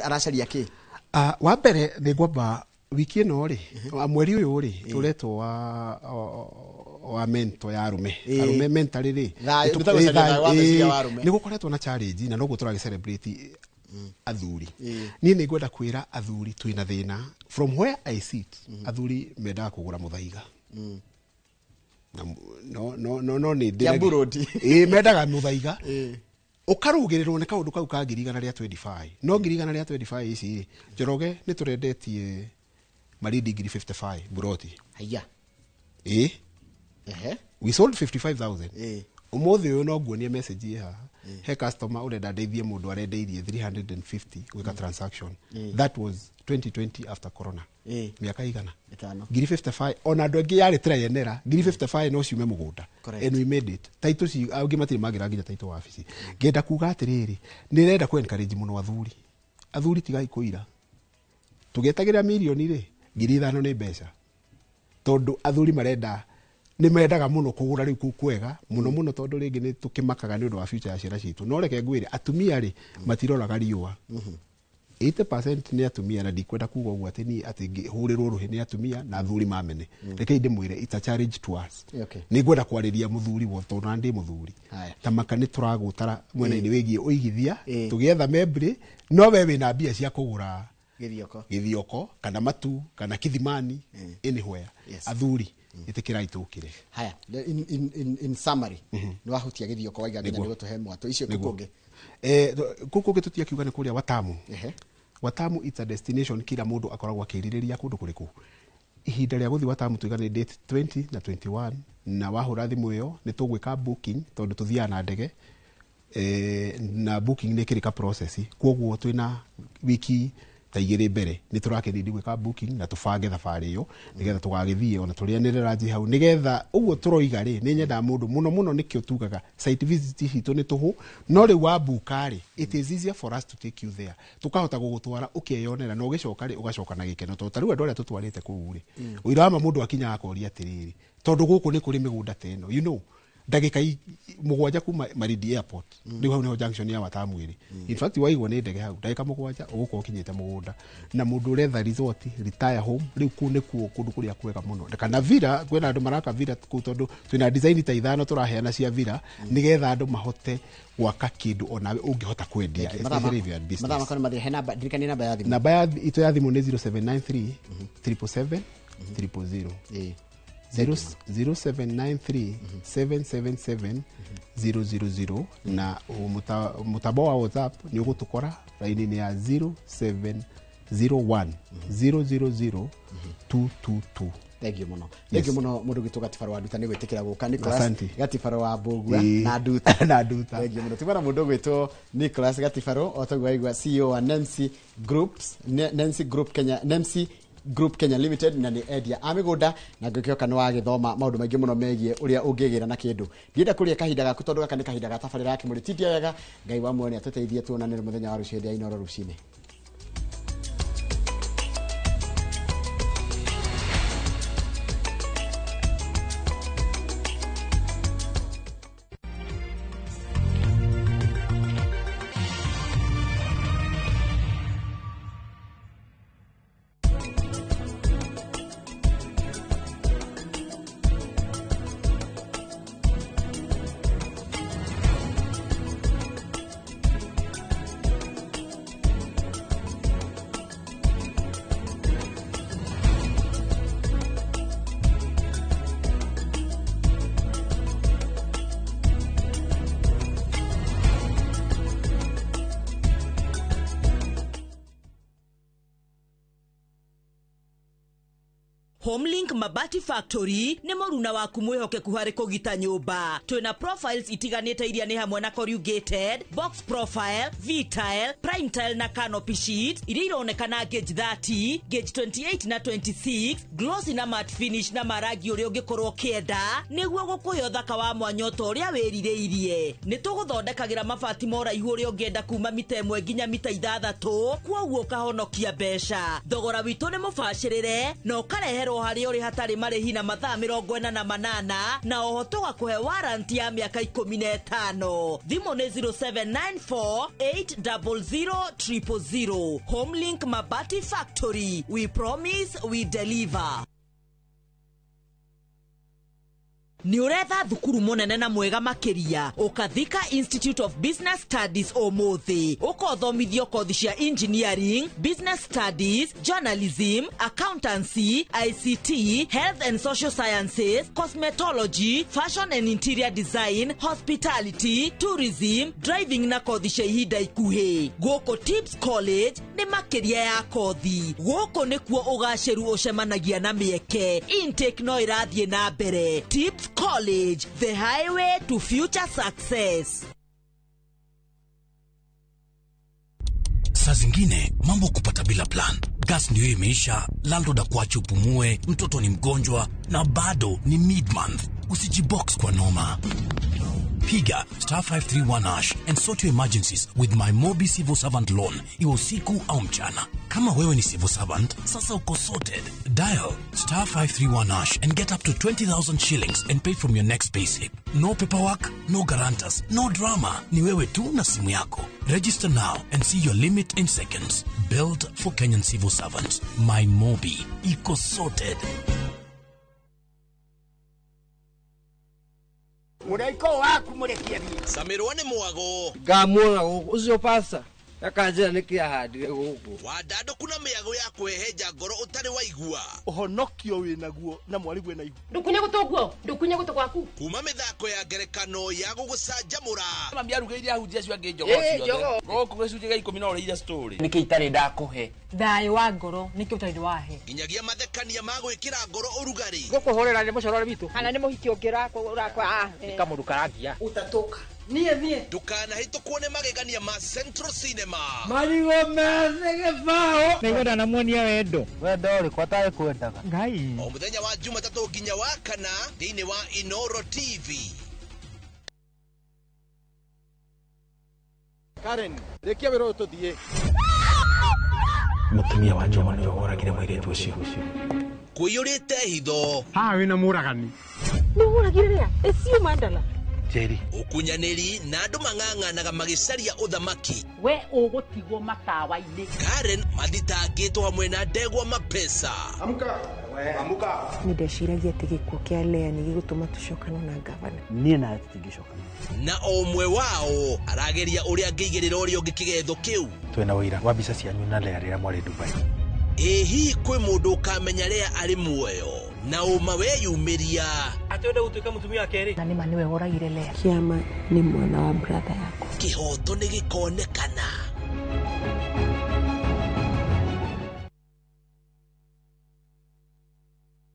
aracaria ki wa mbere nĩ ngwamba wiki ĩno rĩ mweri ũyũ rĩ turetwo wa mentor ya arume mentor rĩ nĩ gũkoretwo na challenge na no gũtũra celebrate athuri niĩ nĩ ngwenda kwĩra athuri twĩna thĩna from where I sit athuri mendaga kũgũra mũthaiga no nĩ ndĩ mendaga mũthaiga ukarugĩrĩrwo nĩ kaũndũ kau ka 125 no 125 ici Njoroge nĩ tũrendetie mari degree 55 buroti haya we sold 55,000 umuthi uyu no nguonie message haha he customer urenda ndeithie mundu arendeirie 350 gwika transaction that was 2020 after corona miaka igana 55 ona andu angi yari trayenera 55 no ciume mugunda and we made it title ci angi matiri magira nginya title wabici ngenda kuga atiriri ni renda ku encourage muno athuri tigai kuira tugetagira milioni ri 5,000 ni mbeca tondu athuri marenda ni mendaga muno kugura riu kwega muno tondu ringi ni tukimakaga ni undu wa future ya ciana citu no reke ngwire atumia ri matiroraga riua 80% ni atumia na ndikwenda kuga uguo ati ni ati hurirwo ruhi ni atumia na athuri mamene reke inde mwire it's a challenge to us ni ngwenda kwariria muthuri wo tondu ndi muthuri tamaka ni turagutara mwena-ini wigie uigithia tugietha membri no we wina mbia cia kugura githioko kana matu kana kithimani anywhere athuri itikirai tukire haya in summary ni wahutia githioko waiga nginya ni gutuhe mwato icio kukunge kukunge tutia kiuga ni kuria Watamu it's a destination kila mundu akoragwa akiririria kundu kuriku ihinda ria guthi Watamu tuigane date 20 na 21 na wahura thimu iyo ni tugwika booking tondu tuthia na ndege na booking ni kirika process kwoguo twina wiki ta igiri mbere ni turakirindi gwika booking na tubange thabari iyo nigetha tugagithie ona turianirira nji hau nigetha uguo turoiga ri ni nyenda mundu muno nikio tugaga site visit hitu ni tuhu no ri wa bukari it is easier for us to take you there tukahota gugutwara ukiyonera no gicoka ri ugacoka na gikeno to tariu andu aria tutwarite kuu ri uirama mundu akinya akoria atiriri tondu guku ni kuri migunda teno ndagika 7 kuma Marindi airport ndio hau ni junction ya Watamu iri in fact waigwa ni ndege hau ndagika 7 uguko kinyite mugunda na mundu uretha resort retire home riu ku ni kuo kundu kuria kwega muno kana villa kwena andu maraka villa ku tondu twina design ta ithano turaheana cia villa nigetha andu mahote gwaka kindu ona ungihota kwendia especially if you are business madama kana madhi namba dirikani namba ya thimu namba ya ito ya thimu ni 0793 777 000 0793 777 000 na mutabo wa WhatsApp ni ugutukora line ni ya 0701 000 222. Thank you muno mundu gitu gatifaro wa duta ni gwitikira guka Nicholas gatifaro wa Mbugua na duta thank you muno tibara mundu gwitwo Nicholas gatifaro otagwa igwa CEO wa Nancy Group Kenya Limited na ni Edia amigunda na ngikioka ni wagithoma maundu maingi muno megie uria ungigira na kindu ndienda kuria kahinda gaku tondu gaka ni kahinda ga tabarira yake muri titia wega ngai wa mwene atuteithie tuonane muthenya wa rucio dia inoro rucine. Homelink Mabati Factory ni moruna waku mwihokeku hari kugita nyumba. Twina profiles itiganite iria ni hamwe na corrugated, box profile, V-tile, prime tile na canopy sheet. Iria ironekana gauge 30, gauge 28 na 26, glossy na matte finish na maragi uria ungikorwo kienda niguo gukuya thaka wa mwanyoto uria wiririirie. Ni tuguthondekagira mabati mora ihu uria ungienda kuma mita 1 nginya mita 6 kwoguo kahonokia mbeca. Thogora witu ni mubashirire no kareherwo o harĩ ũrĩ hatarĩ marĩhi na mathaa 48 na oho tũgakũhe warrant ya mĩaka 15. Thimũ nĩ 0794800000. Homelink Mabati Factory. We promise, we deliver. Ni uretha thukuru munene na mwega makiria Ukathika Institute of Business Studies Omothi ukothomithio kothi cia engineering, business studies, journalism, accountancy, ICT, health and social sciences, cosmetology, fashion and interior design, hospitality, tourism, driving na kothi cia ihinda ikuhi. Gũkũ Tips College ni makiria ya kothi. Gũkũ nĩkuo ũgaciru ũcemanagia na mĩeke. Intake no irathie na mbere. Tips College, the highway to future success. Saa zingine mambo kupata bila plan. Gas ndio imeisha, landlord akuache upumue, mtoto ni mgonjwa na bado ni mid-month. Usijibox kwa noma. Piga *531# and sort your emergencies with my Mobi Civil Servant Loan. Iwe usiku au mchana. Kama wewe ni civil servant, sasa uko sorted. Dial *531# and get up to 20,000 shillings and pay from your next payslip. No paperwork, no guarantors, no drama. Ni wewe tu na simu yako. Register now and see your limit in seconds. Built for Kenyan civil servants. My Mobi. Iko sorted. Muraiko waku murekia bi. Samirwa ni mwago. Ngamwona ucio pasa. Akanjira nikia handire guku. Wadado kuna miago ya kweheja ngoro utari waigua. Ohonokio winaguo na mwarigu na igu. Ndukunye gutoguo, ndukunye guto gwaku. Kuma mithako ya ngerekano ya gugucanjamura. Mambia rugeire ahunjia cio ange njogo cio. Goko gicunje ga 10 na ore story. Niki itari ndakuhe. Thayo wa ngoro niki utari wahe. Nginyagia mathekania ma gwikira ngoro urugari. Gukuhorera ni mucorore bitu. Kana ni muhiki ongirakwa urakwa. Nikamurukarangia. Utatoka. Nie. Dukana hito kuone magegania ma Central Cinema. Marigo meze gefao. Nĩgwenda na muonia wendo. Wendo uri kwatae kwendaga. Ngai. O muthenya wa Jumatatu nginya wa kana thiini wa Inoro TV. Karen, rekia wero tuthie. Mutumia wa Joma nĩ oragire mũirĩtu ũcio. Kũiyũrĩte hitho. Ha wina mũragani. Nĩũragire Esiu Mandala. Jerry. Ukunyanĩri na andũ mang'ang'anaga magicaria uthamaki. We ũgũtigwo matawa-inĩ. Karen mathitangĩtwo hamwe na Ndegwa Mapesa. Amuka. Amuka. Nĩndeciragia atĩ gĩkuũ kĩa Lea nĩ gĩgũtũma tũcokane na gavana. Niĩ na tũtingĩcokana. Na omwe wao arageria ũrĩa angĩigĩrĩra ũrĩa ũngĩ kĩgetho kĩu. Twena wĩra wa mbica cianyu na Lea rĩrĩa mwarĩ Dubai. Hihi kwĩ mũndũ ũkamenya Lea arĩ muoyo na ũma weyumĩria. Atende gutuika mutumia wa keri. Na nĩma nĩwe woragire Lea. Kĩama nĩ mwana wa brother yako. Kĩhoto nĩ gĩkonekana.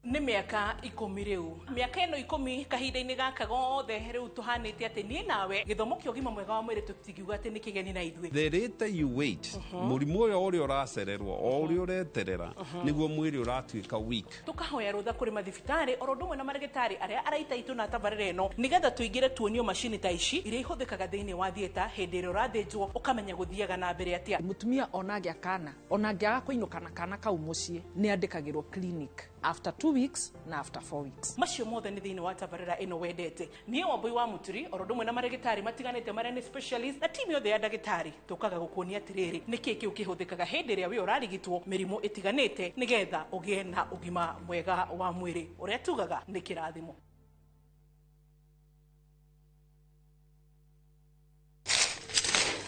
Nĩ mĩaka 10 rĩu. Mĩaka ĩno 10 kahinda-inĩ gaka gothe rĩu tuhanĩte atĩ niĩ nawe gĩthomo kĩa ũgima mwega wa mwĩrĩ tũtingiuga atĩ nĩ kĩgeni na ithuĩ. The later you wait, mũrimũ ũrĩa ũracererwo o ũrĩa ũreterera nĩguo mwĩrĩ ũratuĩka weak. Tukahoya rũtha kũrĩ mathibitarĩ oro ũndũ ũmwe na marĩgĩtarĩ arĩa araita itũ na tabarĩra ĩno nĩgetha tũingĩre tuonio macini ta ici iria ihũthĩkaga thĩinĩ wa thieta hĩndĩ ĩrĩa ũrathĩnjwo ũkamenya gũthiaga na mbere atĩa. Mũtumia onagĩa kana, onangĩaga kũinũka na kana kau mũciĩ nĩ andĩkagĩrwo clinic after 2 weeks na after 4 weeks. Macio mothe nĩ thĩinĩ wa tabarĩra ĩno wendete. Niĩ Wambui wa Muturi oro ũndũ ũmwe na marĩgĩtarĩ matiganĩte marĩa nĩ specialist na timu yothe ya ndagĩtarĩ tũkaga gũkuonia atĩrĩrĩ nĩkĩ kĩu kĩhũthĩkaga hĩndĩ ĩrĩa we ũrarigitwo mĩrimũ ĩtiganĩte nĩgetha ũgĩe na ũgima mwega wa mwĩrĩ ũrĩa tugaga nĩ kĩrathimo.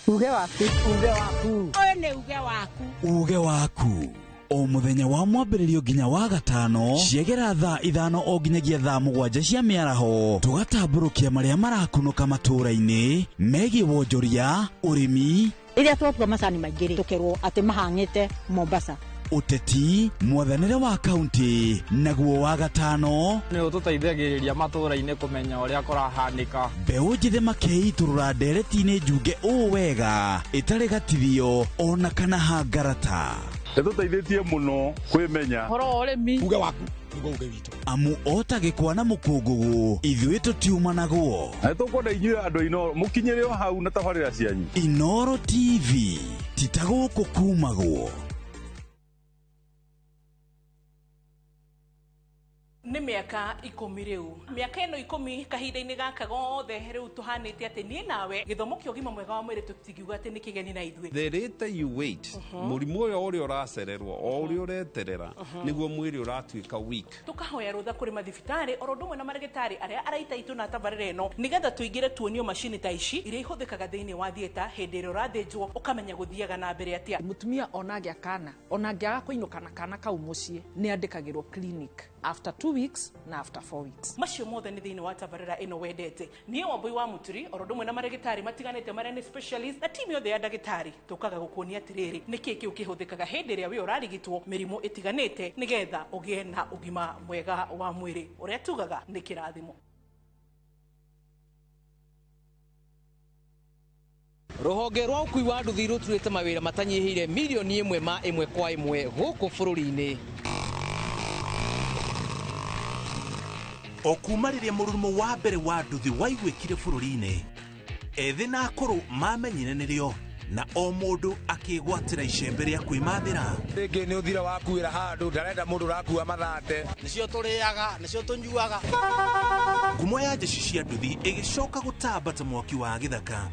Uge waku. Ũyũ nĩ uge waku. O muthenya wa mwambĩrĩrio nginya wa gatano ciegera thaa 5 o nginyagia thaa 7 cia mĩaraho tugatambũrũkia marĩa marakunũka matũũra-inĩ megiĩ wonjoria ũrĩmi Rĩrĩa twatua macani maingĩ tũkerwo atĩ mahang'ĩte Mombasa. Ũteti mwathanĩre wa kaunti naguo wa gatano Nĩ ũtũteithagĩrĩria matũũra-inĩ kũmenya ũrĩa kũrahanĩka. Mbeũ njĩthĩ makeiturũra ndereti-inĩ njunge ũũ wega ĩtarĩ gatithio ona kana hangarata. Nĩtũteithĩtie mũno kwĩmenya. Horo ũrĩmi. Uge waku nĩguo uge witũ. Amu ota gĩkwa na mũkũngũgũ ithuĩ tũtiumanagwo. Nĩtũkwenda inyuĩ andũ Inoro mũkinyĩre o hau na tabarĩra cianyu. Inoro TV titagũkũ kumagwo. nĩ mĩaka 10 rĩu mĩaka ĩno 10 kahinda-inĩ gaka gothe rĩu tũhanĩte atĩ niĩ nawe gĩthomo kĩa ũgima mwega wa mwĩrĩ tũtingiuga atĩ nĩ kĩgeni na ithuĩ. The later you wait mũrimũ ũrĩa ũracererwo o ũrĩa ũreterera nĩguo mwĩrĩ ũratuĩka weak. Tũkahoya rũtha kũrĩ mathibitarĩ oro ũndũ ũmwe na marĩgĩtarĩ arĩa araita itũ na tabarĩra ĩno nĩgetha tũingĩre tuonio macini ta ici iria ihũthĩkaga thĩinĩ wa thieta hĩndĩ ĩrĩa ũrathĩnjwo ũkamenya gũthiaga na mbere atĩa. Mũtumia onagĩa kana onangĩaga kũinũka na kana kau mũciĩ nĩ andĩkagĩrwo clinic after 2 weeks na after 4 weeks. Macio mothe nĩ thĩinĩ wa tabarĩra ĩno wendete. Niĩ Wambui wa Mũturi oro ũndũ ũmwe na marĩgĩtarĩ matiganĩte marĩa nĩ specialist na timu yothe ya ndagĩtarĩ tũkaga gũkuonia atĩrĩrĩ nĩkĩ kĩu kĩhũthĩkaga hĩndĩ ĩrĩa we ũrarigitwo mĩrimũ ĩtiganĩte nĩgetha ũgĩe na ũgima mwega wa mwĩrĩ ũrĩa tugaga nĩ kĩrathimo. Rũhonge rwa ũkui wa nduthi rũturĩte mawĩra matanyihĩire milioni 1 ma 1 kwa 1 gũkũ bũrũri-inĩ. O kuma rĩrĩa mũrurumo wa mbere wa nduthi waiguĩkire bũrũri-inĩ, ethĩ na akũrũ mamenyire nĩrĩo na o mũndũ akĩgwatĩra icembe rĩa kwĩmathĩra. Rĩngĩ nĩ ũthira wakuĩra handũ ndarenda mũndũ ũrakua mathate. Nĩcio tũrĩaga, nĩcio tũnyuaga. Ngumo ya njeci cia nduthi ĩgĩcoka gũtamba ta mwaki wa gĩthaka.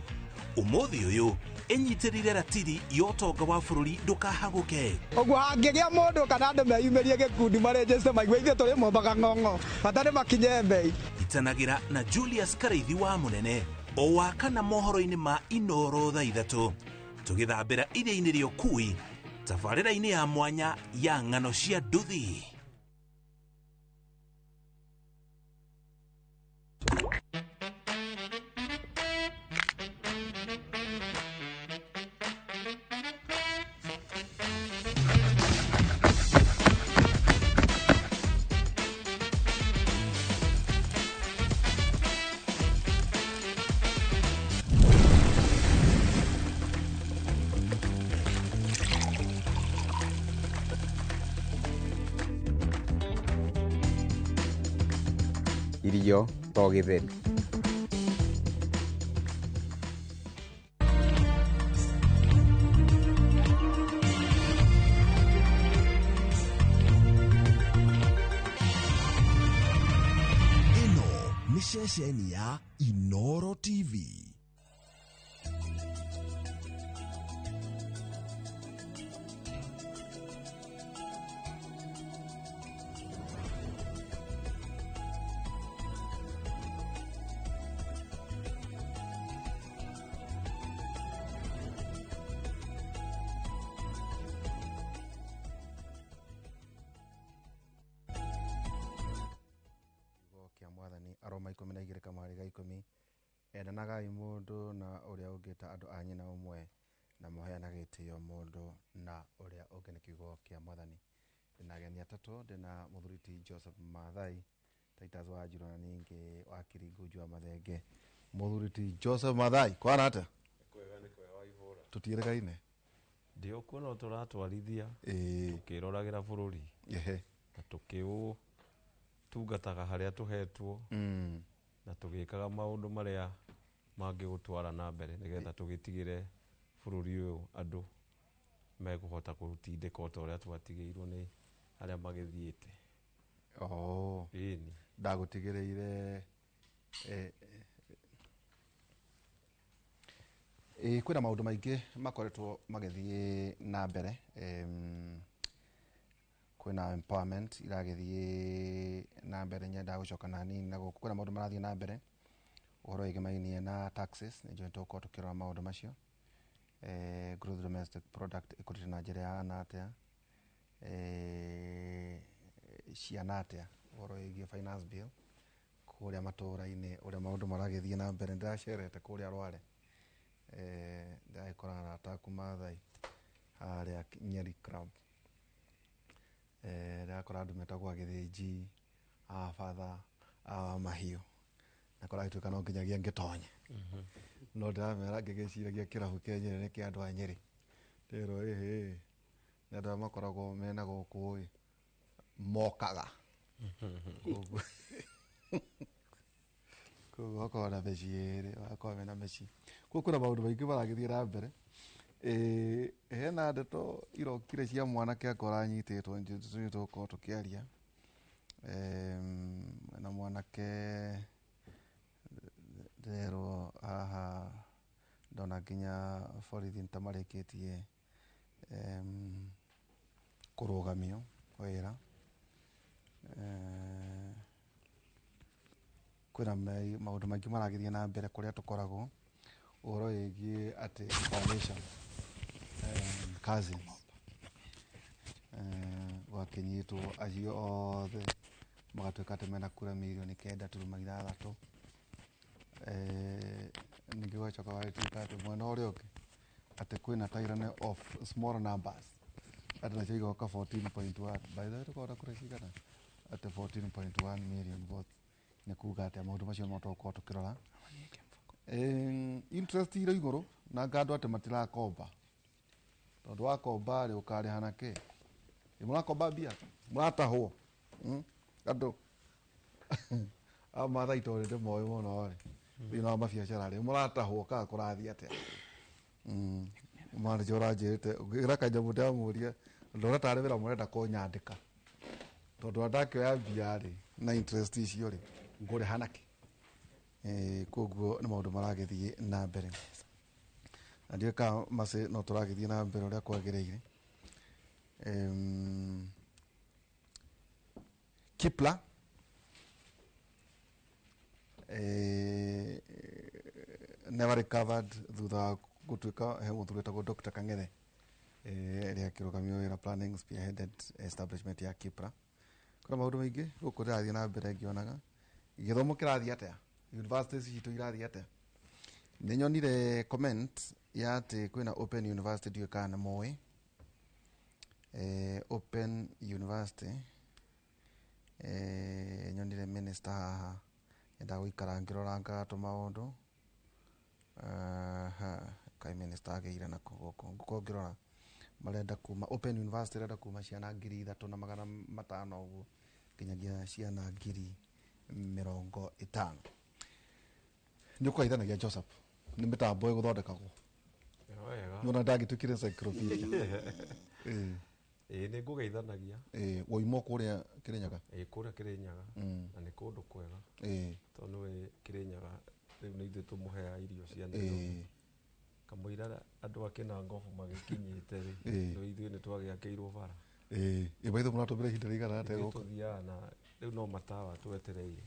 Ũmũthĩ ũyũ ĩnyitĩrĩire ratiri ya ũtonga wa bũrũri ndũkahagũke. Ũguo hangĩgĩa mũndũ kana andũ meyumĩrie gĩkundi marĩnjĩce maigua ithuĩ tũrĩ mombaga ng'ong'o bata nĩ makinye mbei. Itanagĩra na Julius Karaithi wa Mũnene o wakana mohoro-inĩ ma Inoro thaa 3 tũgĩthambĩra iria-inĩ rĩa ũkui tabarĩra-inĩ ya mwanya ya ng'ano cia nduthi. Irio to gĩtheri. Ĩno nĩ ceceni ya Inoro TV. Aroma 12 kamari ga 10 endanagai mũndũ na ũrĩa ũngĩta andũ a nyina ũmwe na mũheana gĩtĩo mũndũ na ũrĩa ũngĩ nĩ kiugo kĩa Mwathani. Ndĩna ageni atatũ, ndĩna mũthuriti Joseph Mathai Titus wa Njiro na ningĩ wakiri Ngũnju wa Mathenge. Mũthuriti Joseph Mathai kwana atĩa? Nĩ kwega wa ihũra. Tũtiĩrĩgaine. Ndio kuona tũratwarithia tukĩroragĩra bũrũri na tũkĩũ tungataga harĩa tũhetwo na tũgĩkaga maũndũ marĩa mangĩgũtwara na mbere nĩgetha tũgĩtigĩre bũrũri ũyũ andũ megũhota kũrutindĩka o ta ũrĩa twatigĩirwo nĩ arĩa magĩthiĩte. Ĩni ndagũtigĩrĩire kwĩna maũndũ maingĩ makoretwo magĩthiĩ na mbere. Kwĩna empowerment iragĩthiĩ na mbere, nyenda gũcoka na nini na gũkũ kwĩna maũndũ marathiĩ na mbere ũhoro wĩgĩmainie na taxes, nĩ njũĩ tũgũkorwo tũkĩrora maũndũ macio. Gross domestic product ĩkũrĩte na njĩra ya atĩa, ciana atĩa, ũhoro wĩgiĩ finance bill kũrĩa matũũra-inĩ, ũrĩa maũndũ maragĩthiĩ na mbere. Ndĩracerete kũrĩa Rware, ndĩragĩkorana na Ataku Mathai harĩa Nyeri Club. Ndĩrakora andũ metagwo agĩthĩnji a batha a mahiũ na kora gĩtuĩka no nginyagia ngĩtonye no ndĩramera ngĩgĩciragia kĩrabu kĩa Nyeri nĩ kĩa andũ a Nyeri. Ndĩrwo na andũ arĩa makoragwo mena gũkũ mokaga koguo hakoragwo na mĩciĩ ĩrĩ, hakoragwo mena mĩciĩ. Koguo kwĩna maũndũ maingĩ maragĩthiĩ na mbere. Hena ndeto irokire cia mwanake akora anyitĩtwo, tũgũkorwo tũkĩaria na mwanake rero aha ndona nginya borithi ntamarĩkĩtie kũrũgamio wĩra kwĩna maũndũ maingĩ maragĩthiĩ na mbere kũrĩa tũkoragwo ũhoro wĩgiĩ atĩ information cousins gwakĩnyitwo acio othe magatuĩka atĩ mena kura mirioni 9.6 ningĩ gwacoka wagĩtuĩka atĩ mwena ũrĩa ũngĩ atĩ kwĩna tairane of small numbers atĩ nacio igoka 14.1 by the way tũkahota kura cigana atĩ 14.1 million votes nĩ kuga atĩ maũndũ macio no tũgũkorwo tũkĩrora interest irĩ igũrũ na ngandũ atĩ matirakomba tondũ wakomba rĩ ũkarĩhana kĩ mũrakomba mbia mũratahwo andũ amathai tondũ ndĩmoĩ mũno rĩ thĩinĩ wa mabiacara rĩ mũratahwo kana kũrathiĩ atĩa marĩ ũranjĩrĩte ũgĩra kanyamũ ndĩramũria ndona tarĩ wĩra mũrenda kũnyandĩka tondũ ndakĩoya mbia rĩ na interest icio rĩ ngũrĩhana kĩ koguo nĩ maũndũ maragĩthiĩ na mbere na ndiũĩ kana macĩ no tũragĩthiĩ na mbere ũrĩa kwagĩrĩire Kipla never recovered thutha wa gũtuĩka he mũthuri wĩtagwo Dr. Kang'ethe rĩa kĩrũgamio wĩra planning spearheaded establishment ya Kipla kuna maũndũ maingĩ gũkũ ndĩrathiĩ na mbere ngĩonaga gĩthomo kĩrathiĩ atĩa universities citũ irathiĩ atĩa nĩ nyonire comment ya atĩ kwĩna open university ndiũĩ kana moĩ open university nyonire minister haha enda gũikara ngĩroranga tũmaũndũ kai minister agĩire na kũgũkũ ngũkorwo ngĩrora marenda kuma open university renda kuma ciana 3,500 ũguo nginyagia ciana 50,000 nĩ ũkũgeithanagia Joseph nĩ mĩtambo ĩgũthondekagwo nĩona ndagĩtuĩkire encyclopedia nĩ ngũgeithanagia woimo kũrĩa Kĩrĩnyaga kũrĩa Kĩrĩnyaga na nĩ kũndũ kwega tondũ nĩ Kĩrĩnyaga rĩu nĩ ithuĩ tũmũheaga irio cia Nairobi kamũira andũ a Kĩnangobu magĩkinyĩte rĩ ithuĩ nĩ twagĩakĩirwo bara baitho mũratũmĩra ihinda rĩigana atĩa gũkũ tũthiaga na rĩu no matawa twetereire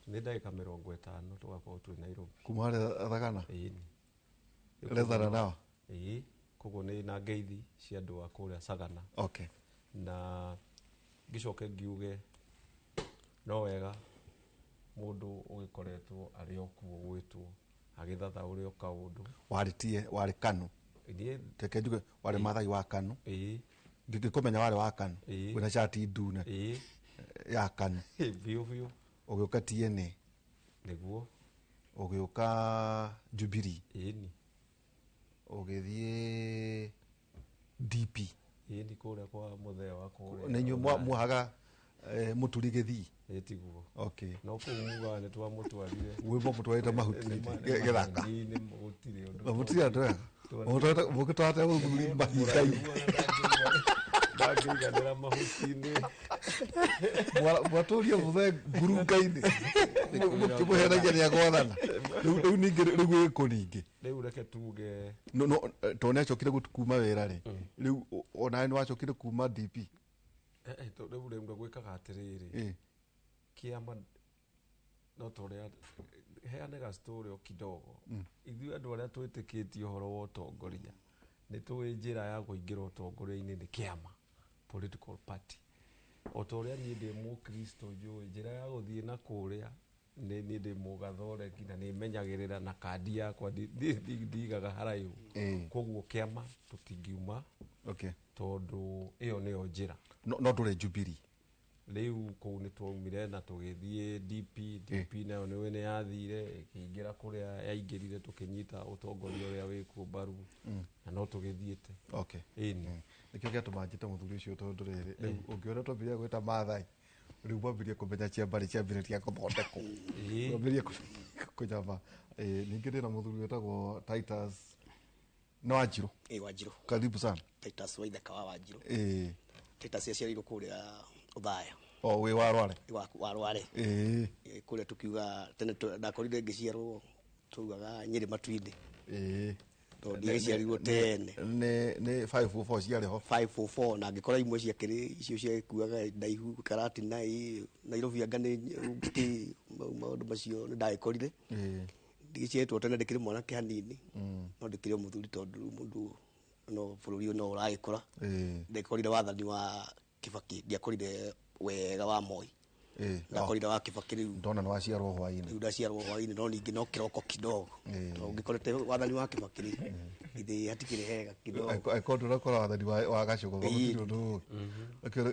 nĩ ndagĩka 50 tũgakorwo twĩ Nairobi kuma harĩa Thagana rethana nawa koguo nĩ na ngeithi cia andũ a kũrĩa Sagana na ngĩcoke ngiuge no wega mũndũ ũgĩkoretwo arĩ okuo gwĩtwo agĩthatha ũrĩa kaũndũ warĩ Kanu teke njuge warĩ Maathai wa Kanu ngĩkũmenya warĩ wa Kanu wĩna shati ndune ya Kanu biũ ũgĩũka TNA nĩguo ũgĩũka Jubilee ũgĩthiĩ DP ni kũrĩa kwa mũthee wa kũrĩa nĩ inyuĩ muhaga mũturi gĩthii tiguo no kũu mugaga nĩ twamũtwarire gwĩmo mũtwarĩte mahuti gĩthaka gũtirĩ andũ ega mũgĩtwarĩte gũthuri mahinga-inĩ ndangĩiganĩra mahuti-inĩ mwatũria mũthee ngurunga-inĩ mũkĩmũhenagia nĩ agwathana rĩu ningĩ rĩu gĩkũ ningĩ rĩu reke tuge tondũ nĩ acokire kuma wĩra rĩ rĩu onawe nĩ wacokire kuma DP rĩu rĩmwe gwĩkaga atĩrĩrĩ kĩama no tũrĩa heane ga story o kidogo ithuĩ andũ arĩa twĩtĩkĩtie ũhoro wa ũtongoria nĩ tũĩ njĩra ya kũingĩra ũtongoria-inĩ nĩ kĩama political party o ta ũrĩa niĩ ndĩ mũkristo njũĩ njĩra ya gũthiĩ na kũrĩa niĩ ndĩ mũgathoreki na nĩ menyagĩrĩra na kandi yakwa ndigaga haraihu koguo kĩama tũtingiuma tondũ ĩyo nĩyo njĩra no ndũrĩ Jubilee rĩu kũu nĩ twaumire na tũgĩthiĩ DP nayo nĩwe nĩ yathire ĩkĩingĩra kũrĩa yaingĩrire tũkĩnyita ũtongoria ũrĩa wĩkuo mbaru na no tũgĩthiĩte nĩkĩo gĩatũmanjĩte mũthuri ũcio tondũ rĩrĩ rĩu ũngĩona twambirie gwĩta Maathai rĩu mwambirie kũmenya ciambĩrĩria gũthondekwo mwambirie kũnyama ningĩ ndĩna mũthuri wĩtagwo Titus na Wanjirũ karibu sana Titus Waithaka wa Wanjirũ Titus aciarĩirwo kũrĩa Ũthaya we warware warware kuria tukiuga tene ndakorire ngiciarwo tugaga Nyeri Matu-ini to ndiciarirwo tene ni 544 ciarĩ ho 544 na ngikora imwe cia kiri icio cia kuaga ndaihu karati na Nairobi anga ni maundu macio ndaikorire ndicietwo tene ndikiri mwana kihanini no ndikiri muthuri tondu mundu no bũrũri no ũragĩkũra ndikorire wathani wa Kibaki ndiakorire wega wa Moi ndakorire wa Kibaki riu ndona no aciarwo hwaini riu ndaciarwo hwaini no ningi no kiroko kidogo ungikorete wathani wa Kibaki ithe hatikire hega kidogo aikondo rakora wathani wa Gacogo ndu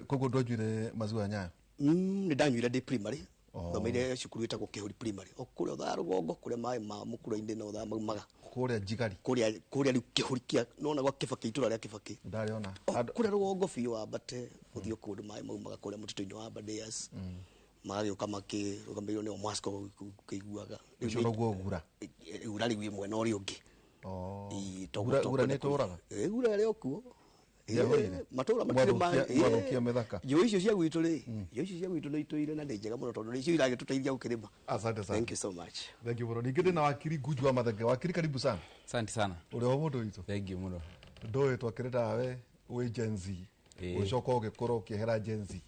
kogo ndonjire mazuwa Nyayo ni ndanyuire ndi primary thomeire cukuru itagwo Kihuri primary okuria tha rugongo kuria mai ma mukuro-indi no tha maumaga kuria Njigari kuria riu Kihuri kia nona gwa Kibaki itura ria Kibaki ndariona kuria rugongo biũ wambate uthio kundu mai maumaga kuria mutito-ini wa Aberdares magagĩũka makĩrũgamĩrĩirwo nĩ Moscow kĩiguaga ũcio noguo ura riu mwena ũrĩa ũngĩ ura nĩ tũraga ura rĩo kuo matũra matirĩ mĩthaka njũĩ icio cia gwitũ rĩ njũĩ icio cia gwitũ nĩ itũire na nĩ njega mũno tondũ icio iragĩtũteithia gũkĩrĩma. Asante sana, thank you so much. Thank you bro. Ningĩ ndĩ na wakiri Nguju wa Mathenge. Wakiri, karibu sana. Asante sana. Ũrĩa wa mũndũ witũ. Thank you mũno. Ndoĩ twakĩrĩra we wĩ Gen Z ucoka ũgĩkorwo ũkĩehera Gen Z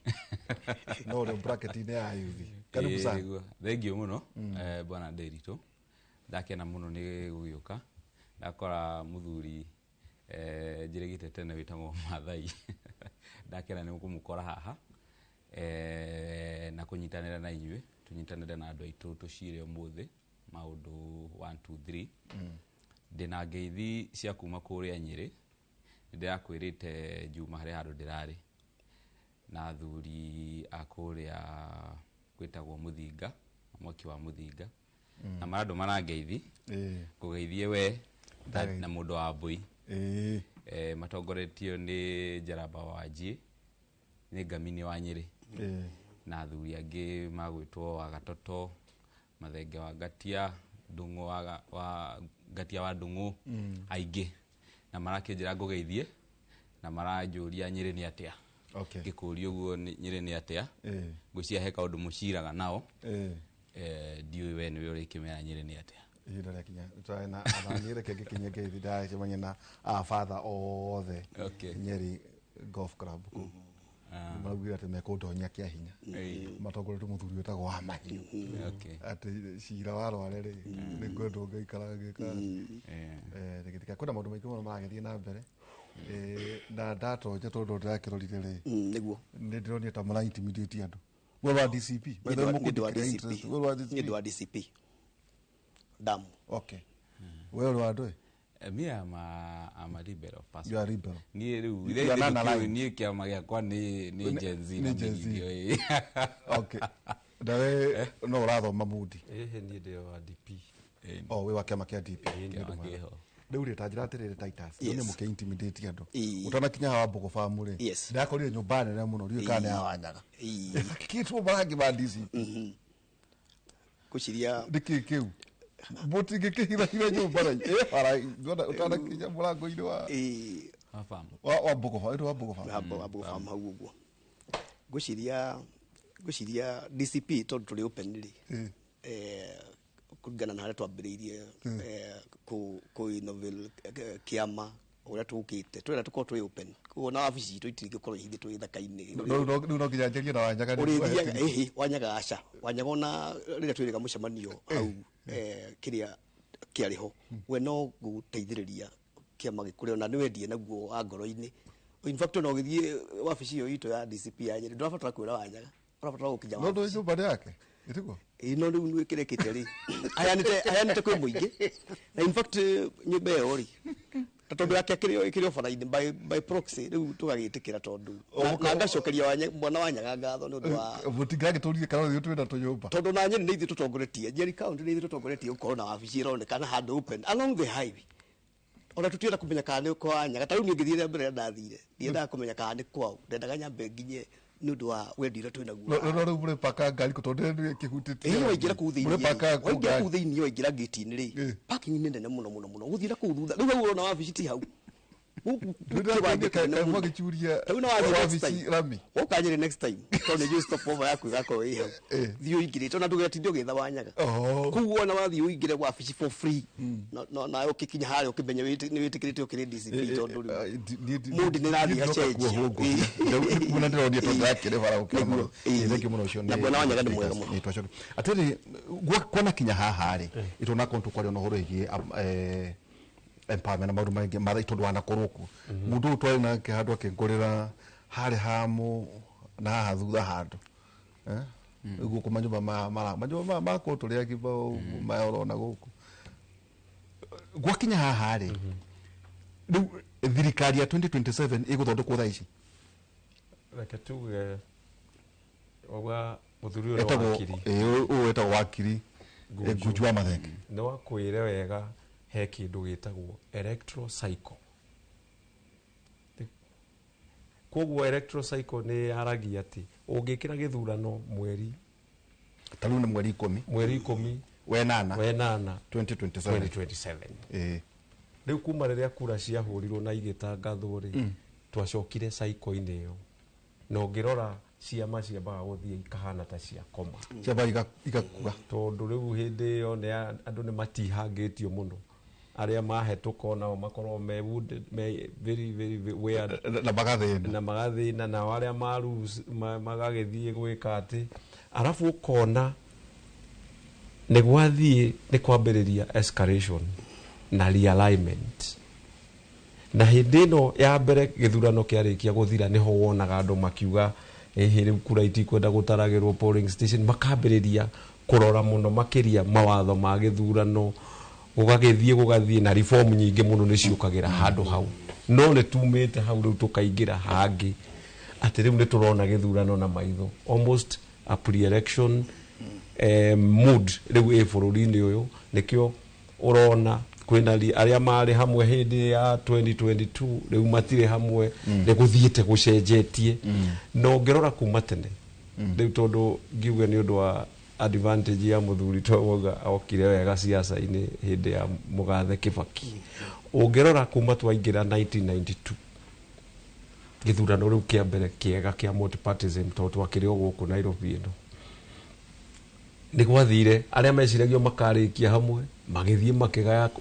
no ũrĩ bracket-inĩ ya youth. Karibu sana. Thank you mũno bwana Nderitu. Ndakena mũno nĩ gũgĩũka ndakora mũthuri njĩrĩgĩte tene wĩtagwo Mathai ndakena nĩ kũmũkora haha na kũnyitanĩra na inyuĩ tũnyitanĩre na andũ aitũ tũcire ũmũthĩ maũndũ 1 2 3 ndĩna ngeithi cia kuma kũrĩa Nyeri ndĩrakwĩrĩte Juma harĩa handũ ndĩrarĩ na athuri a kũrĩa gwĩtagwo Mũthinga mwaki wa Mũthinga na maandũ marangeithi kũgeithie we na mũndũ wa Mbui matongoretio nĩ Njaramba Wanjĩ nĩ Ngamini wa Nyeri na athuri angĩ magwĩtwo wa Gatoto Mathenge wa Ngatia Ndung'u wa Ngatia wa Ndung'u aingĩ na marakĩnjĩra ngũgeithie na maranjũria Nyeri nĩ atĩa ngĩkũria ũguo Nyeri nĩ atĩa ngwĩciria he kaũndũ mũciraga nao ndiũĩ we nĩwe ũrĩkĩmera Nyeri nĩ atĩa ihinda rĩa kinya twana athanyire kenge kinye ngeithi ndacemania na father othe Nyeri Golf Club maraugira ati mekundonya kia hinya matongoretwo muthuri wetagwo wa mahiũ ati cira warware ri ni ngwendo ngaikara ngika rigitika kwenda maundu maingĩ mũno maragĩthiĩ na mbere na ndatonja tondu ndirakĩrorire ri nĩguo nĩ ndĩronire ta mara intimidate andũ we wa DCP nĩ wa DCP damu we uri wandu me am a liberal person. You are liberal. Ni riu ni kiama giakwa ni Gen Z na video okay dawe no urathoma mudi ni ndio wa DP we wa kiama kia DP riu ri tanjira atirire Titus ni muke intimidate andu utanakinya hawa Mbogo family ndakorire nyumba nene muno riu kana ya Wanyaga kitu barangi ba DCP kuciria ndiki kiu boti ngikihira hira nyumba rai ara utana kinya murango-ini wa wa Mbogo farm hau uguo guciria DCP tondu tuli open ri kugana na haria twambiriirie ku novel kiama uria tukite twira tukorwo twi open kuona wabici itu itingĩkorwo ihithĩ twĩ thaka-inĩ no nginya njarie na Wanyaga ũrĩthiaga Wanyaga aca Wanyaga ona rĩrĩa twĩrĩga mũcemanio hau kĩrĩa kĩarĩ ho we no gũteithĩrĩria kĩama gĩkũrĩ ona nĩ wendie naguo wa ngoro-inĩ in fact no gĩthiĩ wabici iyo itũ ya DCP ya Nyeri ndũrabatara kwĩra Wanyaga ũrabatara gũkinya no ndũ nyũmba yake ĩtĩkwo no rĩu nĩ wĩkĩrĩkĩte rĩ ayanĩte kwĩ mũingĩ na in fact nyũmba ĩyo rĩ tondu yake kĩrĩo bara-inĩ by proxy rĩu tũgagĩtĩkĩra tondu na ngacokeria mwana Wanyaga ngatho nĩ ũndũ wa mũtingagĩtũrire kana rĩu twĩna tũnyũmba tondu na Nyeri nĩ ithuĩ tũtongoretie Nyeri county nĩ ithuĩ tũtongoretie gũkorwo na wabici ĩronekana handũ open along the highway ona tũtienda kũmenya kana nĩ kwa Wanyaga ta rĩu niĩ ngĩthiĩ rĩa mbere ndathire ndiendaga kũmenya kana nĩ kwao ndendaga nyambe nginye nĩ ũndũ wa wendi ũrĩa twĩ naguo no rĩu mũrĩ paka ngari tondũ kĩhutĩtie waingĩra kũu thĩinĩ waingĩra gate-inĩ rĩ parking nĩ nene mũno gũthiĩra kũu thutha rĩu ũrona wabici ti hau ukanyire next time tondu just stop over yaku gako iho thio ingire tona tugetithio githa wanyaga kuguo na wathio ingire gwa fish for free na ukikinya hali ukimenya ni witikirite ukiri DCP tondu mudi ni rathi achange kuna ndironia tondu akire bara ukira thank you muno cio na bwana wanyaga ni mwega muno atiri kwana kinya haha ri itona kontu kwari no horo igi empowerment na maundu maingi matha tondu wanakorwo mundu twari nake handu akingurira hari hamu na haha thutha handu guku manyumba manyumba mako turia kibao mayorona guku gwakinya haha ri riu thirikari ya 2027 iguthondekwo thaa ici reke tuge oga muthuri uri wakiri etagwo wakiri ngujua mathenge no akwire wega he kindu gitagwo electoral cycle koguo electoral cycle ni aragia ati ungikira githurano mweri taru ni mweri 10 wenana 2027 riu kuma riria kura ciahurirwo na igitangathwo ri twacokire cycle-ini iyo no ngirora ciama ciambaga guthie ikahana ta cia koma ciambaga igakuga tondu riu hindi iyo ni andu ni matihangitio muno aria mahetuko nao makorwo me very weird na magathina na aria maru magagithie gwika ati arafu ukona ni gwathie ni kwambiriria escalation na realignment na hindi no ya mbere githurano kiarikia guthira niho wonaga andu makiuga riu kura itikwenda gutaragirwo polling station makambiriria kurora muno makiria mawatho ma githurano gugathie na reform nyingi muno ni ciukagira handu hau no ni tumite hau riu tukaingira hangi ati riu ni turona githurano na maitho almost a pre-election mood riu bururi-ini uyu nikio urona kwina aria mari hamwe hindi ya 2022 riu matire hamwe ni guthiite gucenjetie no ngirora kuma tene riu tondu ngiuga ni undu wa advantage ya muthuri twawoga okire wega siasa-ini hindi ya mugathe Kibaki ungirora kuma twaingira 1992 githurano riu kia mbere kiega kia multipartyism tondu twakiri guku Nairobi ino ni gwathire aria meciragio makarikia hamwe magithie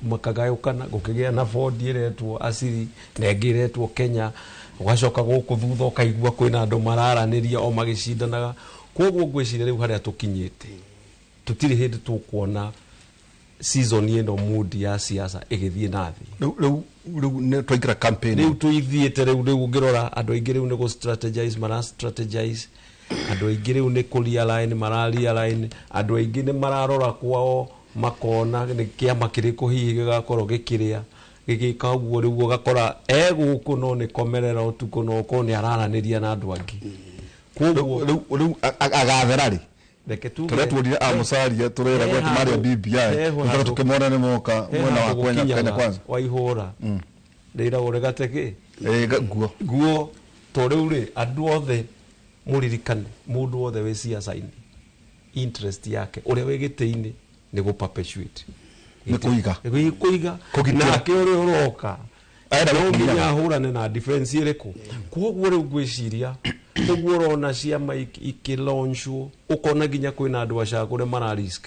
makagayukana gukigia na Ford iretwo asiri na ngiretwo Kenya ugacoka guku thutha ukaigua kwina andu mararaniria o magicindanaga koguo ngwiciria riu haria tukinyite tutiri hindi tukuona season ino mood ya siasa igithie nathi riu ne twaikira campaign riu tuithiete riu ngirora andu aingi riu ni go strategize andu aingi riu ni ku realign andu aingi ni mararora kwao makona ni kiama kiriko hihi gigakorwo gikiria gigika uguo riu ugakora guku no ni komerera utuko no ko ni araraniria na andu angi riu agathera ri reke tu turetwodire amusaria turera gwa maria BBI ndara tukimona ni moka mwena wa Kenya kwanza waihura ndira uregateke guo to riu ri andu othe muririkane mundu othe we siasa-ini interest yake uria we gite-ini ni go perpetuate ni kuiga na akiori uroka no nginya ahurane na defense iriku koguo riu ngwiciria koguo rona ciama ikilaunchwo ukona nginya kwina andu acagure mara risk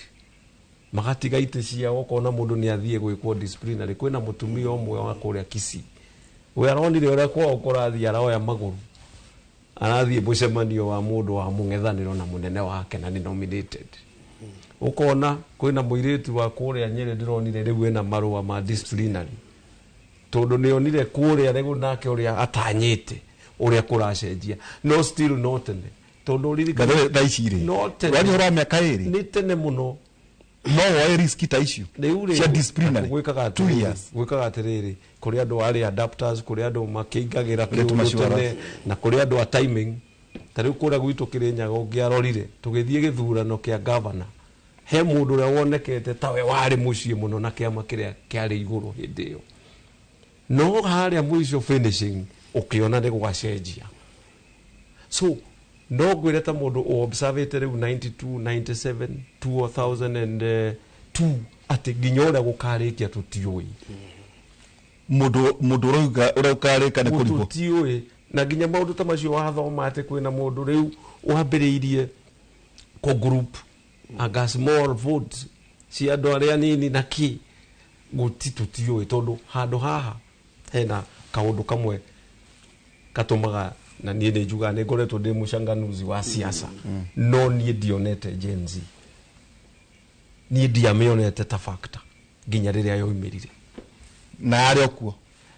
magatiga ite ciao ukona mundu ni athie gwikwo disciplinary kwina mutumia umwe wa kuria Kisii we aronire uria kwa ukurathia aroya maguru arathie mucemanio wa mundu wa mung'ethaniro na munene wake na ni nominated ukona kwina muiritu wa kuria Nyeri ndironire riu ena marua ma disciplinary tondu ni onire kuria riu nake uria atanyite uria kuracenjia no still not ne tondu ririkana daicire wani hora miaka iri ni tene muno no wa risk ta issue cia disciplinary gwikaga 2 years gwikaga atiriri kuri andu ari adapters kuri andu makiingagira tene na kuri andu a timing tariu kura gwitu Kirinyaga ungiarorire tugithie githurano kia governor he mundu uria wonekete tawe wari mucii muno na kiama kiria kiari iguru hindi iyo no haria mwisho finishing ukiona ni gugacenjia so no gwire ta mundu o observate riu 92 97 2002 ati nginya uria gukarikia tutiui mundu uraukarika ni kurigo tiwe na ginya maundu ta macio wathoma ate kwina mundu riu wambiriirie ko group aga small vote si andu aria nini na ki gutitutiwe tondu handu haha hena kaundu kamwe katumaga na niĩ nĩ njuga nĩ ngoretwo ndĩ mũcanganuzi wa siasa no niĩ ndionete Gen Z niĩ ndiamĩonete ta factor nginya rĩrĩa yoimirire na arĩa kuo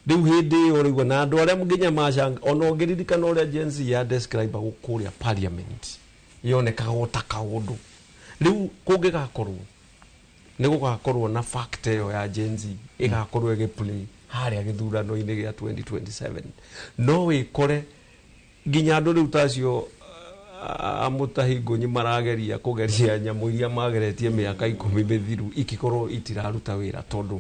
rĩu hĩndĩ ĩyo rĩu na andũ arĩa nginya macanga ona ũngĩririkana ũrĩa Gen Z ya describe gũkũrĩa parliament yonekaga ota kaũndũ rĩu kũngĩgakorwo nĩ gũgakorwo na factor ĩyo ya Gen Z ĩgakorwo ĩgĩplay harĩa gĩthurano-inĩ gĩa 2027 no wĩkore nginya andũ rĩu tacio amũtahingonyi marageria kũgeria nyamũ iria mageretie mĩaka 10 mĩthiru ikikorwo itiraruta wĩra tondũ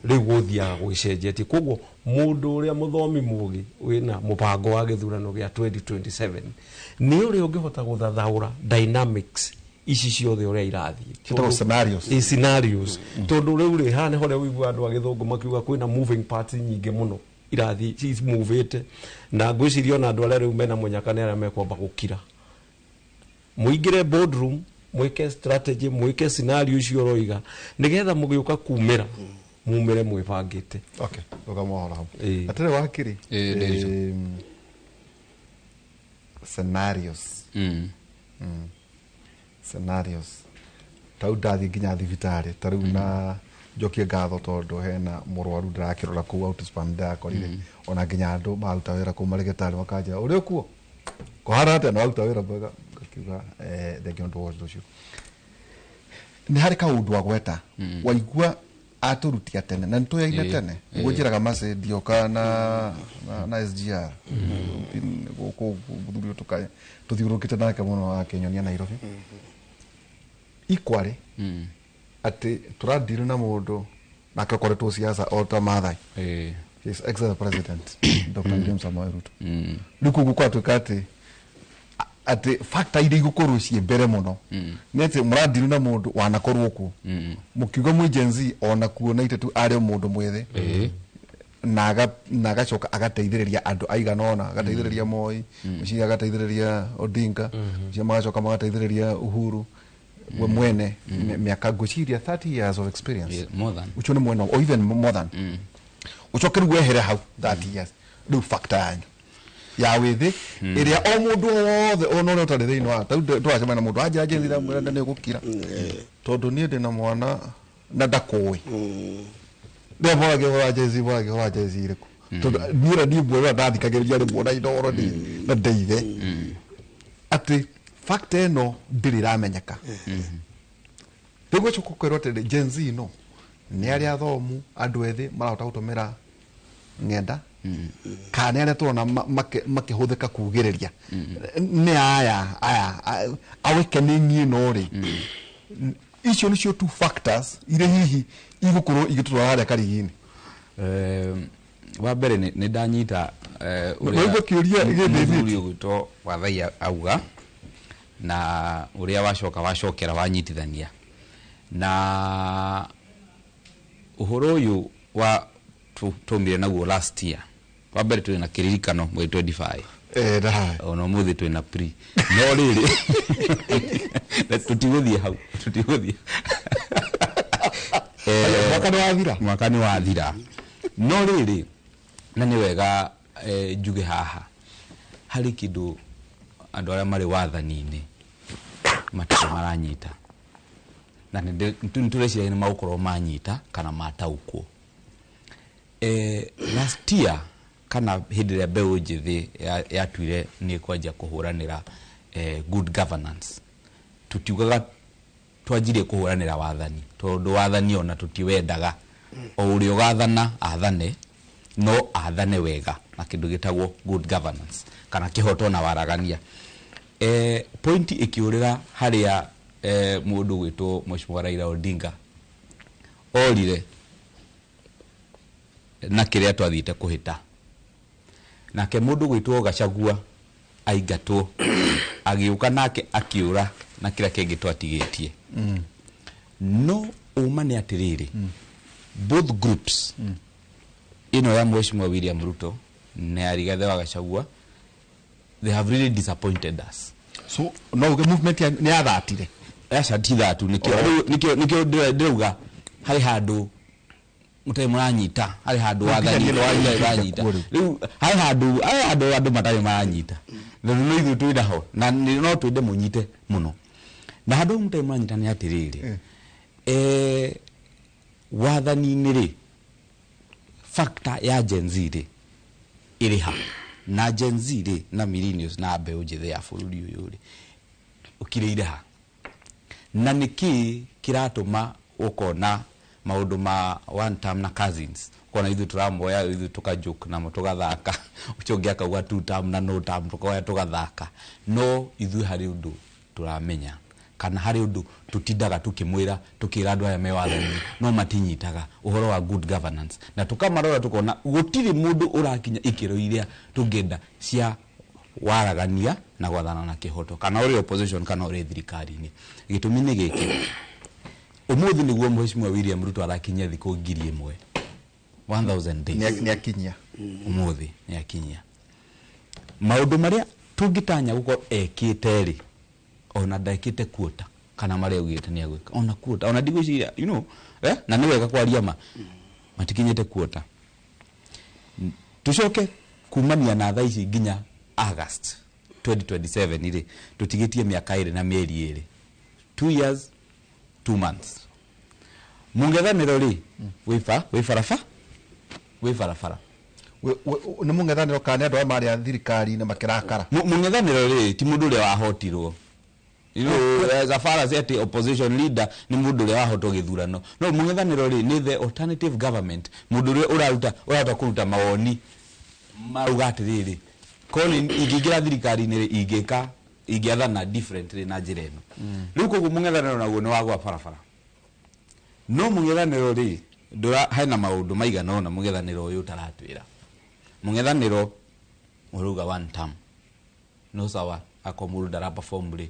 rĩu gũthiaga gwĩcenjetie koguo mũndũ ũrĩa mũthomi mũũgĩ wĩna mũbango wa gĩthurano gĩa 2027 nĩ ũrĩa ũngĩhota gũthathaũra dynamics ici ciothe ũrĩa irathiĩ scenarios tondũ rĩu rĩ haha nĩho rĩu ũigua andũ a gĩthũngũ makiuga kwĩna moving parts nyingĩ mũno irathiĩ cimuvĩte na ngwĩciria ona andũ arĩa rĩu mena mũnyaka nĩ arĩa mekwamba gũkira mũingĩre boardroom mwĩke strategy mwĩke scenario icio ũroiga nĩgetha mũgĩũka kumĩra mumĩre mwĩbangĩte ũkamũhora hau atarĩ wakĩrĩ scenarios tau ndathi nginya thibitarĩ ta rĩu na njokie ngatho tondũ hena mũrwaru ndĩrakĩrora kũu outspan ndakorire ona nginya andũ maruta wĩra kũu marĩgĩtarĩ makanjĩra ũrĩ kuo kũhana atĩa na waruta wĩra mwega ngakiuga thengia ũndũ wa ũcio nĩ harĩ kaũndũ wa gweta waigua atũrutia tene na nĩtũyaine tene ũguo njĩraga macĩndioka na SGR gũkũ mũthuri ũyũ tũthiũrũrũkĩte nake mũno wa Kenyonia Nairobi ikwarĩ atĩ tũradiri na mũndũ nake ũkoretwo siasa o ta Maathai his ex-president Dr. William Samoei Ruto rĩu kũu gũkwatuĩka atĩ factor iria igũkorwo ciĩ mbere mũno nĩ atĩ mũradiri na mũndũ wanakorwo kuo mũkiuga mwĩ Gen Z ona kuona itetu arĩ mũndũ mwĩthĩ na agacoka agateithĩrĩria andũ aigana ona agateithĩrĩria Moi mũciĩ agateithĩrĩria Odinga mũciĩ magacoka magateithĩrĩria Uhuru we mwene miaka ngũciria 30 years of experience ucho nĩ mwena or even more than ucoke rĩu wehere hau 30 years rĩu factor yanyu ya wĩthĩ ĩrĩa o mũndũ wothe ona ũrĩa ũtarĩ thĩinĩ wa tũracemania na mũndũ anjĩra njĩthira mwenda nĩ gũkira tondũ niĩ ndĩ na mwana na ndakũĩ ndĩ mwaragĩhora jezi irĩkũ tondũ niĩ ndiĩ mwega ndathikagĩrĩria rĩmwe na indoro na ndeithe atĩ factor ĩno ndĩrĩ ramenyeka ndĩgũcoka kwĩrwo atĩ Gen Z no nĩ arĩa athomu andũ ethĩ marahota gũtũmĩra ng'enda kana arĩa tũrona makĩhũthĩka kugĩrĩria nĩ aya awĩke nĩ niĩ no rĩ icio nĩcio two factors iria hihi igũkorwo igĩtũtwara harĩa karigi-inĩ wa mbere nĩ ndanyita ũrĩa mũthuri ũgwĩtwo Wathai auga na ũrĩa wacokera wanyitithania na ũhoro ũyũ wa tũmire naguo last year wa mbere twĩna kĩririkano mweri 25 ona mũthĩ twĩna pre no rĩrĩ tũtigũthiĩ hau mwaka nĩ wathira no rĩrĩ na nĩ wega njuge haha harĩ kĩndũ andũ arĩa marĩ wathani-inĩ matarĩ maranyita na nĩtũreciria nĩ magũkorwo manyita kana mataũkwo last year kana hĩndĩ ĩrĩa mbeũ njĩthĩ yatuire nĩ kwanjia kũhũranĩra good governance tũtiugaga twanjirie kũhũranĩra wathani tondũ wathani ona tũtiwendaga o ũrĩa ũgathana athane no athane wega na kĩndũ gĩtagwo good governance kana kĩhoto na waragania point ikiurira haria mundu gwitwo Mheshimiwa Raila Odinga orire na kiria twathite kuhita nake mundu gwitwo Gachagua aingatwo agiuka nake akiura na kira kingi twatigitie no uma ni atiriri both groups ino ya Mheshimiwa William Ruto na Rigathi wa Gachagua, they have really disappointed us. So no movement ni athatire ti thatu nikio ndeuga hari handu mutai muranyita hari handu wathani wanyita riu hari handu andu matari maranyita no ithu twina ho na no twende munyite muno na handu mutai muranyita ni atiriri wathani ni ri factor ya Gen Z ri iri ha na Gen Z ri na millennials na mbeũ njĩthĩ ya bũrũri ũyũ ri ukiriire ha na niki kiratuma ukona maundu ma one term na cousins kona ithu turamoya ithu tukajoke na tugathaka uchongia kauga two term na no term tukoya tugathaka no ithu hari undu turamenya kana hari undu tutindaga tukimwira tukira andu aya me wathani no matinyitaga uhoro wa good governance na tukamarora tukona gutiri mundu urakinya ikiro iria tungenda cia waragania na gwathana na kihoto kana uri opposition kana uri thirikari-ini gitumi ni giki umuthi niguo Mheshimiwa William Ruto arakinya thikũ 1000 days ni akinyia umuthi ni akinyia maundu maria tungitanya guko ekite ri ona ndekite kuota kana maria ugite ni agwika ona kuota ona ndigwiciria na ni wega kwaria matikinyite kuota tucoke kumania na thaa ici nginya August 2027 iri tutigitie miaka iri na mieri iri 2 years 2 months mungethaniro ri wi farafara ni mungethaniro kana andu mari a thirikari na makirakara mungethaniro ri ti mundu uria wahotirwo as far as the opposition leader ni mundu uria wahotwo githurano no mungethaniro ri ni the alternative government mundu uria uraruta kuruta mawoni marugatiriri koni igigira thirikari ni ingiathana differently na njira ino riu koguo mungethaniro naguo ni wagwa farafara no mungethaniro ri ndura haina maundu maigana ona mungethaniro uyu taratwira mungethaniro uruga one term no sawa akomuru ndara perform ri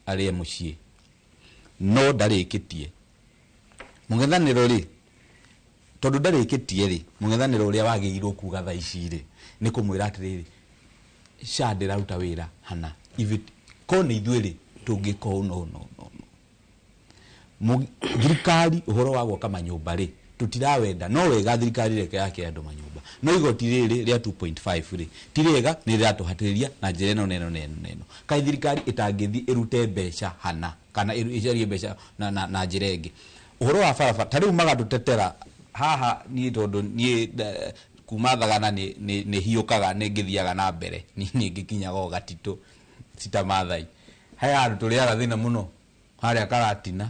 ari mucie no ndarikitie mungethaniro ri tondu ndarikitie ri mungethaniro uria wagirwo kuga tha ici ri ni kumwira atiriri shandira ruta wira hana if kone ithuiri tungiko no thirikari uhoro wa gwaka manyumba ri tutirawenda no wega thirikari reke yake andu manyumba no igoti riri ria 2.5 ri tirega ni riratuhatiriria na njira neno kai thirikari itangithi irute mbeca hana kana icarie mbeca na njira ingi uhoro wa farafara tariu magatutetera haha ni tondu ni kuma thagana ni hiukaga ni ngithiaga na mbere ni ngikinyaga o gatito sita mathai haya andu turiaga thina muno haria karatina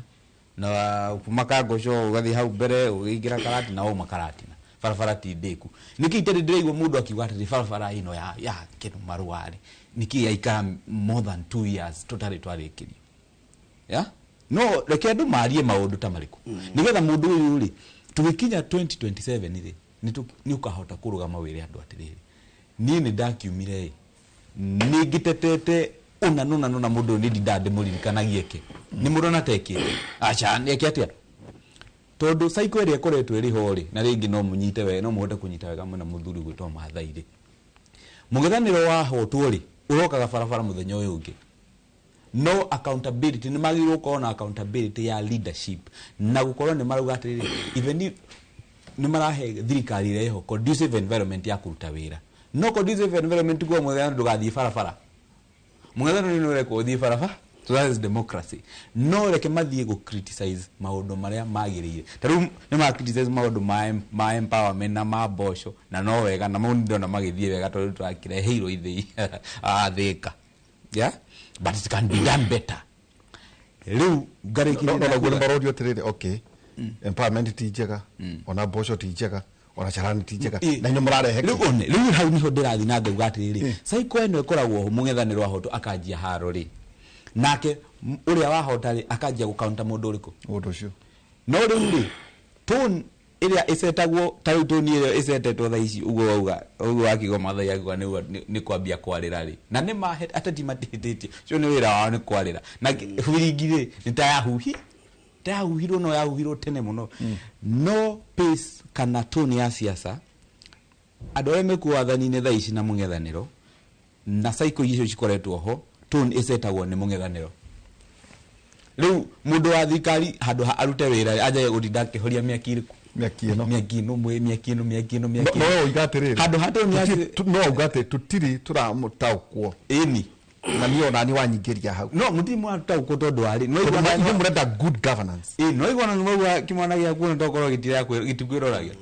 na kuma kagoco ugathi hau mbere ugigira karatina o makaratina farafara ti ndeku niki itari ndiraigwa mundu akiuga ati farafara ino ya kinu maruari niki yaika more than 2 years totally twarikirio no reke andu marie maundu ta mariku nigetha mundu uyu ri tugikinya 2027 ri ni ukahota kurugama wire andu atiriri ni ndakiumire ni gitetete una mundu ni ndande muririkanagie ke ni murona tekete acha neke atia tondu cycle iri koretwe iri hori na ringi no munyite we no muhote kunyita wega muna muthuri gwitwa mathairi mugethaniro wa hotwo ri urokaga farafara muthenya uyu ungi no accountability ni magirwo ko na accountability ya leadership na gukorwo ni maruga atiriri even ni marahe thirikari reho conducive environment ya kuruta wira no conducive environment kwa muthenya ndugathii farafara mugethaniro ni ure ko thii farafara so that is democracy no reke mathie go criticize maundu maria magirire taru ni ma criticize maundu ma empowerment na ma bosho na no wega na maundu ndona magithie wega tondu twakireheirwo ithii thika but it can be done better riu ngarikire na guo mbarodio tirire okay empowerment ti njega ona bosho ti njega ona charani ti njega na ino murarehe riu hau niho ndirathi na ngauga atiriri cycle eno ikoragwo mungethanirwa hoto akanjia haro ri nake uria wahotari akajia gukaunta mundu uriku mundu ucio no riu tone iria isetagwo tari tone iria isetetwo tha ici ugo akigo mathai akigo ni kwambia kwarira ri na ni atati matihititie cio ni wira wao ni kwarira na huringire ni ta yahuhi ndahuhirwo no yahuhirwo tene muno no pace kana tone ya siasa andũ arĩa mekuo wathani-inĩ thaa ici na mũng'ethanĩro na cycle icio cikoretwo ho tone ĩcetagwo nĩ mũng'ethanĩro rĩu mũndũ wa thirikari handũ ha arute wĩra ajaye gũtinda akĩhoria mĩaki ĩrĩkũ mĩaki ĩno no igatirĩrĩ handũ ha tone no ugate tutiri turamutaukwo ĩni na niyo nani wanyingĩria hau no mutimu ataukwo tondũ arĩ no igwana murenda good governance no igwana nĩmauga kĩmwana gĩa kuona tokorwo gĩtikwĩroragia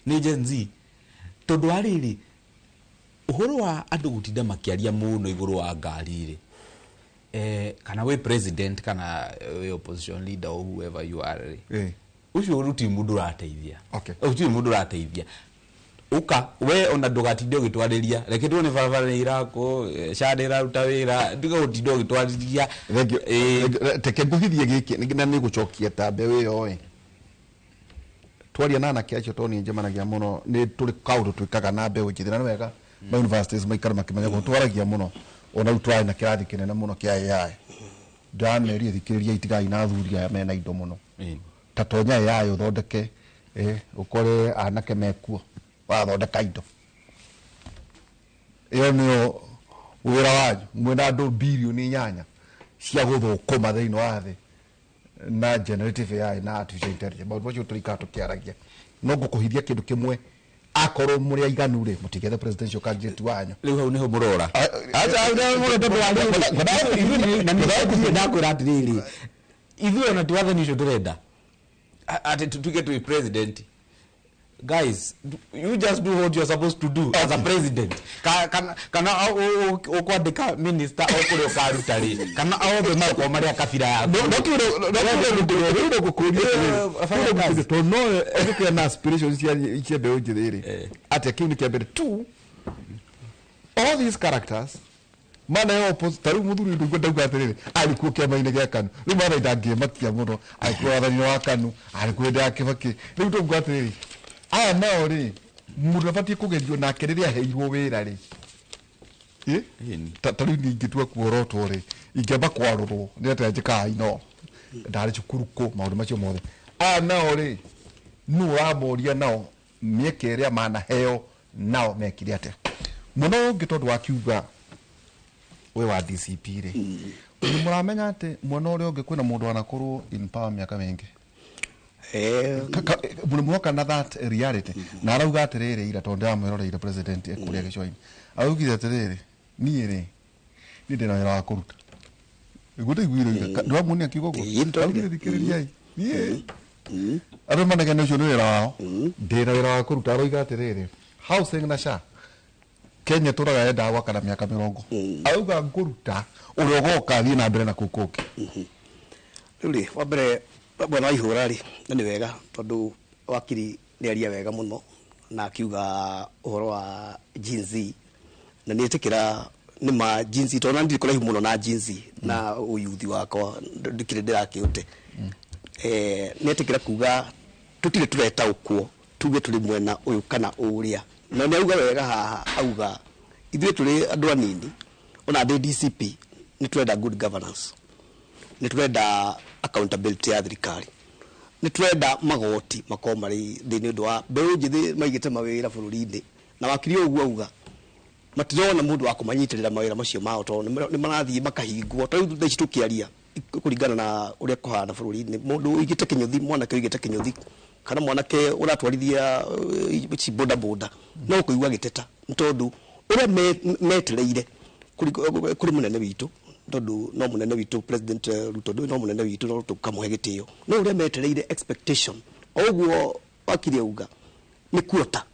nĩ Gen Z tondũ arĩrĩ ũhoro wa andũ gũtinda makĩaria mũno igũrũ wa ngari rĩ kana we president kana we opposition leader or whoever you are ucio ruti mundu rateithia ucio mundu rateithia uka we ona ndugatinde ugitwarĩria reke tuone barabara irako shadera ruta wira ndiga gũtinda ugitwarĩria teke nguhithie gĩkĩ na nĩ gũcokia tambe wĩyo twaria nana kĩacio toni njemanagia mũno nĩ tũrĩ kaũndũ twĩkaga na mbeũ njĩthĩ na nĩ wega ma universities maikara makĩmenya gũtwaragia mũno ona utware na kĩrathi kĩnene mũno kĩa AI ndameria thikĩrĩria itigai na athuri aya mena indo mũno ta tonya AI uthondeke ukore anake mekuo wathondeka indo iyo nĩyo wĩra wanyu mwena andũ bilioni 8 cia gũthũkũma thĩinĩ wa thĩ na generative AI na artificial intelligence maũndũ macio tũrika tũkĩaragia no ngũkũhithia kĩndũ kĩmwe akorwo muri aiganu ri mutigethe presidential candidate wanyu riu hau niho murora acha au muri tondu wa na nĩ ndakwĩra atirĩrĩ ithuĩ ona tiwathani icio tũrenda ati tuge tu president guys you just do what you're supposed to do as a president kana ukwandika minister okuri ukaruta ri kana aombe makwa maria kabira ya no to no every na aspirations ya be ojire ati kiuni kiambere tu all these characters mana yo opposite taru muthuri ndu kwenda atiriri alikuwa kiama-inĩ gĩa KANU riu mana ndangĩmakia muno alikuwa wathani wa KANU alikuwa ndakĩbaki riu tu atiriri aya nao ri mundu abatie kugerio nake riria heirwo wira ri tariu ningĩtua kuorotwo ri ingĩamba kwarũrwo nĩ atĩa njĩkaga ino ndarĩ cukuru kũ maũndũ macio mothe aya nao ri nũ ũramoria nao mĩeke ĩrĩa manaheo nao mekire atĩa mũno ũngĩ tondũ wakiuga we wa DCP ri nĩ mũramenya atĩ mwena ũrĩa ũngĩ kwĩna mũndũ wanakorwo in power mĩaka mĩingĩ mulimuoka na that reality na arauga atiriri ira tondu amwiroreire president ekuria gicwaini augire atiriri nie ri ni ndina wira wa kuruta gutai gwiro ndo amuni akiuga go augire thikiriria nie aro manage no jono wira wao ndina wira wa kuruta aroiga atiriri housing na sha Kenya turaga enda gwaka na miaka 40 auga kuruta uria ugoka thii na mbere na kukuki rĩu wa mbere bwana ihura ri nĩ wega tondu wakiri nĩ aria wega muno na akiuga uhoro wa Gen Z na nĩ etikira nĩ ma Gen Z tona ndi kũraihu muno na Gen Z na uyuthi wakwa ndikire ndirakiute nĩ etikira kuga tutire tureta ukwo tuge tuli mwena uyu kana ũrĩa na nĩ auga wega haha auga ithuĩ tuli andũ anini ona ndi DCP nĩ turenda good governance nĩ turenda accountability ya thirikari nĩ turenda magoti makoo marĩ thĩinĩ ũndũ wa mbeũ njĩthĩ maigĩte mawĩra bũrũri-inĩ na wakiri ũguo auga matirona mũndũ wa kũmanyitĩrĩra mawĩra macio mao tondũ nĩ marathiĩ makahingwo tondũ thaici tũkĩaria kũringana na ũrĩa kũhana bũrũri-inĩ mũndũ ũigĩte kĩnyũthi mwanake ũigĩte kĩnyũthi kana mwanake ũratwarithia boda boda no kũigua gĩteta nĩ tondũ ũrĩa metereire kũrĩ mũnene witũ tondu no munene witu president Ruto no munene witu no tukamuhe gitio no uria metereire expectation oguo wakiri uga ni kuota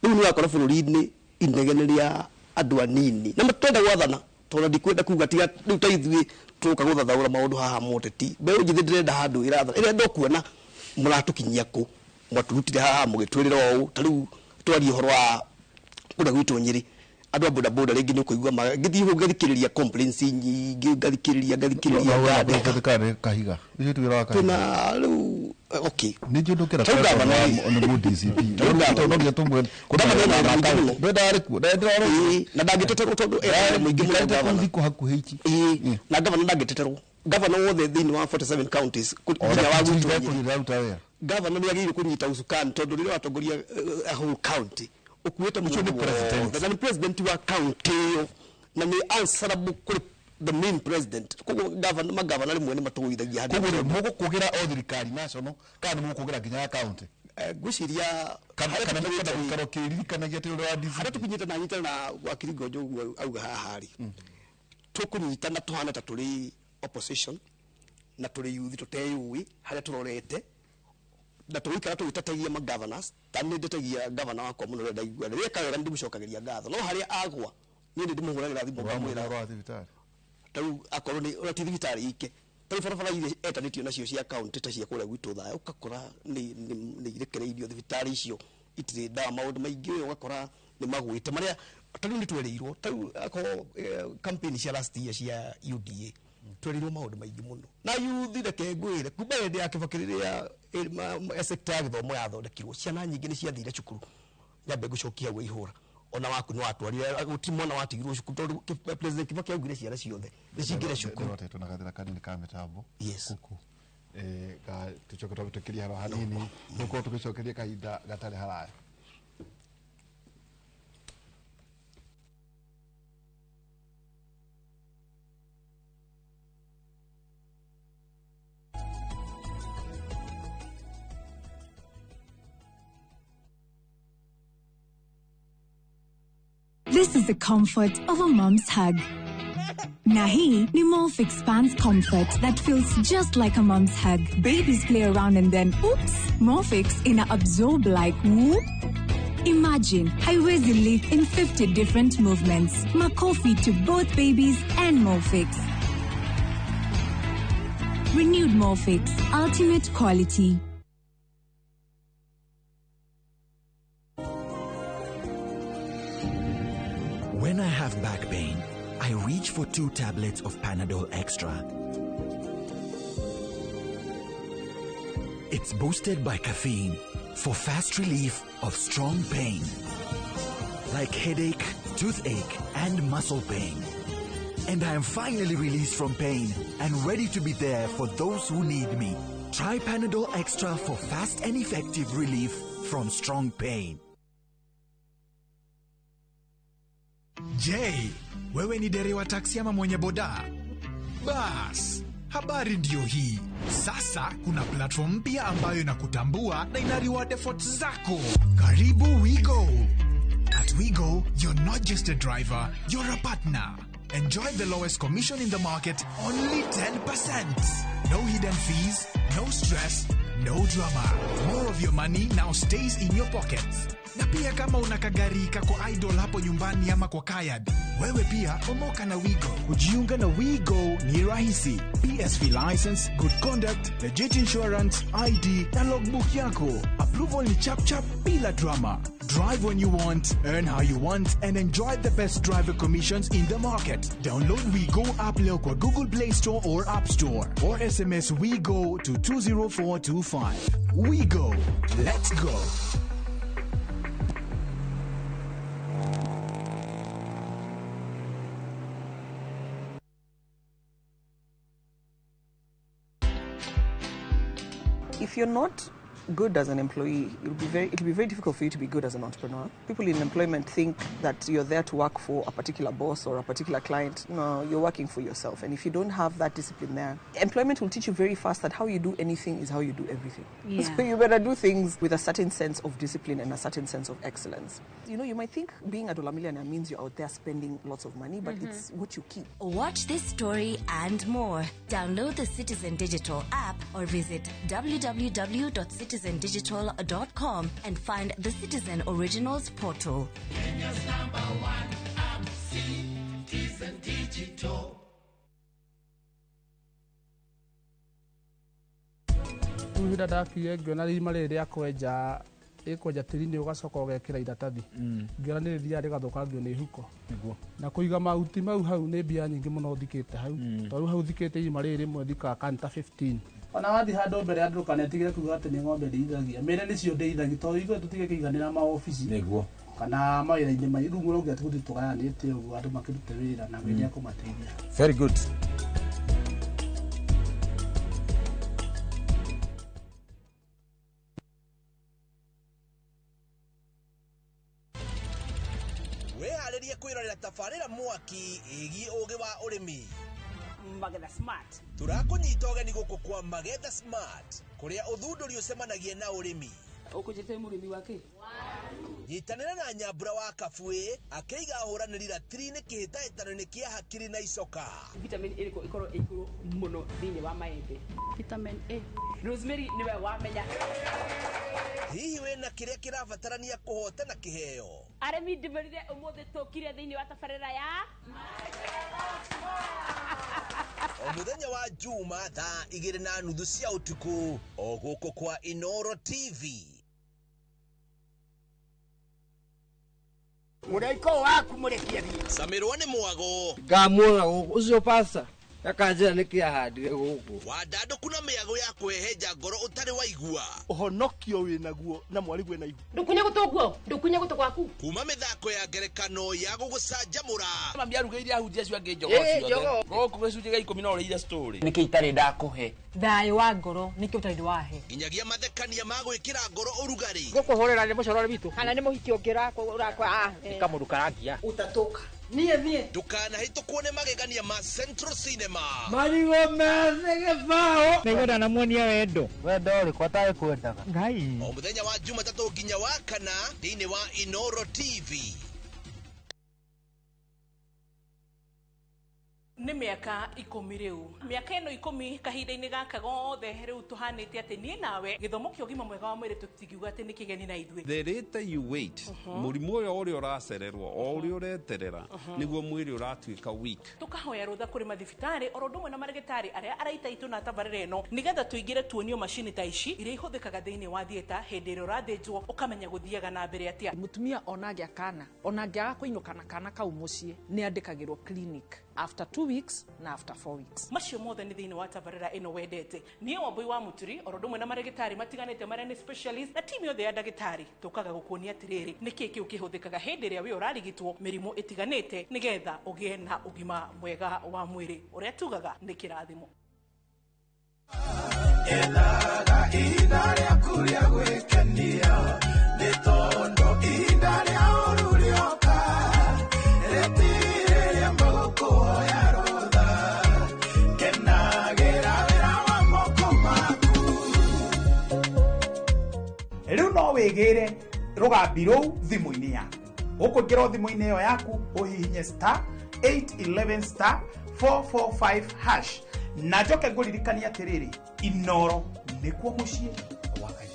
riu ni wakora bũrũri-inĩ inegeneria andũ anini na matenda gwathana tondu ndikwenda kuga tiga riu ta ithuĩ tuka gũthathaũra maũndũ haha moteti mbeũ njĩthĩ ndĩrenda handũ irathana ĩrĩa ndokuona mũratũkinyia kũ mwaturutire haha mũgĩtwĩrĩra ũũ ta rĩu twarie ũhoro wa kũrĩa gwitũ Nyĩrĩ andũ a boda boda rĩngĩ nĩ kũigua ngĩthiĩ hau ngathikĩrĩria complaints nyingĩ ngathikĩrĩria kahiga icio twĩra wa kahiga tuna rĩu okay nĩ njũndũ kĩra ona mu DCP tondu ndio tumwe na ndangĩteterwo tondũ mũingĩ mũno ndiko hakuhĩ ici na gavana ndangĩteterwo governor wothe thini wa 47 counties kunya wa gutu governor ni agiri kunyita usukani tondu rire watongoria a whole county ukuite mu president wa county yo na ni answerable kuri the main president kugo governor rimwe ni matuithagia hadi kugo mugo kugira o thirikari national kana mugo kugira ginya county gwiciria kana gukaro kiririkanagia ti uri wa DC hata tukinyita na nyita na wakiri gojo auga hahari tukunyita na tuhana ta turi opposition na turi youth tuteyui haria turorete na tuikara tuitatagia ma governors tani ndetagia governor wakwa muno ndaigua ria kawera ndimucokagiria ngatho no haria agwa ni ndimuhuragira thimbo mwira wa thibitari tau akorwo ni ora thibitari ike tau barabara ile etanitio nacio cia account ta cia kuria gwitu thaya ukakora ni irekereirio thibitari icio itire dawa maundu maingi ugakora ni magwite maria tau ni twereirwo tau ako campaign cia last year cia UDA twereirwo maundu maingi muno na youth reke ngwire kuma hende ya kibakiriria sector ya githomo yathondekirwo ciana nyingi ni ciathire cukuru nyambe gucokia gwe ihura ona waku ni watwarire gutimona watigirwo cukuru president Kibaki augire ciana ciothe nicingire cukuru rotetwo na gathira kanini ka mitambo yes ga tucoke twabitukiria haro hanini nuko tugicokeria kahinda gatari haraya This is the comfort of a mom's hug. Nahi ni Molfix Spans comfort that feels just like a mom's hug. Babies play around and then, oops, Molfix ina absorb like whoop. Imagine haiwezi live in 50 different movements. Makofi to both babies and Molfix. Renewed Molfix, ultimate quality. When I have back pain, I reach for 2 tablets of Panadol Extra. It's boosted by caffeine for fast relief of strong pain, like headache, toothache, and muscle pain. And I am finally released from pain and ready to be there for those who need me. Try Panadol Extra for fast and effective relief from strong pain. Je, wewe ni dereva taksi ama mwenye boda? Bas, habari ndio hii. Sasa kuna platform mpya ambayo inakutambua na ina reward efforts zako. Karibu WeGo. At WeGo, you're not just a driver, you're a partner. Enjoy the lowest commission in the market, only 10%. No hidden fees, no stress, no drama. More of your money now stays in your pockets. Na pia kama una kagari kako idle hapo nyumbani ama kwa kayad, wewe pia omoka na WeGo. Kujiunga na WeGo ni rahisi. PSV license, good conduct, legit insurance, ID na logbook yako. Approval ni chap chap bila drama. Drive when you want, earn how you want, and enjoy the best driver commissions in the market. Download WeGo app leo kwa Google Play Store or App Store, or SMS WeGo to 20425. WeGo, let's go. If you're not good as an employee, it'll be very difficult for you to be good as an entrepreneur. People in employment think that you're there to work for a particular boss or a particular client. No, you're working for yourself. And if you don't have that discipline there, employment will teach you very fast that how you do anything is how you do everything. Yeah. So you better do things with a certain sense of discipline and a certain sense of excellence. You know, you might think being a dollar millionaire means you're out there spending lots of money, but it's what you keep. Watch this story and more. Download the Citizen Digital app or visit www.citizendigital.com and find the Citizen Originals portal. Kenya's #1 app, Citizen Digital. Tuwira ndakiye ngiona rima riri ria kwenja ikwenja tiri-ini ugacoka ugekira iratathi ngiona ni ria rigathukangio ni huko na kuiga mahuti mau hau ni mbia nyingi muno thikite hau tondu hau thikite irima riri rimwe thikaga kanta 15 ona wathi handu mbere andu kanetigire kuga ati ni ng'ombe ndĩithagia mere nicio ndĩithagia tondu ithuĩ tũtigĩkĩiganĩra maobici nĩguo kana mawĩra-inĩ maitũ rĩu mũrauga ati gũthiĩ tũgayanĩte ũguo andũ makĩrute wĩra na Ngai nĩekũmateithia. Very good. kwĩrorera tabarĩra mwaki ĩgiĩ ũgĩ wa ũrĩmi. Magetha Smart. Tũrakũnyita ũgeni gũkũ kwa Magetha Smart, kũrĩa ũthundũri ũcemanagia na ũrĩmi. Ũkũnjĩte mũrĩmi wake? Nyitanĩra na Nyambura wa Kabuĩ akĩiga ahũranĩri ratiri-inĩ kĩhĩtahĩtano-inĩ kĩa hakiri na icoka. Vitamin ĩrĩkũ ĩkorwo ĩigũrũ mũno thĩinĩ wa maembe? Vitamin A. Rosemary nĩwe wamenya. Hihi wĩna kĩrĩa kĩrabatarania kũhotana kĩheo? Arĩmi ndĩmerire ũmũthĩ tũkire thĩinĩ wa tabarĩra ya o mũthenya wa Juma thaa 2:30 cia ũtukũ o gũkũ kwa Inoro TV. Mũraiko waku mũrekia thiĩ. Samirwa nĩ mwago. Ngamuona ũcio pasta. Akanjĩra nĩkĩ ahandire gũkũ. Wandandũku na mĩago ya kwehenja ngoro ũtarĩ waigua. Ũhonokio wĩnaguo na mwarigu wĩna igua. Ndũkunye gũtũ ndũkunye gũtũ gwaku. Kuma mĩthako ya ngerekano ya gũgũcanjamũra. Mami arugĩire ahunjia cio angĩ njogo ciothe. Gũkũ gĩcunjĩ gĩa 10 no ũrĩire story. Nĩkĩ itarĩ ndakũhe. Thayũ wa ngoro nĩkĩ ũtarĩ wahe. Nginyagia mathekania ma gwĩkĩra ngoro ũrugarĩ. Gũkũhũrĩra nĩ mũcorore witũ. Kana nĩ mũhiki ũngĩrakwa. Kamũndũ karangia. Utatoka. Niĩ. Ndũkanahĩtũkwo nĩ magegania ma Central Cinema. Marigo mene gĩbaũ. Nĩgwenda namuonia wendo. Wendo ũrĩkũ atarĩ kwendaga. Ngai. O mũthenya wa Jumatatũ nginya wa Kana thĩinĩ wa Inoro TV. nĩ mĩaka 10 rĩu mĩaka ĩno 10 kahinda-inĩ gaka gothe rĩu tũhanĩte atĩ niĩ nawe gĩthomo kĩa ũgima mwega wa mwĩrĩ tũtingiuga atĩ nĩ kĩgeni na ithuĩ. The later you wait, mũrimũ ũrĩa ũracererwo o ũrĩa ũreterera nĩguo mwĩrĩ ũratuĩka weak. Tũkahoya rũtha kũrĩ mathibitarĩ oro ũndũ ũmwe na marĩgĩtarĩ arĩa araita itũ na tabarĩra ĩno nĩgetha tũingĩre tuonio macini ta ici iria ihũthĩkaga thĩinĩ wa thieta hĩndĩ ĩrĩa ũrathĩnjwo ũkamenya gũthiaga na mbere atĩa. Mũtumia onagĩa kana onangĩaga kũinũka na kana kau mũciĩ nĩ andĩkagĩrwo clinic after 2 weeks na after 4 weeks. Macio mothe nĩ thĩinĩ wa tabarĩra ĩno wendete. Niĩ Wambui wa Mũturi oro ũndũ ũmwe na marĩgĩtarĩ matiganĩte marĩa nĩ specialist na timu yothe ya ndagĩtarĩ tũkaga gũkuonia atĩrĩrĩ nĩkĩ kĩu kĩhũthĩkaga hĩndĩ ĩrĩa we ũrarigitwo mĩrimũ ĩtiganĩte nĩgetha ũgĩe na ũgima mwega wa mwĩrĩ ũrĩa tugaga nĩ kĩrathimo. Ethaga ihinda rĩaku rĩa gwĩkenia nĩ tondũ ihinda rĩa ũru rĩoka rĩtirĩria magũkũhoya rũtha kenagĩra wĩra wa moko maku. Rĩu no wĩgĩre rũgambi rũu thimũ-inĩ yaku ũkũingĩra thimũ-inĩ ĩyo yaku ũhihinye *811*445# na njoke ngũririkania atĩrĩrĩ Inoro nĩkuo mũciĩ wa Ngai.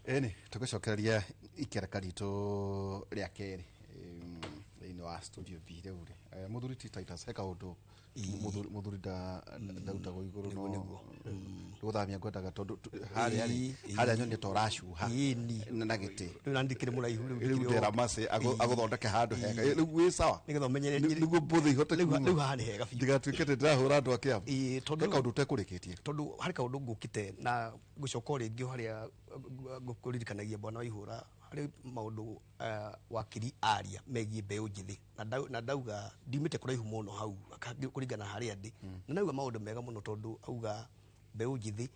Eni tũgĩcokereria ikereka ritũ rĩa kerĩ thĩinĩ wa studio B rĩu rĩ mũthuri ti Titus he kaũndũ mũthuri ndautagwo igũrũ no gũthamia ngwendaga tondũ harĩa nyoni ta ũracuha na gĩtĩ rĩu na ndikĩrĩ mũraihu rĩu ndera mace agũthondeke handũ hega rĩu wĩ sawa nĩgetha ũmenyere nĩguo mbũthĩ ihote rĩu haha nĩ hega biũ ndigatuĩke atĩ ndĩrahũra andũ a kĩama he kaũndũ ũtekũrĩkĩtie tondũ harĩ kaũndũ ngũkĩte na gũcoka rĩngĩ harĩa ngũririkanagia bwana Waihũra harĩ maũndũ wakiri aria megiĩ mbeũ njĩthĩ na ndauga ndiumĩte kũraihu mũno hau kũringana harĩa ndĩ na ndauga maũndũ mega mũno tondũ auga mbeũ njĩthĩ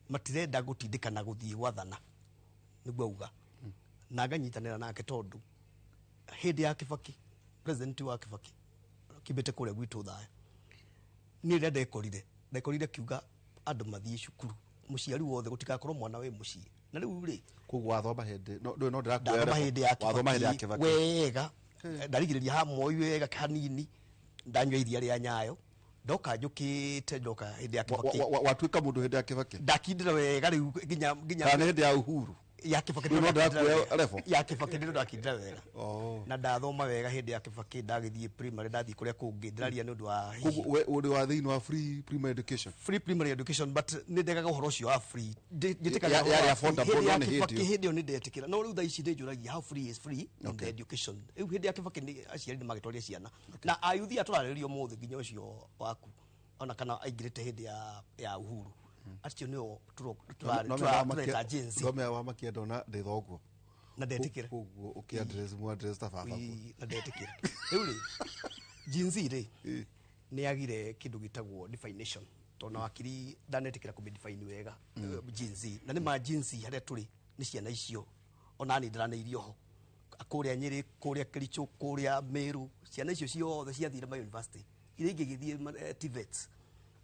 matirenda gũtindĩkana gũthiĩ gwathana nĩguo auga na nganyitanĩra nake tondũ hĩndĩ ya Kibaki president wa Kibaki kĩmbĩte kũrĩa gwitũ thaya niĩ rĩrĩa ndekorire kiuga andũ mathiĩ cukuru mũciari wothe gũtigakorwo mwana we mũciĩ na rĩu rĩ koguo wathoma hĩndĩ no ndathoma hĩndĩ ya Kibaki wega ndarigĩrĩria ha moyo wega hanini ndanyua iria rĩa Nyayo ndoka njũkĩte ndoka hĩndĩ ya Kibaki watuĩka mũndũ hĩndĩ ya Kibaki ndakindĩra wega rĩu nginya kana hĩndĩ ya Uhuru ya Kibaki ya Kibaki ndĩrĩ ndakindĩra wega na ndathoma wega hĩndĩ ya Kibaki ndagĩthiĩ primary ndathiĩ kũrĩa kũngĩ ndĩraria nĩ ũndũ wa ũndũ wa thĩinĩ wa free primary education but nĩ ndegaga ũhoro ũcio wa free njĩtĩkaga hĩndĩ ĩyo nĩ ndetĩkĩra no rĩu thaa ici ndĩnjũragia how free is free in the education rĩu hĩndĩ ya Kibaki aciari nĩ magĩtwaria ciana na ayuthi atũrarĩrio mũthĩ nginya ũcio waku ona kana aingĩrĩte hĩndĩ ya Uhuru acio nĩo tũrareta jinsi ngomea wa makĩenda ona ndĩthoguo na ndetĩkĩra koguo ũkĩadress mu address ta baba na ndetĩkĩra rĩu rĩ jinsi ri ni agire kindu gitagwo definition tona wakiri ndanetikira ku define wega jinsi na ni ma jinsi haria turi ni ciana icio ona ni ndirane irio ho akuria Nyeri kuria Kericho kuria Meru ciana icio ciothe ciathire ma university iria ingigithie TVETs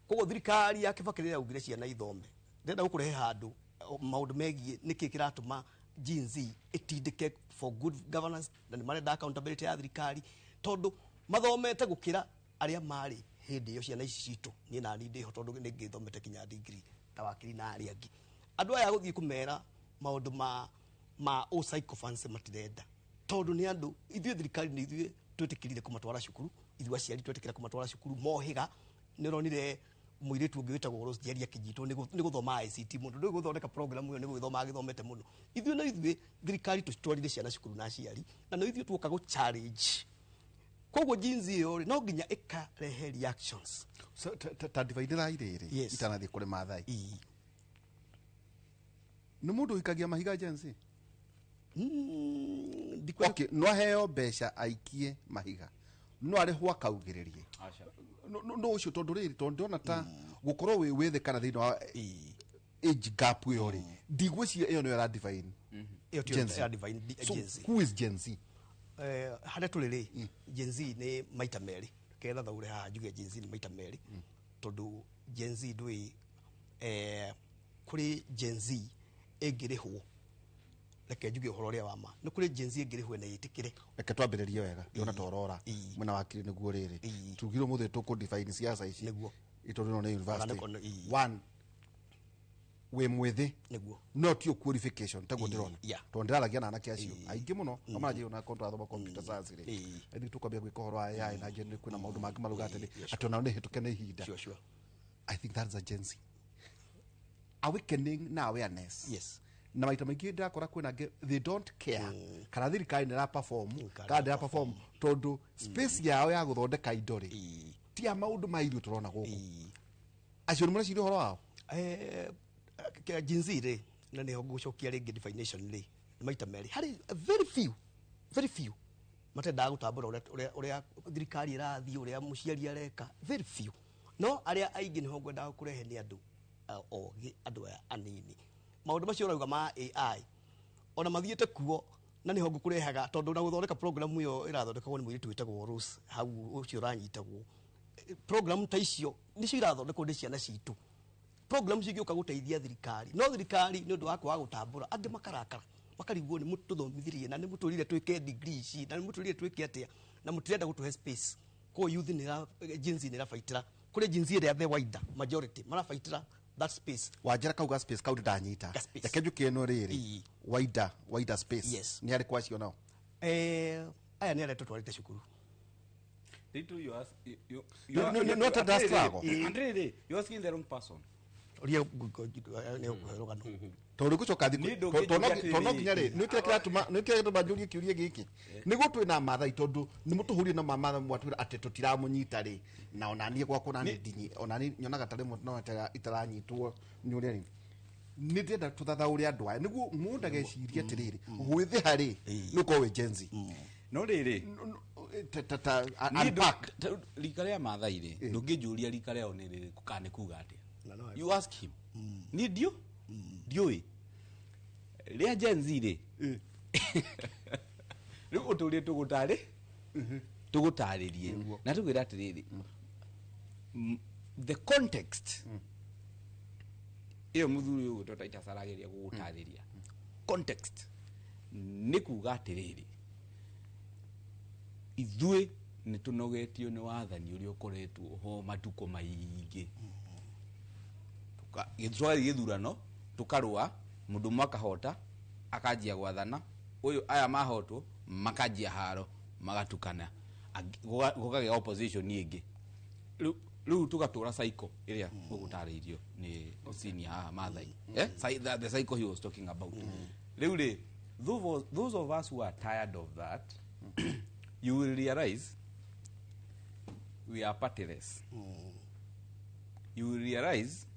kogo thirikari yakibakirira yaugire ciana ithome ndenda gukurehe handu maundu megie niki kiratuma jinsi itindike for good governance na ni marenda accountability ya thirikari tondu mathomete gukira aria mari hindi iyo ciana ici citu ni na ni ndiho tondu ni ngithomete kinya degree ta wakiri na aria angi andu aya guthie kumera maundu ma psychofancy matirenda tondu ni andu ithuĩ thirikari ni ithuĩ twetikirire kumatwara cukuru ithuĩ aciari twetikira kumatwara cukuru mohiga ni ronire muiretu ungi witagwo Rose Njeri akijitwo ni guthoma ICT mundu ndu guthondeka program iyo ni guthoma agithomete muno ithuĩ na ithuĩ thirikari tutwarire ciana cukuru na aciari na no ithuĩ tuoka go challenge koguo jinsi iyo no nginya ikarehe reactions ta divide ra iriri itanathie kuri Maathai ni mundu ikagia mahiga jinsi okay no heo mbeca aikie mahiga no ari hwa kaugiririe no ucio tondu riri tondu ona ta gukorwo wi wethe kana thina wa age gap yo ri ndigwiciria iyo no ra divine iyo ti ya divine Gen Z. Who is Gen Z? Haria turi ri Gen Z ni maita meri ketha thaure ha njuge Gen Z ni maita meri tondu Gen Z ndui kuri Gen Z engirihwo reke njuge uhoro ria wama ni kuri Gen Z engirihwo na yitikire reke twambiririe wega yona torora mwena wakiri niguo riri tugiro muthe tuku define siasa ici niguo itondu no university one we mwethi niguo not your qualification tago ndirona tondu ndiragia na anake acio aingi muno amaje ona kontra thoma computer science ri ethi tukwambia gwika uhoro wa AI na nje kwina maundu mangi marugate ati ona ni hituke na ihinda I think that's a Gen Z awakening na awareness na maita maingi ndakora kwina they don't care kana thirikari ni ra perform kana ra perform tondu space yao ya guthondeka indo ri ti a maundu mairu turona guku acio ni muraciri uhoro wao Gen Z ri na ni gucokia ringi definition ri maita meri hari very few matenda gutambura uria thirikari irathi uria muciari areka very few no aria aingi ni ho ngwenda kurehe ni andu ogi andu anini maundu macio urauga ma AI ona mathiete kuo na ni ho ngukurehaga tondu na guthondeka program iyo irathondekagwo ni muiritu witagwo Rose hau ucio uranyitagwo program ta icio nicio irathondekwo ni ciana citu program cigioka guteithia thirikari no thirikari ni undu wako wa gutambura andi makarakara makarigwo ni mututhomithirie na ni muturire twike degree ici na ni muturire twike atia na mutirenda gutuhe space ko youth ni ra jinsi ni ra faitira kuri jinsi ria the wider majority mara faitira that space wajira kauga space kaudu ndanyita yakeju kieno riri wider space ni ari kwacio nao aya ni ari tutwarite cukuru Did you ask you not a struggle Andre you asking the wrong person uria ni ukuherogano tondu gucoka tono nginya ri ni kire kiratuma njurie kiurie giki ni gutwina Maathai tondu ni mutuhurie na mama mwatwira ati tutiramunyita ri na onanie gwako na ndinyi onani nyonaga tari no itaranyitwo ni uria ni ndenda tuthathaure andu aya niguo mundu ageciria atiriri gwithi hari nuko we Gen Z no riri unpack rika ria Maathai ri ndungijuria rika ria oni ri kukane kuga ati you ask him ni dio dioi ria Gen Z ri riu uturie tugutaririe na tugira atiriri the context iyo muthuri uyu tutaita sarageria gugutariria context ni kuga atiriri ithuĩ nĩ tũnogetio nĩ wathani ũrĩa ũkoretwo ho matuko maingi gĩtwari gĩthurano tũkarũa mũndũ makahota akanjia gwathana ũyũ aya mahotwo makanjia haro magatukana gũkagĩa opposition ĩngĩ rĩu tũgatũra cycle ĩrĩa ũgũtarĩirio nĩ senior Maathai the cycle he was talking about rĩu rĩ those of us who are tired of that you will realize we are partyless. You will realize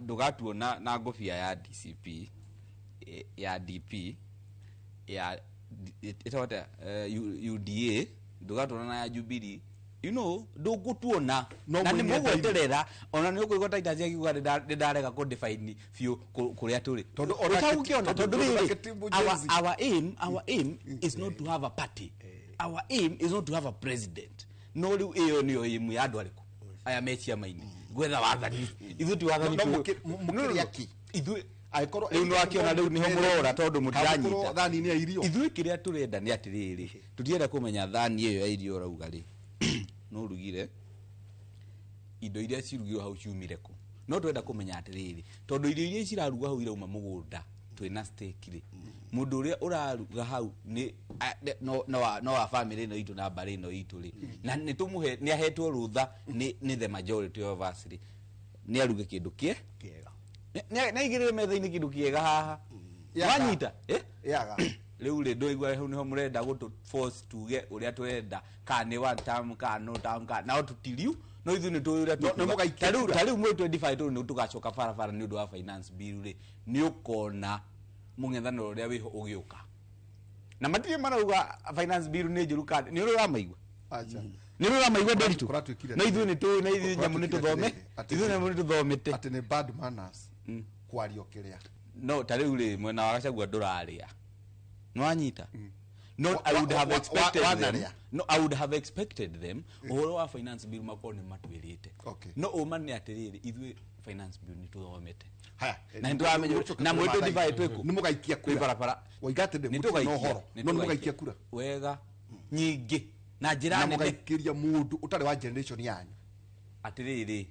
ndugatuona na ngofia ya DCP ya DP ya itawata UDA ndugatona ya Jubilee ndugutuona na ni mugweterera ona ni ukuigwa taita cia kiuga ndarega ku define few kuria turi tondu utaungiona tondu our aim is not to have a party. Our aim is not to have a president. No riu iyo niyo aim ya andu ariku aya mechia maini gwetha wathani ithu ti wathani mukiriaki ithu aikorwo riu no akiona riu niho murora tondu mutiranyita thani ni ya irio ithu kiria turenda ni atiriri tutienda kumenya thani iyo ya irio rauga ri no rugire indo iria cirugirwo hau ciumire ku no twenda kumenya atiriri tondu irio iria ciraruga hau irauma mugunda twina stake ri mundu uria uraruga hau ni no wa family no itu na bari no itu ri na ni tumuhe ni ahetwo rutha ni the majority of us ri ni aruge kindu kiega na igire metha-ini kindu kiega haha wanyita yaga riu ri ndoigwa hau niho murenda gutu force tuge uria turenda kani one term kano term na tutiriu no ithu ni tuira tariu mwe 25 tu ni tugacoka farafara ni undu wa finance bill ri ni ukona mung'ethaniro uria wiho ugiuka na matire marauga finance bill ni njuru kandi ni uri maigwa acha ni uri maigwa nderitu na ithu ni tu na ithu nyamu ni tuthome ithu nyamu ni tuthomete ati ni bad manners kwario kiria no tariu ri mwena wa Gachagua nduraria no anyita no I would have expected them no I would have expected them uhoro wa finance bill makoni matwirite no umane atiriri ithu finance bill ni tuthomete haya na ndio amenyo na mwe 25 tweko ni mugaikia kura barabara waigate de mutu no horo no mugaikia kura wega nyingi na njira nene mugaikiria mundu utari wa generation yanyu atiriri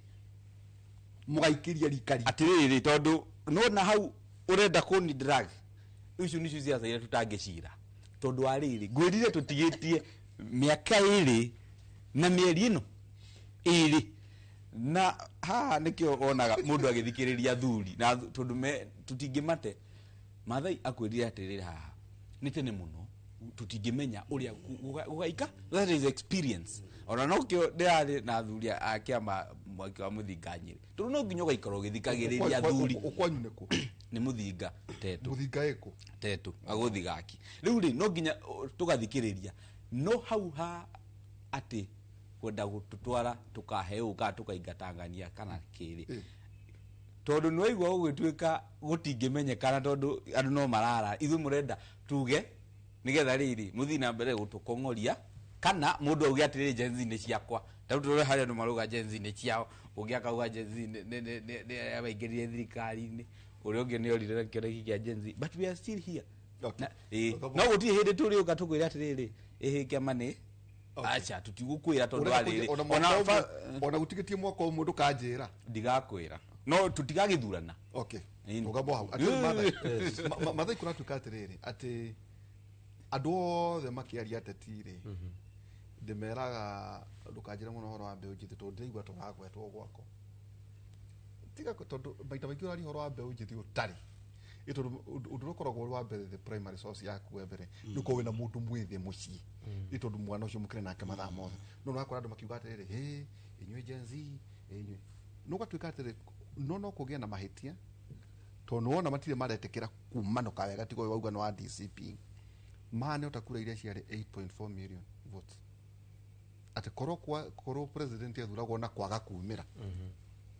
mugaikiria rikari atiriri tondu no na hau urenda kuni drag icio nicio cia zaire tutangicira tondu ariri ngwirire tutigitie miaka iri na mieri ino iri na ha nikio onaga mundu agithikiriria thuri na tondu tutingimate mathai akwirire atiriri haha ni tene muno tutingimenya uria gugaika that is experience ona no kio ndirari na thuri akiama mwaki wa muthinganyiri tondu no nginya ugaikaro githikagiriria thuri ukwanyu neku ni muthinga tetu muthinga eko tetu aguthigaki riu ri no nginya tugathikiriria no hau ha ati kwenda gututwara tukaheuka tukaingatangania kana kiri tondu no igwa ugituika gutingimenyekana tondu andu no marara ithu murenda tuge nigetha riri muthina mbere gutukongoria kana mundu auge atiriri jenzi ni ciakwa tondu tore haria no maruga jenzi ni ciao ungiakauga jenzi ne abaingirire thirikari-ini uria ungi ni orire kireki kia jenzi but we are still here no guti hindi turi uka tukwira atiriri kiama ni acha tutigukwira tondu ariri ona gutigitie mwaka o mundu kanjira ndigakwira no tutigagithurana okay ugabo hau ati mathai kuna tukatiriri ati andu othe makiaria atetiri ndimeraga ndukanjira muno horo wa mbeu njithi tondu ndirigua turagwetwo gwako tiga tondu maita maingi urari horo wa mbeu njithi utari ito udurokoragwo wa mbere the primary source yaku webere nuko wina mundu mwithi mucii ito mwana ucio mukire nake mathaa mothe no nakora andu makiuga atiriri he inywe jenzi inywe no gatwika atiriri no kugia na mahitia tondu wona matire maretekera kumanoka wega tigo wauga no wa DCP mane utakura iria ciari 8.4 million votes ati koro president yathuragwo na kwaga kumira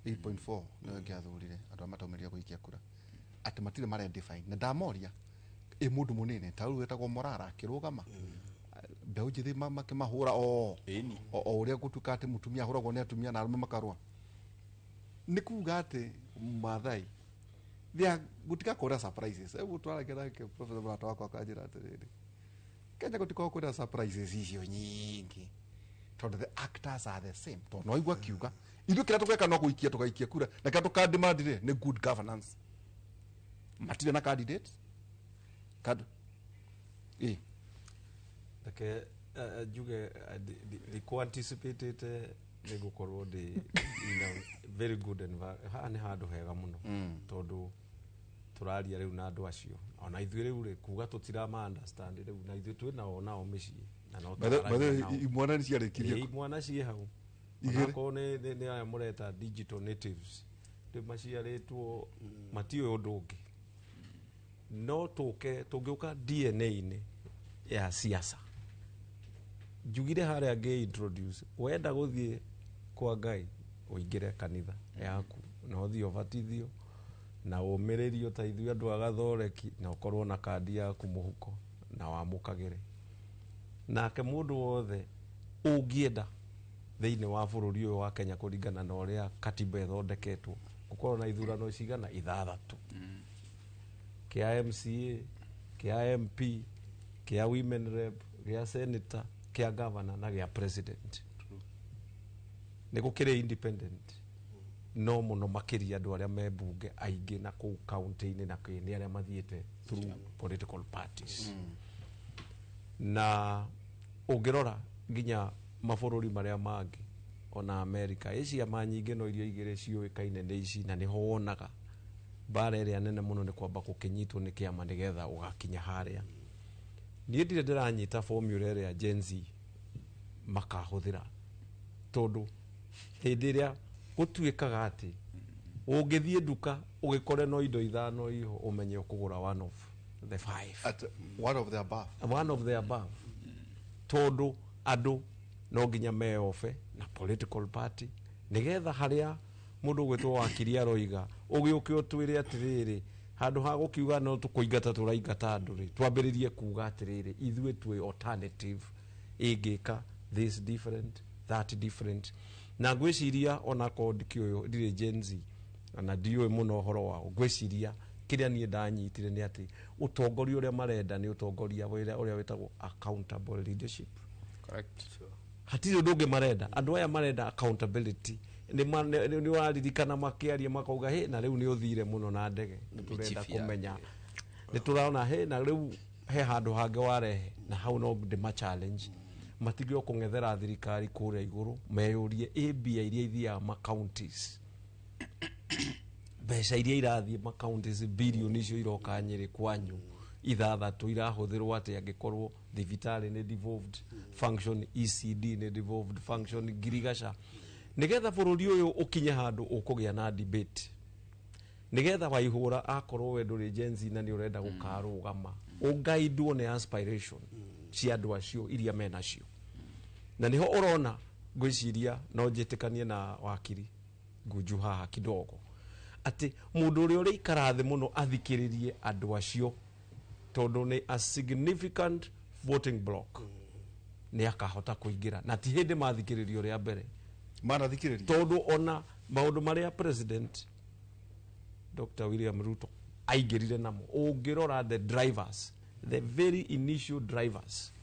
8.4 no ngiathurire andu amatomeria guikia kura ati matire mare define na ndamoria mundu munene ta wetagwo morara akirugama mbeu njithi makimahura o uria gutuka ati mutumia ahuragwo ni atumia na arume makarwa ni kuga ati mathai thia gutika kora surprises twaragira ke professor Brata wako akajira atiriri Kenya gutika kora surprises icio nyingi tondu the actors are the same to no igwa kiuga ithu kira tukweka no guikia tugaikia kura na kira tuka demand ni good governance matire na candidate kad okay juge the co-anticipated negukorwo in a very good environment ha ni handu hega muno tondu turaria riu na andu acio ona ithu riu ri kuga tutira ma understand riu na ithu twina onao micii na no imwana ni ciarikirie imwana cie hau ko ni aya mureta digital natives de maciaritwo matio undu ungi no tugiuka DNA-ini ya siasa njugire harĩa ngĩ introduce wenda gũthiĩ kwa Ngai ũingĩre kanitha yaku na ũthiĩ ũbatithio na ũmĩrĩrio ta ithuĩ andũ a Gathoreki na ũkorwo na kandi yaku mũhuko na wamũkagĩre. Nake mũndũ wothe ũngĩenda thĩinĩ wa bũrũri ũyũ wa Kenya kũringana na ũrĩa katiba ĩthondeketwo gũkorwo na ithurano cigana 6 kĩa MCA, kĩa MP, kĩa women rep, kĩa senator, kĩa governor na kĩa president. Nĩ gũkĩrĩ independent no mũno makĩria andũ arĩa me mbunge aingĩ na kũu county-inĩ na nĩ arĩa mathiĩte through political parties. Na ũngĩrora nginya mabũrũri marĩa mangĩ ona America ciama nyingĩ no iria igĩrĩ ciũĩkaine nĩ ici na nĩho wonaga bara ĩrĩa nene mũno nĩ kwamba gũkĩnyitwo nĩ kĩama nĩgetha ũgakinya harĩa. Niĩ ndirĩ ndĩranyita formula ĩrĩa Gen Z makahũthĩra tondũ hĩndĩ ĩrĩa gũtuĩkaga atĩ ũngĩthiĩ nduka ũgĩkore no indo 5 iho ũmenye ũkũgũra one of the 5 one of the above tondũ andũ no nginya meofe na political party nĩgetha harĩa mũndũ gwĩtwo wakiri aroiga ũgĩũke ũtwĩre atĩrĩrĩ handũ ha gũkiuga no tũkũingata tũraingata andũ rĩ twambĩrĩrie kuuga atĩrĩrĩ ithuĩ twĩ alternative ĩngĩka this different that different. Na ngwĩciria ona kodi kĩoyo ndirĩ Gen Z na ndiũĩ mũno ũhoro wao ngwĩciria kĩrĩa niĩ ndanyitire nĩ atĩ ũtongoria ũrĩa marenda nĩ ũtongoria ũrĩa wĩtagwo accountable leadership. Correct. Hatirĩ ũndũ ũngĩ marenda andũ aya marenda accountability nĩ waririkana makĩaria makauga he na rĩu nĩ ũthire mũno na ndege nĩ tũrenda kũmenya nĩ tũraona he na rĩu he handũ hangĩ warehe na hau no ndĩma challenge matigio kũng'ethera thirikari kũrĩa igũrũ meyũrie mbia iria ithiaga ma-counties mbeca iria irathiĩ ma-counties bilioni icio iroka Nyĩrĩ kwanyu 6 irahũthĩrwo atĩ angĩkorwo thibitarĩ nĩ devolved function, ECD nĩ devolved function, ngirigaca nĩgetha bũrũri ũyũ ũkinye handũ ũkũgĩa na debate nĩgetha Waihũra akorwo we ndũrĩ Gen Z na nĩ ũrenda gũkarũgama ũngaidwo nĩ aspiration cia andũ acio iria menacio na niho ũrona ngwĩciria no njĩtĩkanie na wakiri Ngunju haha kidogo atĩ mũndũ ũrĩa ũrĩikara thĩ mũno athikĩrĩrie andũ acio tondũ nĩ a significant voting block nĩ akahota kũingĩra na ti hĩndĩ mathikĩrĩrio rĩa mbere manathikĩrĩrio tondũ ona maũndũ marĩa president Dr. William Ruto aingĩrire namo ũngĩrora the drivers the very initial drivers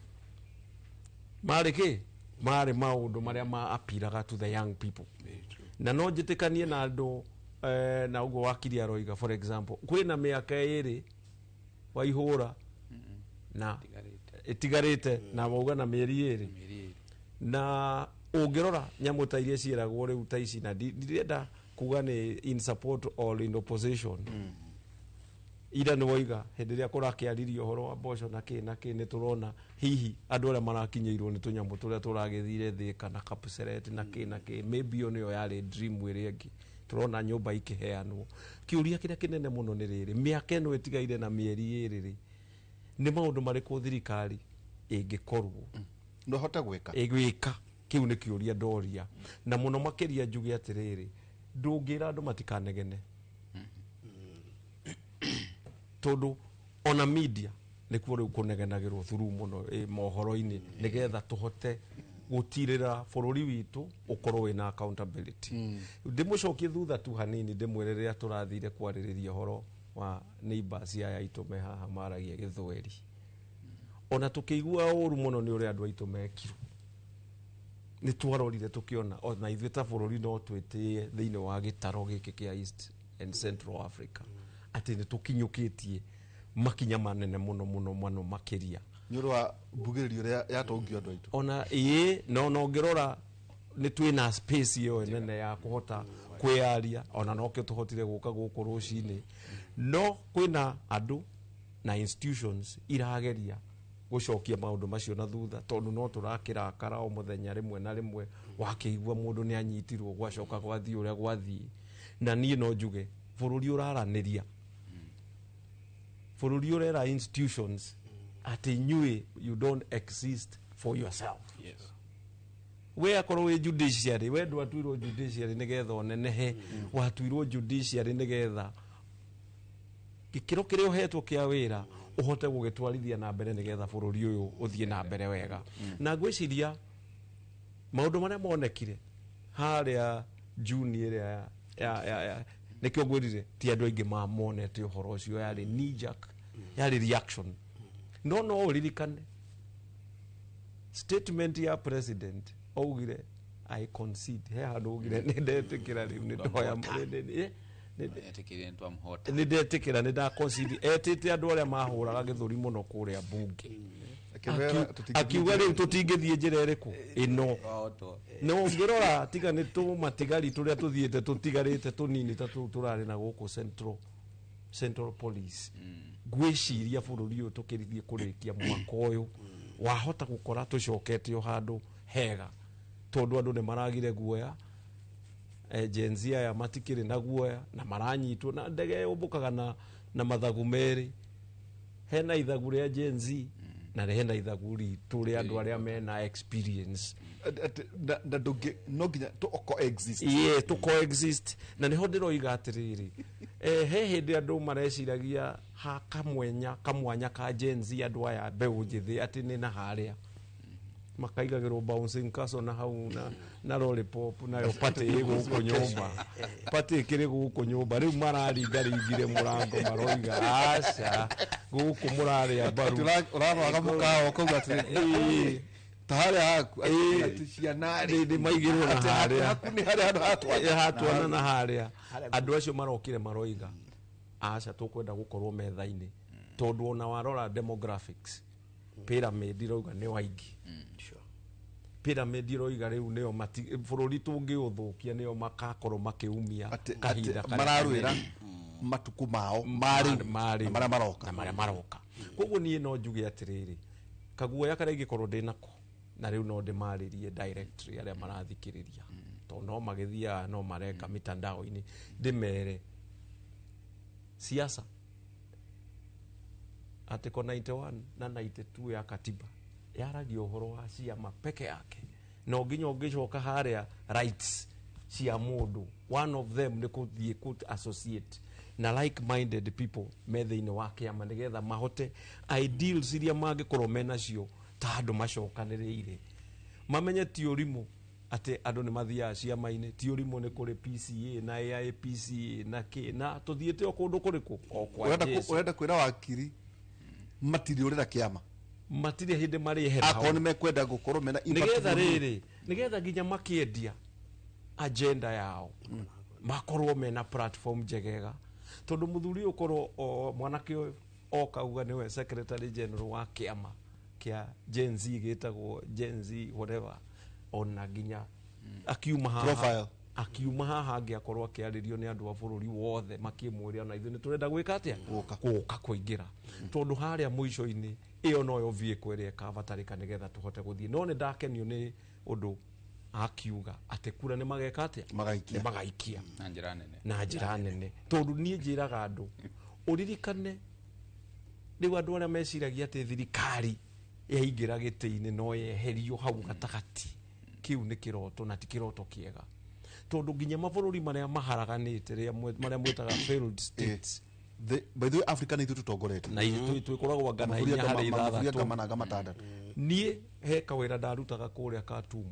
marĩ maũndũ marĩa maapiraga to the young people na no njĩtĩkanie na andũ na ũguo wakiri aroiga for example kwĩna mĩaka 2 Waihũra na itigarĩte na mauga na mĩeri 2 na ũngĩrora nyamũ ta iria ciĩragwo rĩu ta ici na ndirenda kuga nĩ in support or in opposition ira nĩ woiga hĩndĩ ĩrĩa kũrakĩaririo ũhoro wa mboco na kĩ nĩ tũrona hihi andũ arĩa marakinyĩirwo nĩ tũnyamũ tũrĩa tũragĩthire Thĩka na Kapseret na kĩ maybe ĩyo nĩyo yarĩ dream ĩrĩa ĩngĩ tũrona nyũmba ikĩheanwo kĩũria kĩrĩa kĩnene mũno nĩ rĩrĩ mĩaka ĩno ĩtigaire na mĩeri 2 rĩ nĩ maũndũ marĩkũ thirikari ĩngĩkorwo no hote gwĩka kĩu nĩ kĩũria ndoria na mũno makĩria njuge atĩrĩrĩ ndũngĩra andũ matikanegene tondũ ona media nĩkuo rĩu kũnegenagĩrwo through mũno mohoro-inĩ nĩgetha tũhote gũtirĩra bũrũri witũ ũkorwo wĩna accountability ndĩmũcokie thutha tu hanini ndĩmwĩre rĩrĩa tũrathire kwarĩrĩria ũhoro wa neighbors aya aitũ me haha maragia Gĩthweri ona tũkĩigua ũru mũno nĩ ũrĩa andũ aitũ mekirwo nĩ twarorire tũkĩona ona ithuĩ ta bũrũri no twĩtĩe thĩinĩ wa gĩtaro gĩkĩ kĩa East and Central Africa atĩ nĩ tũkinyũkĩtie makinya manene mũno makĩria nĩ ũndũ wa mbugĩrĩrio ũrĩa yatongio andũ aitũ ona no ũngĩrora nĩ twĩna space ĩyo nene ya kũhota kwĩyaria ona nokĩo tũhotire gũka gũkũ rũcinĩ no kwĩna andũ na institutions irageria gũcokia maũndũ macio na thutha tondũ no tũrakĩrakara o mũthenya rĩmwe na rĩmwe wakĩigua mũndũ nĩ anyitirwo gwacoka gwathiĩ ũrĩa gwathiĩ na niĩ no njuge bũrũri ũraranĩria bũrũri ũrera institutions atĩ inyuĩ you don't exist for yourself. Yes. We akorwo we judiciary, we ndu atuirwo judiciary nigetha onenehe, watuirwo judiciary nigetha gikiro kiria uhetwo kia wira uhote gugitwarithia na mbere nigetha bururi uyu uthie na mbere wega. Na ngwiciria maundu maria monekire haria junior ya nikio ngwirire ti andu aingi mamonete uhoro ucio yari knee jerk, yari reaction. No uririkane statement ya president augire I concede he handu augire nindetikira riu nindoya murende nindetikira ninda concede etete andu aria mahuraga githuri muno kuria bunge akiuga riu tutingithie njira iriku ino no ngirora tiga ni tu matigari turia tuthiete tutigarite tunini tatu turari na guku central police gwiciria bururi uyu tukirithie kurikia mwaka uyu wahota gukora tucokete o handu hega tondu andu ni maragire guoya ejenzia ya matikiri na guoya na maranyitwo na ndege umbukaga na mathagu meri hena ithagu ria jenzi na hena ithagu ritu ria andu aria mena experience na ndugi no nginya to coexist. To coexist na niho ndiroiga atiriri he hindi andu mareciragia ha kamwanya ka jenzi andu aya mbeu njithi ati ni na haria makaigagirwo bouncing castle na hau na lollipop nayo pate guku nyumba pate kiri guku nyumba riu mararingire murango maroiga aca guku murari abaru uraroaga mukao kuga ati tahari haku ati cianari ndi maigirwo na haria ni haria hatwana na haria andu acio marokire maroiga aca tukwenda gukorwo metha-ini tondu ona warora demographics pyramid iroiga ni waingi pyramid iroiga riu nio bururi tungiuthukia nio makakorwo makiumia kahinda mararwira matuku mao mari maria maroka koguo nie no njuge atiriri kaguoya karia ingikorwo ndinako na riu no ndimaririe directory aria marathikiriria to no magithia no mareka mitandao-ini ndimere siasa article 91 na 92 ya katiba yaragia uhoro wa ciama peke yake no nginya ungicoka haria rights cia mundu one of them ni kuthie ku associate na like minded people methe-ini wa kiama nigetha mahote ideals iria mangikorwo menacio ta andu macokaniriire mamenye ti urimu ati andu ni mathia ciama-ini ti urimu ni kuri PCA na AIPCA na ki na tuthiete o kundu kuriku o kwa urenda kwira wakiri matiri urira kiama matiri hindi mari hera akon ni mekwenda gukorwo mena nigetha nginya makiendia agenda yao makorwo mena platform njegega tondu muthuri ukorwo mwanake okauga niwe secretary general wa kiama kia Gen Z gitagwo Gen Z whatever ona nginya akiuma haha akiuma haha angiakorwo akiaririo ni andu a bururi wothe makimwiria na ithu ni turenda gwika atia guka kuingira tondu haria muico-ini iyo noyo vehicle iria ikabatarika nigetha tuhote guthie no ni ndakenio ni undu akiuga ati kura ni mageka atia magaikia na njira nene tondu nie njiraga andu uririkane riu andu aria meciragia ati thirikari yaingira giti-ini no yeherio hau gatagati kiu ni kiroto na ti kiroto kiega tondu nginya mabururi maria maharaganite ria maria mwitaga failed states by the way Africa ni tutongorete na twikoragwo ngana inya hari ithathatũ nie he kawira ndarutaga kuria Khartoum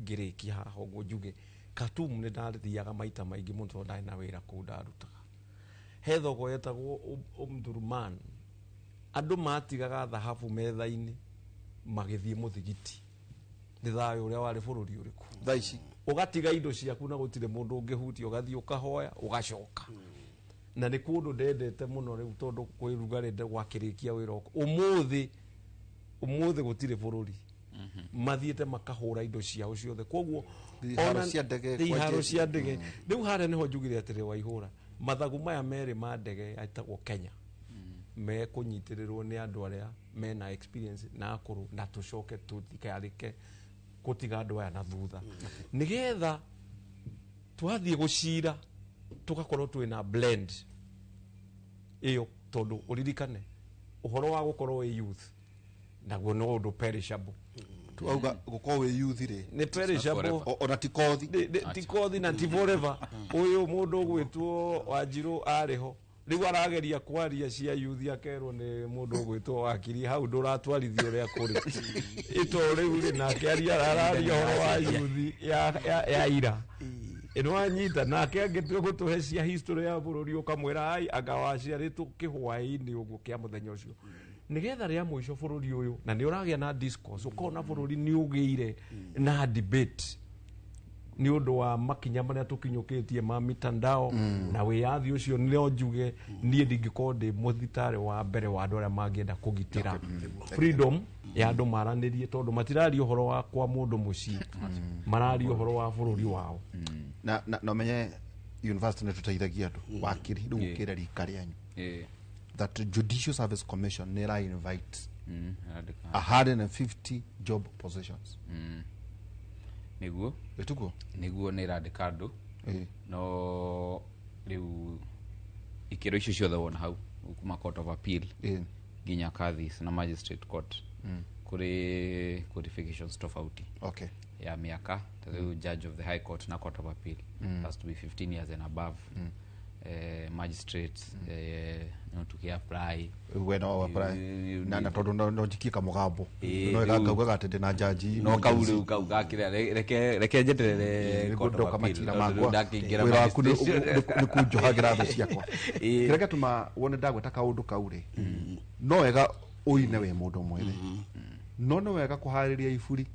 ngirikia haha uguo njuge Khartoum ni ndathiaga maita maingi muno ndai na wira ku ndarutaga he thogo yetagwo Omdurman andu matigaga thahabu metha-ini magithie muthigiti ni thayo uria wari bururi uriku thaici ugatiga indo ciaku na gutire mundu ungihutia ugathie ukahoya ugacoka na ni kundu ndendete muno riu tondu kwiruga rinde gwakirikia wira umuthi gutire bururi mathiete makahura indo ciao ciothe koguo iharo cia ndege riu haria niho njugire atire waihura mathagu maya meri ma ndege aitagwo Kenya me kunyitirirwo ni andu aria mena experience na akuru na tucoke tuthikarike gutiga andu aya na thutha nigetha twathie gucira tugakorwo twina blend iyo tondu uririkane uhoro wa gukorwo wi youth naguo no undu perishable tuauga gukorwo wi youth ri ni perishable ona tikothi tikothi na ti forever uyu mundu gwitwo Wanjiru ariho riu arageria kwaria cia youth akerwo ni mundu gwitwo Wakiri hau nduratwarithio ria kuri ito riu ri nake araria horo wa youth ya ira ino anyita nake angitwe gutuhe cia history ya bururi ukamwira ai agawaciaritwo kihwaini uguo kia muthenya ucio nigetha ria mwisho bururi uyu na ni uragia na discourse ukona bururi ni ugiire na debate ni undu wa makinya maria tukinyukitie ma mitandao na wiyathi ucio nio njuge nie ndingikorwo ndi muthitari wa mbere wa andu aria mangienda kugitira freedom ya andu maranirie tondu matirari uhoro wa kwa mundu mucii marari uhoro wa bururi wao na menye university ne tutaithagia andu Wakiri ndugukira rika rianyu that Judicial Service Commission nera invite 150 job positions niguo nä irandä andu no rä u ikero icio ciothe wona hau kuma court of appeal nginya Kathis na magistrate court kuri qualifications tofauti ya miaka the judge of the high court na court of appeal has to be 15 years and above magistrates no tukiapply we no apply na tondu no jikika mugambo no igakauga gatende na jaji no kaulu gakira reke njeterere kondo kamatira magwa wira waku ni kunjohagira tho ciakwa kireke tuma wone ndagweta kaundu kaure no wega uine we mundu mwere no wega kuhariria iburi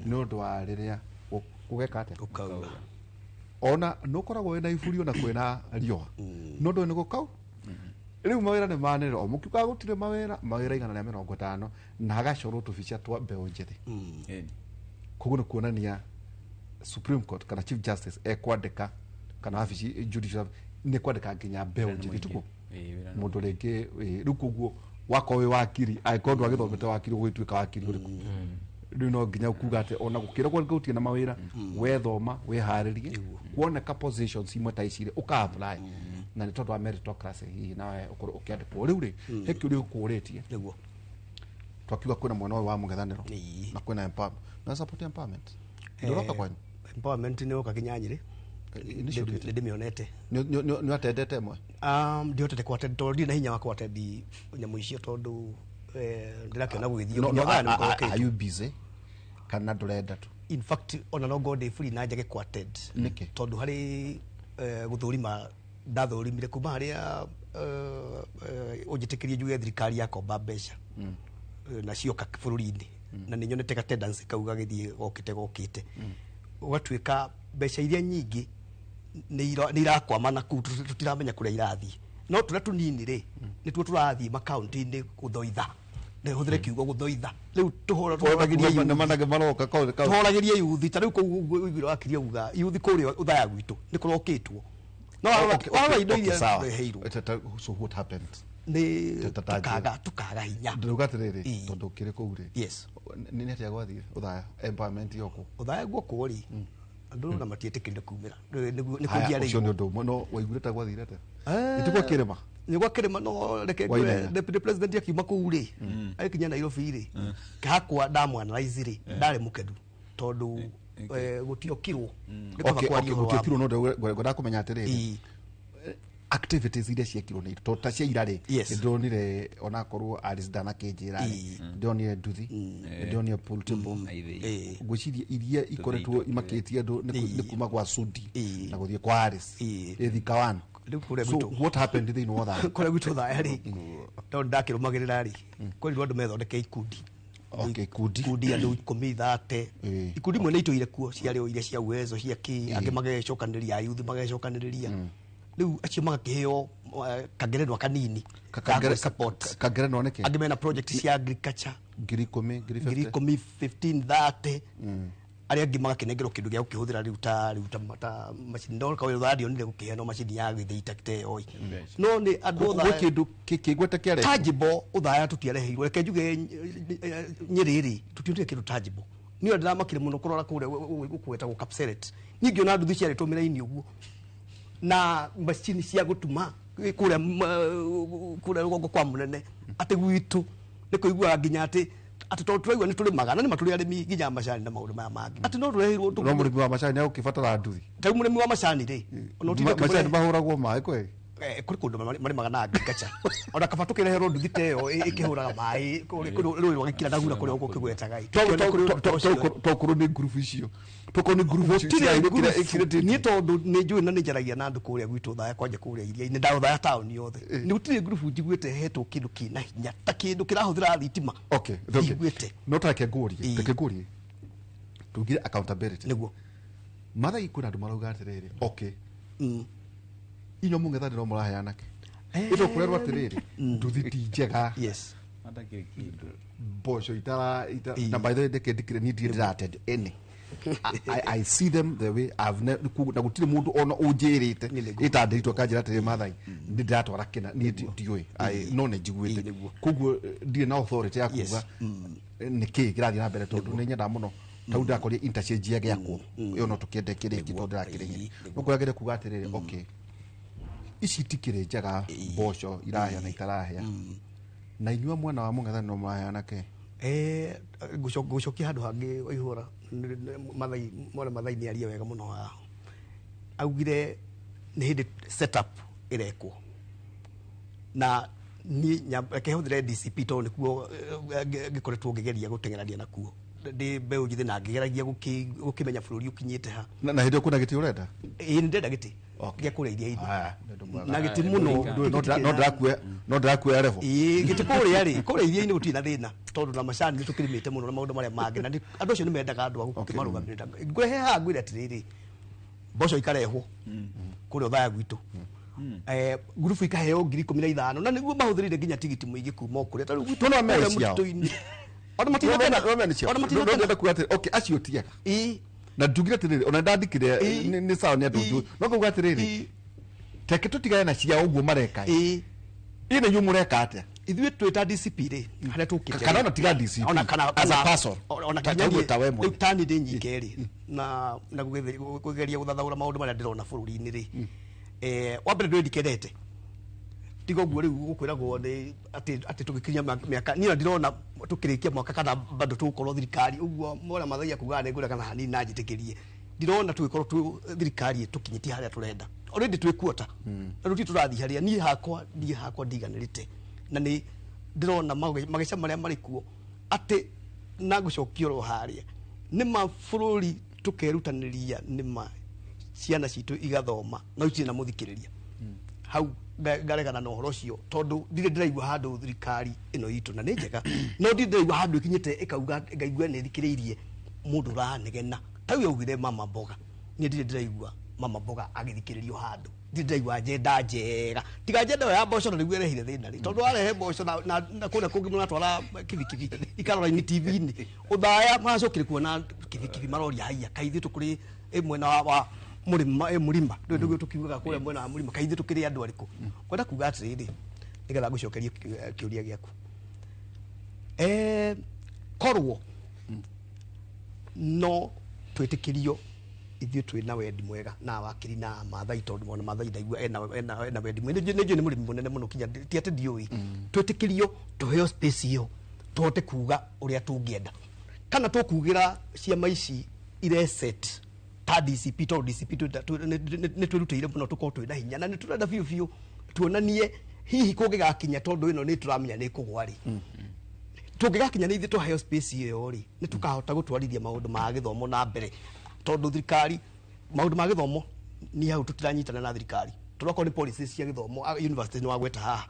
no ndu wa riria ugeka ate ukauga ona nukoragwo wena iburi ona kwena rioa no ndo ni gukau riu mawira ni manero o mukiuka gutire mawira igana rĩa 50 na agacoro tubicia twa mbeo njethi kuguo ni kuonania Supreme Court kana Chief Justice ekwandika kana afici judicial ni kwandika nginya mbeo njethi tuko mundu ringi riu kuguo wako wi Wakiri aikondu agithomete Wakiri gwituika Wakiri uriku riu no nginya kuga ati ona gukira kwa ngutie na mawira wethoma weharirie kuoneka positions imwe ta icire uka apply na ni tondu wa meritocracy hii nawe ukiandikwo riu ri heki uri ukuritie niguo twakiuga kwina mwana wa mugithaniro na kwina empowerment na support empowerment nduroka kwanyu empowerment ni uka kinyanyire ndimionete ni atendete mwe ndiotete kwa tondu na hinya wa kwa tendi nyamu icio tondu ndirakiona gwithio are you busy kana ndurenda tu in fact ona no god free na njage kwa ted tondu hari Gũthũrima ndathurimire kuma haria ujitikirie juge thirikari yakomba mbeca na cioka bururi-ini na ni nyonete attendance kauga githie gokite ugatuika mbeca iria nyingi ni irakwama na tutiramenya kuria irathii no turia tunini ri nituo turathii makaunti-ini guthoitha nehũthĩre kiugo gũthoitha rĩu tũhoragirie yuthi ta rĩu kũu ũiguire Wakiri auga yuthi kũrĩa ũthaya gwitũ nĩ kũrokĩtwo no wara indo iria reheirwo so what happened nĩ tukaga hinya ndĩrauga atĩrĩrĩ tondũ ũkĩrĩ kũu rĩ yes nĩ atĩa gwathire ũthaya empowerment yoko ũthaya guoko rĩ andũ na matiĩtĩkĩrire kumĩra nĩ kũgia rĩu ũcio nĩ ũndũ ũmwe no waiguire ta gwathire atĩa nĩtugwa kĩrĩma ni gwa kirima no reke deputy president akiuma kuu ri akinya Nairobi ri kahakwa ndamwanalyze ri ndare mukedu tondu gutiokirwo gutiokirwo no ngwenda kumenya atiriri activities iria ciekirwo ni to ta cia irari ndonire ona korwo arisdana kinjira ndonire nduthi ndonire pool table ngwiciria iria ikoretwo imakitie andu ni kuma gwa Sudi na guthie kwa Aris ethikawana so what happened thä inä wotha kå rä a gwitå thaya rä tondå ndakärå rä kwä andå methondeke ikundi andå 10 ikundi imwe nä itå ire kuo ciarä o iria cia uwezo cia kä angä magecokanä ria ayuthi magecokanä rä ria rä u acio magakä heo kangerenwa kanini kangerenwa nä kä angä mena project cia agriculture ngiri 10 15 30 aria angĩ magakinengerwo kindu gĩa gũkĩhũthĩra rĩu ta macini no kawĩ radio nire gũkĩheana macini ya gĩthĩita kiteo no nĩ andũ othe kĩndũ kĩgwete kĩare tangible ũthaya tũtiareheirwo reke njuge Nyĩrĩ tũtionire kĩndũ tangible niĩ ndĩramakire mũno kũrora kũrĩa gũkweta gũ Kapseret ningĩ ona nduthi ciarĩtwo mĩraini ũguo na macini cia gũtuma kũrĩa rũgongo kwa mũnene atĩ gwitũ nĩ kũiguaga nginya atĩ ati to twaigua ni tulimaga na ni maturi arimi ginya macani na maundu maya mangi ati no rehirwo no murimi wa macani au kibatara nduthi ta murimi wa macani ri no ti macani mahuragwo mai kwe kuri kundu marimaga na agriculture ona kaba tukireherwo nduthi teo ikihuraga mai kuri ruri rwagikira ndagura kuri uko kigwetaga to kuru ni group icio toko ni group ni tondu ni njui na ni njaragia na andu kuria gwitu thaya kwanja kuria iria ni ndago thaya town yothe ni gutire group njiguite hetwo kindu kina hinya ta kindu kirahuthira thitima okay no take ngurie tugire accountability niguo mathai kuna andu marauga atiriri okay inyo mungethanira muraheana ke ito kurerwa atiriri nduthi ti njega yes mboco itara na by the way ndikire ni ndirated any I see them the way I've na gutire mundu ona unjirite itanditwo kanjira atiri mathai ndiratwara kina ni ndioi I no ne jiguite kuguo ndire na authority ya kuga niki kirathi na mbere tondu ni nyenda muno tau ndakoria interchange ya gyakwo yo no tukiende kiriki tondu ndakirigi no kwagire kuga atiriri okay ici tikire njega mboco irahia na itarahia na inyua mwana wa mungethaniro muraheana ke gucokia handu hangi waihura mathai ni aria wega muno ha augire ni hindi setup irekwo na ni kehuthire DCP to nikuo ngikoretwo ngigeria gutengerania nakuo ndi mbeu njithi na ngigeragia gukimenya bururi ukinyite ha na hindi kuna giti urenda ni ndenda giti gya kuria iria ithi na giti muno no ndakuya revo giti kuria iria ni gutina thina tondu na macani ni tukirimite muno na maundu maria mangi na andu acio ni mendaga andu akukimarugamirira ngwehe ha ngwire atiriri mboco ikarehwo kuria thaya gwitu grupu ikaheo 15,000 na niguo mahuthirire nginya tigiti muingi kuma okuria tari gwitu no mecia ona matina kuga okay acio tiega na ndugire atiriri ona ndandikire ni sawa ni andu no kuga atiriri teke tutigane na cia uguo mareka ine yu mureka atia ithuĩ twita DCP ri haria tukite kana ona tiga DCP ona kana as a person ona kinyagita we mwe tani ndi nyike ri na kugeria guthathaura maundu maria ndirona bururi-ini ri wambere ndwe ndikenete tigo guo riu gukwiragwo ni ati tugikinya miaka ni ndirona tukirikia mwaka kana bado tukorwo thirikari uguo mora mathai kuga ne ngura kana hanini najitikirie ndirona tugikorwo tu thirikari tukinyitie haria turenda already twikuota ruti turathi haria ni hakwa ndiganirite na ni ndirona mageca maria marikuo ati na gucokio ro haria ni mabũrũri tukerutaniria ni ma ciana citu igathoma no itina muthikiriria hau ngaregana na uhoro cio tondu ndire ndiraigua handu thirikari ino itu na ni njega no ndiraigua handu ikinyite ikauga ngaigua ni thikiriirie mundu ranegena tau yaugire mama mboga ni ndiraigua mama mboga agithikiririo handu ndiraigua njenda njega tiga njenda ya mboco na niguo rehire thina ri tondu arehe mboco na kuna kungi muna twara kibikibi ikarora ni TV ni uthaya macokire kuona kibikibi maroria haiya kaithi tukuri mwena wa murima ndio tukiuga kule mwena wa murima kaithi tukiri andu ariku kwenda kuga atiriri nigetha gucokeria kiuria giaku korwo no twitikirio ithuĩ twina wendi mwega na wakiri na mathai tondu mona mathai ndaigua ena wendi mwega nĩ mũrĩmi mũnene mũno kinya ti atĩ ndiũĩ twĩtĩkĩrio tũheo space ĩyo tũhote kuga ũrĩa tũngĩenda kana tũkugira ciama ici ireset ta DCP tondu DCP nĩ twĩrutĩire mũno tũkorwo twĩna hinya na nĩ tũrenda biũ biũ tuonanie hihi kũngĩgakinya tondu ĩno nĩ tũramenya nĩ kũgwa rĩ tũngĩgakinya nĩ ithuĩ tũheo space ĩyo rĩ nĩ tũkahota gũtwarithia maũndũ ma gĩthomo na mbere tondu thirikari maundu ma githomo ni hau tutiranyitana na thirikari turako ni policies cia githomo university ni wagweta haha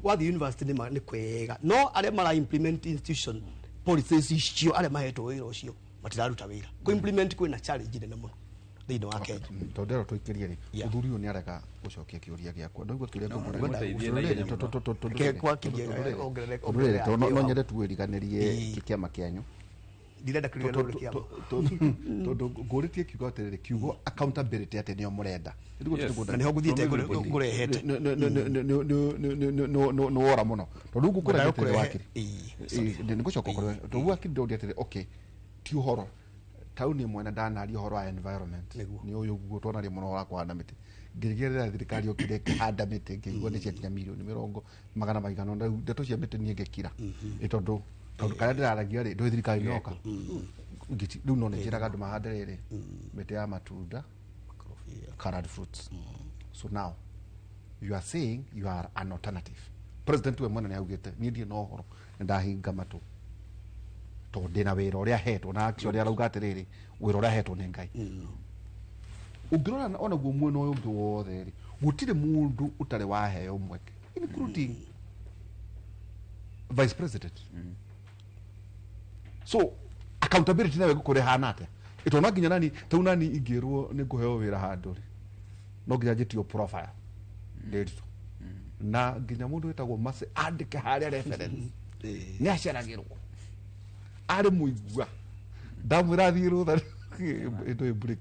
wathi university ni kwega no aria mara implement institution policies icio aria mahetwo wira ucio matiraruta wira ku implement kwina challenge nene muno thini wa Kenya tondero tuikirie ri uthuri ni areka gucokia kiuria giakwa ndugu kiuria no nyende tuiriganirie kiama kianyu ndirenda kuria no kiama tondu nguritie kiugo atiriri kiugo accountability ati nio murenda na niho nguthiite ngurehete no ora muno tondu ngukura atiri wakiri ni gucoka kuri tondu wakiri ndio atiri okay ti uhoro tauni mwena ndanari uhoro wa environment ni uyu gutona ri muno wa kuhanda miti ngirigerera thirikari okire kuhanda miti ngigwa ni cia kinya milioni 100 magana maigana ndeto cia miti ni ngekira itondu tondu kana ndiraragia ri ndwi thirikari noka riu no njiraga andu mahande riri miti ya matunda colored fruits. So now you are saying you are an alternative. President we mwana ni augite ni ndie no horo ndahinga matu to ndina wira uria hetwo na actually arauga atiriri wira uria hetwo ni Ngai. Ungirora ona guo mwena uyu ungi wothe ri gutire mundu utare waheo mweke including vice president. So accountability nawe gukore hana atia itona nginya nani tau nani ingirwo ni nguheo wira handu ri no nginya njitio profile ndiritu na nginya mundu wetagwo mase andike haria reference ni aceragirwo ari muigua ndamwira thiru tha ndo break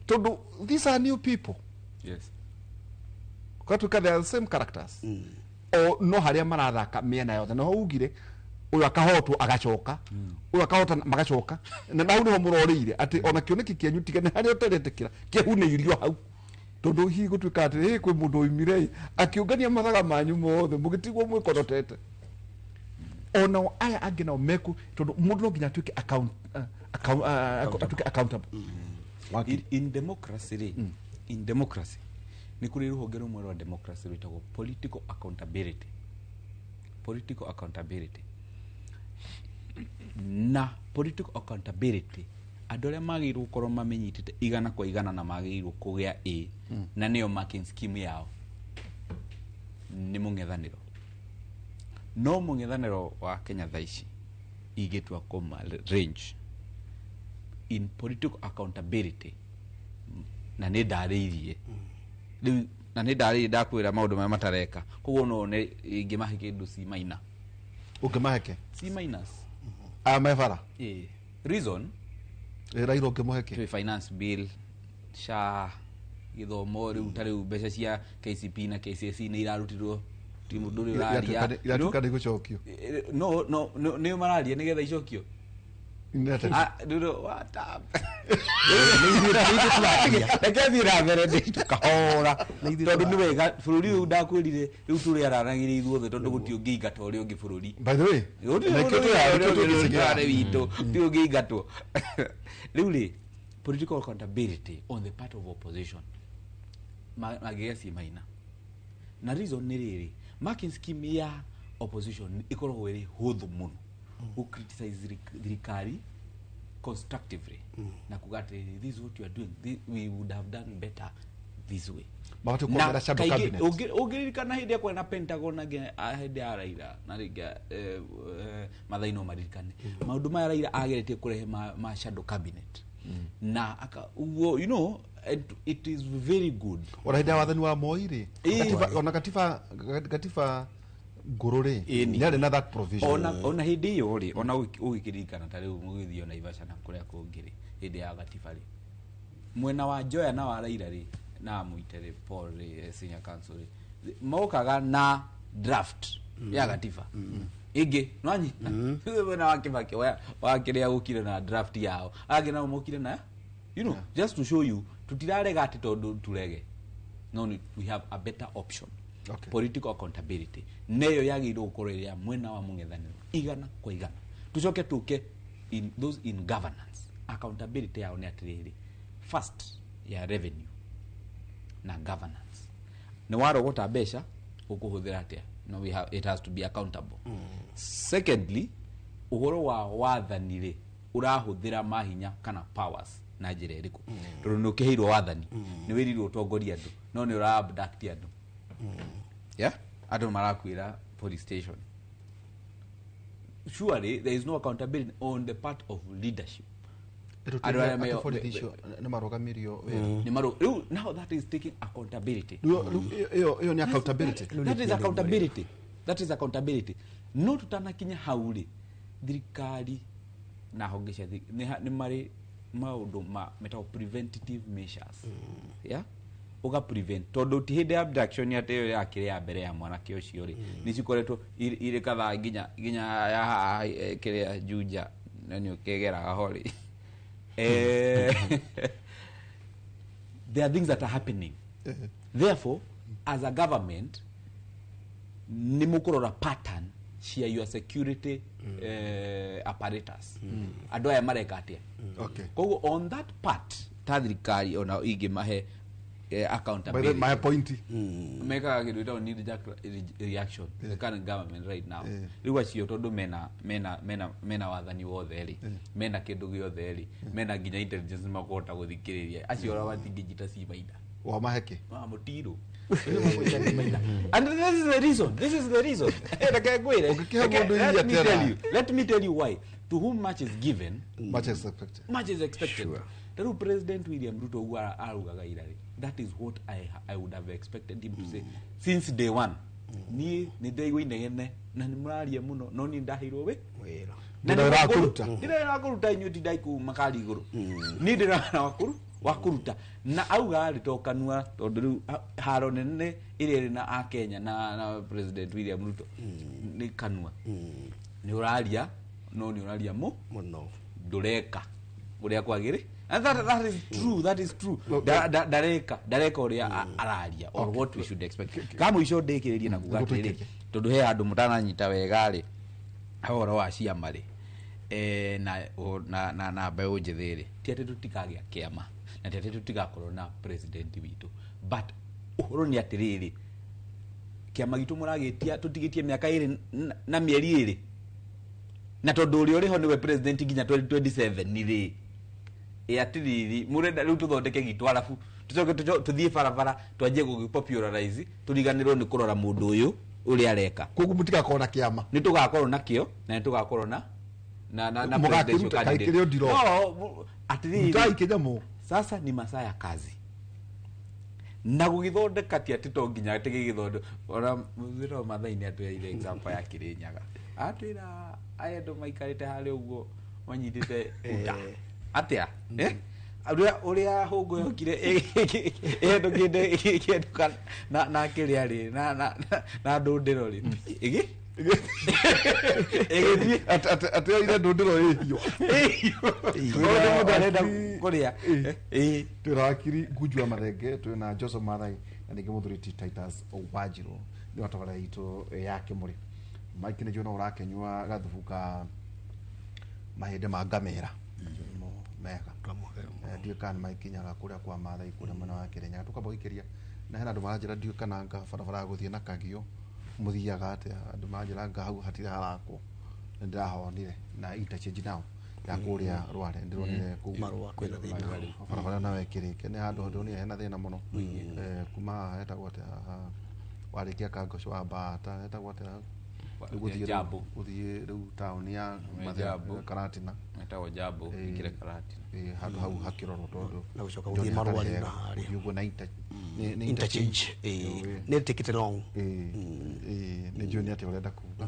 tondu these are new people. Yes. Kwatuka they are the same characters. O no haria marathaka miena yothe no ugire uyu akahotwo agacoka uyu akahota magacoka na nau niho murorire ati ona kioneki kianyu tigane haria uteretekira kihuneirio hau tondu hi gutuika ati kwi mundu oimire akiungania mathaga manyu mothe mugitigwo mwikorotete ona aya angi nao meku tondu mundu no nginya atuike accountable. In democracy in democracy ni kuri ruhonge rumwe rwa democracy rwitagwo political accountability. Political accountability na political accountability andu aria magirwo gukorwo mamenyitite igana kwa igana na magirwo kugia na niyo marking scheme yao ni mung'ethaniro. No mung'ethaniro wa Kenya thaici igitua koma range in political accountability na ni ndariirie na ni ndariirie ndakwira maundu ma matareka koguo no ne ingimahe kindu si maina ukimaheke si minus amefara reason rairo ngimuheke to finance bill sha githomo riu tariu mbeca cia KCP na KCSE ni irarutirwo timu nduri uraria iratuka nigucokio no ni mararia nigetha icokio Dudo what up? Nĩkĩthira mbere ndĩtukahora tondũ nĩ wega bũrũri ũyũ ndakwĩrire rĩu tũrĩ aranagĩria ithuothe tondũ gũtirĩ ũngĩingatwo ũrĩa ũngĩ bũrũri. By the way, witũ ti ũngĩingatwo. Rĩu rĩ political accountability on the part of opposition magĩgeci maina na reason nĩ rĩrĩ marking scheme ya opposition ikoragwo ĩrĩ hũthũ mũno who criticize thirikari constructively na kugate this is what you are doing we would have done better this way mabatu kwa shadow cabinet ugiririkana hindi kwa na Pentagon na hindi ya Raila na riga mathaino maririkane maundu ma Raila ageretie kurehe ma shadow cabinet na aka you know it is very good ora wathani wa Moi katiba ngururi nari na that provision ona hindi yo ri ona ugikirikana ta riu mugithio na Ivasha na kuria kungiri hindi ya gatiba ri mwena wa Joya na wa Raila ri na muitere Paul senior council mokaga na draft ya gatiba igi nwanyi mwena wa Kibaki wa kiria gukire na draft yao agina mukire na you know just to show you tutirarega ati tondu turege no we have a better option. Okay. Political accountability neyo yagirwo gukorera mwena wa mung'ethaniro igana kwa igana tucoke tuke in those in governance accountability yao ni atiriri first ya revenue na governance ni warogota mbeca ukuhuthira atia no we have it has to be accountable. Secondly uhoro wa wathanire urahuthira mahinya kana powers na njira iriku tondu ni ukihirwo wathani ni wirirwo utongoria andu no ni ura abduct andu. Yeah, I don't marakwira police station. Surely there is no accountability on the part of leadership. Now that is taking accountability. Accountability. That is accountability. No tutanakinya hauri thirikari na hongesha ni mari maundu meta preventative measures. Yeah. Uga prevent tondu ti hindi abduction ya teyo ya kire ya mbere ya mwana kio ciori ni cikoretwo ire katha ginya ya kire ya Juja nani ukegera hori there are things that are happening. Therefore as a government ni mukurora pattern cia your security apparatus andå aya mareka atä koguo on that part ta thirikari ona ingä mahe accountability my point mekaga kä ndå ä need reaction the current government right now rä u acio tondå mena wathani wothe rä mena kä ndå gä othe rä mena nginya intelligence makåhota gå thikä rä ria acio ora matingänyita cibaida wa maheke må tirå and this is the reason let me tell you why to whom much is given much is expected the President William Ruto arugaga irari that is what I would have expected him to say since day one ni ndaigua inegene na ni muraria muno no ni ndahirwo we ndira kuruta inyu ndaiku makari iguru ni ndira wakuruta na auga ritokanua tondu riu haro nene iri na a Kenya na President William Ruto ni kanua ni uraria no ni uraria muno ndureka uria kwagiri and that is true dareka uria araria or what we should expect kama icio ndikiririe na kuga atiri tondu he andu mutananyita wega ri ahoro wa ciama ri na mbeu njithiri ti ati tutikagia kiama na ti ati tutigakorwo na president witu but uhoro ni atiriri kiama gitu muragitia tutigitie miaka iri na mieri iri na tondu uri uriho niwe president nginya 2027 ni ri atiriri murenda riu tuthondeke gitu alafu tucoke tuthie barabara twanjie gugipopularize turiganirwo ni kurora mundu uyu uri areka koguo mutigakorwo na kiama ni tugakorwo nakio na ni tugakorwo na mugakiruta kaikirio ndiro atiriri mutai kinyamo sasa ni masaa ya kazi na gugithondeka ti ati to nginya ati gigithondo ora muthiro mathaini atu ile example ya Kirinyaga atwira ayendu maikarite hari uguo manyitite atia uria hungu yokire endo kindu na kiria ri na ndundiro ri igi ati ile ndundiro hiyo mundu arenda kuria turakiri ngujwa marenge twina Joseph Mathai na ningi muthuriti Titus Owajiro ni watawala itu yake muri Mike ni jona urakenywa gathubuka mahinde ma ngamera mega ndio kana maikinyaga kuria kwa Mathai kuria mwana wa Kirinyaga tukaboikiria na hena andu maranjira ndio kana nga barabara guthie na kagio muthiaga ate andu maranjira nga hau hatire harako ndirahonire na interchange nao ya kuria rware ndironire ku marwa kwina thina barabara na wekirike ni handu ndonire hena thina muno kuma heta gwate warikia kangoco wa bata heta gwate guthie riu town ya Karatina etawo Jabo ikire Karatina handu hau hakirorwo tondu na gucoka guthie marwa ni hari yugo na interchange ni tikite long ni joni ati urenda kuga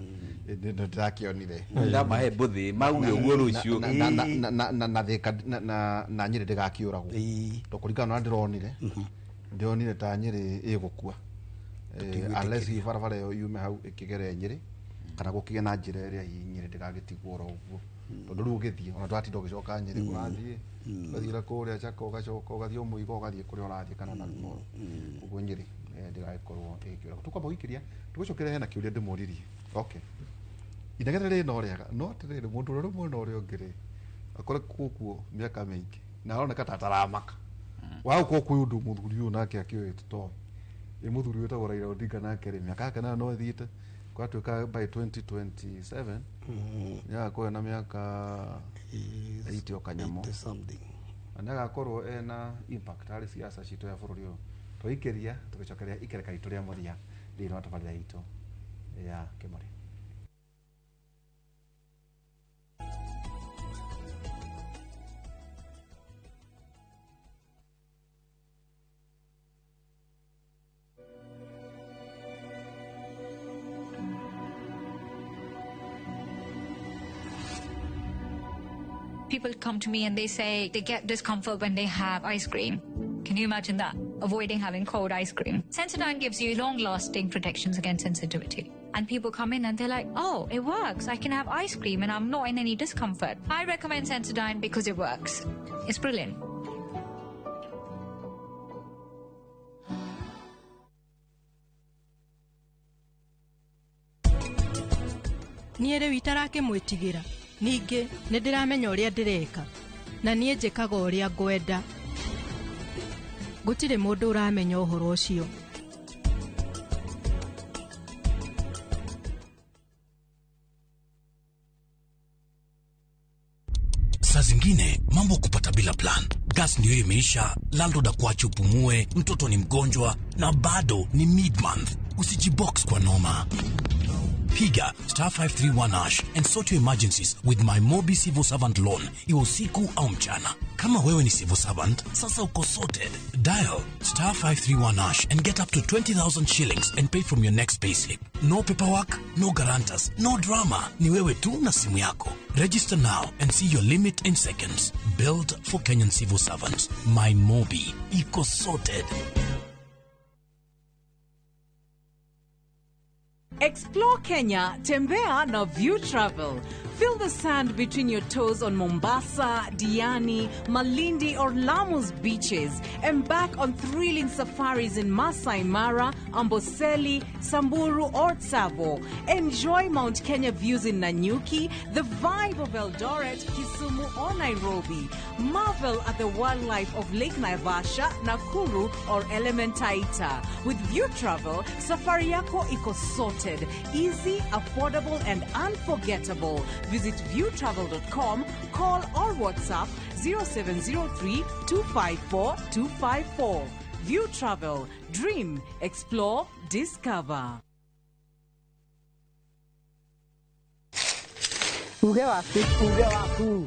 ni ndakionire nda mahe buthi mauge uguo rucio na thika na nyiri ndigakiuragwo to kuringana na ndironire ta nyiri igukua unless hi barabara yo yume hau ikigere nyiri kana gukige na njira iria hi nyiri ndigagitigwo ro uguo tondu riu githie ona twatindo gicoka nyiri urathie gathira kuria chako gacoka gathie umuigo gathie kuria urathie kana na rumo uguo nyiri ndigagikorwo ikiura tukaboikiria tugicokere hena kiuria ndimuririe okay inegere ri no riaga no atiriri mundu ru mwe no ri ongire akore kukuo miaka mingi na aroneka tataramaka wao kuku undu muthuri uyu nake akioete to muthuri wetagwo Raila Odinga nake ri miaka kana no thiite kwa tuka by 2027 ya kwa na miaka 80 okanyamo something anaga korwo ena impact ari siasa cito ya bururi uyu toikiria tugicokeria ikereka itu ria muthia thini wa tabarira itu ya Kimori. People come to me and they say they get discomfort when they have ice cream. Can you imagine that? Avoiding having cold ice cream. Sensodyne gives you long-lasting protections against sensitivity. And people come in and they're like, oh, it works. I can have ice cream and I'm not in any discomfort. I recommend Sensodyne because it works. It's brilliant. niĩ rĩu itarakĩmwĩtigĩra ningĩ nĩ ndĩramenya ũrĩa ndĩreka na niĩ njĩkaga ũrĩa ngwenda gũtirĩ mũndũ ũramenya ũhoro ũcio. Saa zingine mambo kupata bila plan. Gas ndio imeisha, landlord akuache upumue, mtoto ni mgonjwa na bado ni mid-month. Usijibox kwa noma. Piga *531# and sort your emergencies with my Mobi Civil Servant Loan. Iwe usiku au mchana. Kama wewe ni civil servant, sasa uko sorted. Dial *531# and get up to 20,000 shillings and pay from your next payslip. No paperwork, no guarantors, no drama. Ni wewe tu na simu yako. Register now and see your limit in seconds. Built for Kenyan civil servants. My Mobi. Iko sorted. Explore Kenya, tembea na View Travel. Feel the sand between your toes on Mombasa, Diani, Malindi or Lamu's beaches. Embark on thrilling safaris in Masai Mara, Amboseli, Samburu or Tsavo. Enjoy Mount Kenya views in Nanyuki, the vibe of Eldoret, Kisumu or Nairobi. Marvel at the wildlife of Lake Naivasha, Nakuru or Elementaita. With View Travel, safari yako iko sorted, easy, affordable and unforgettable. Visit viewtravel.com, call or WhatsApp 0703 254 254. View Travel. Dream, explore, discover. Uge waku.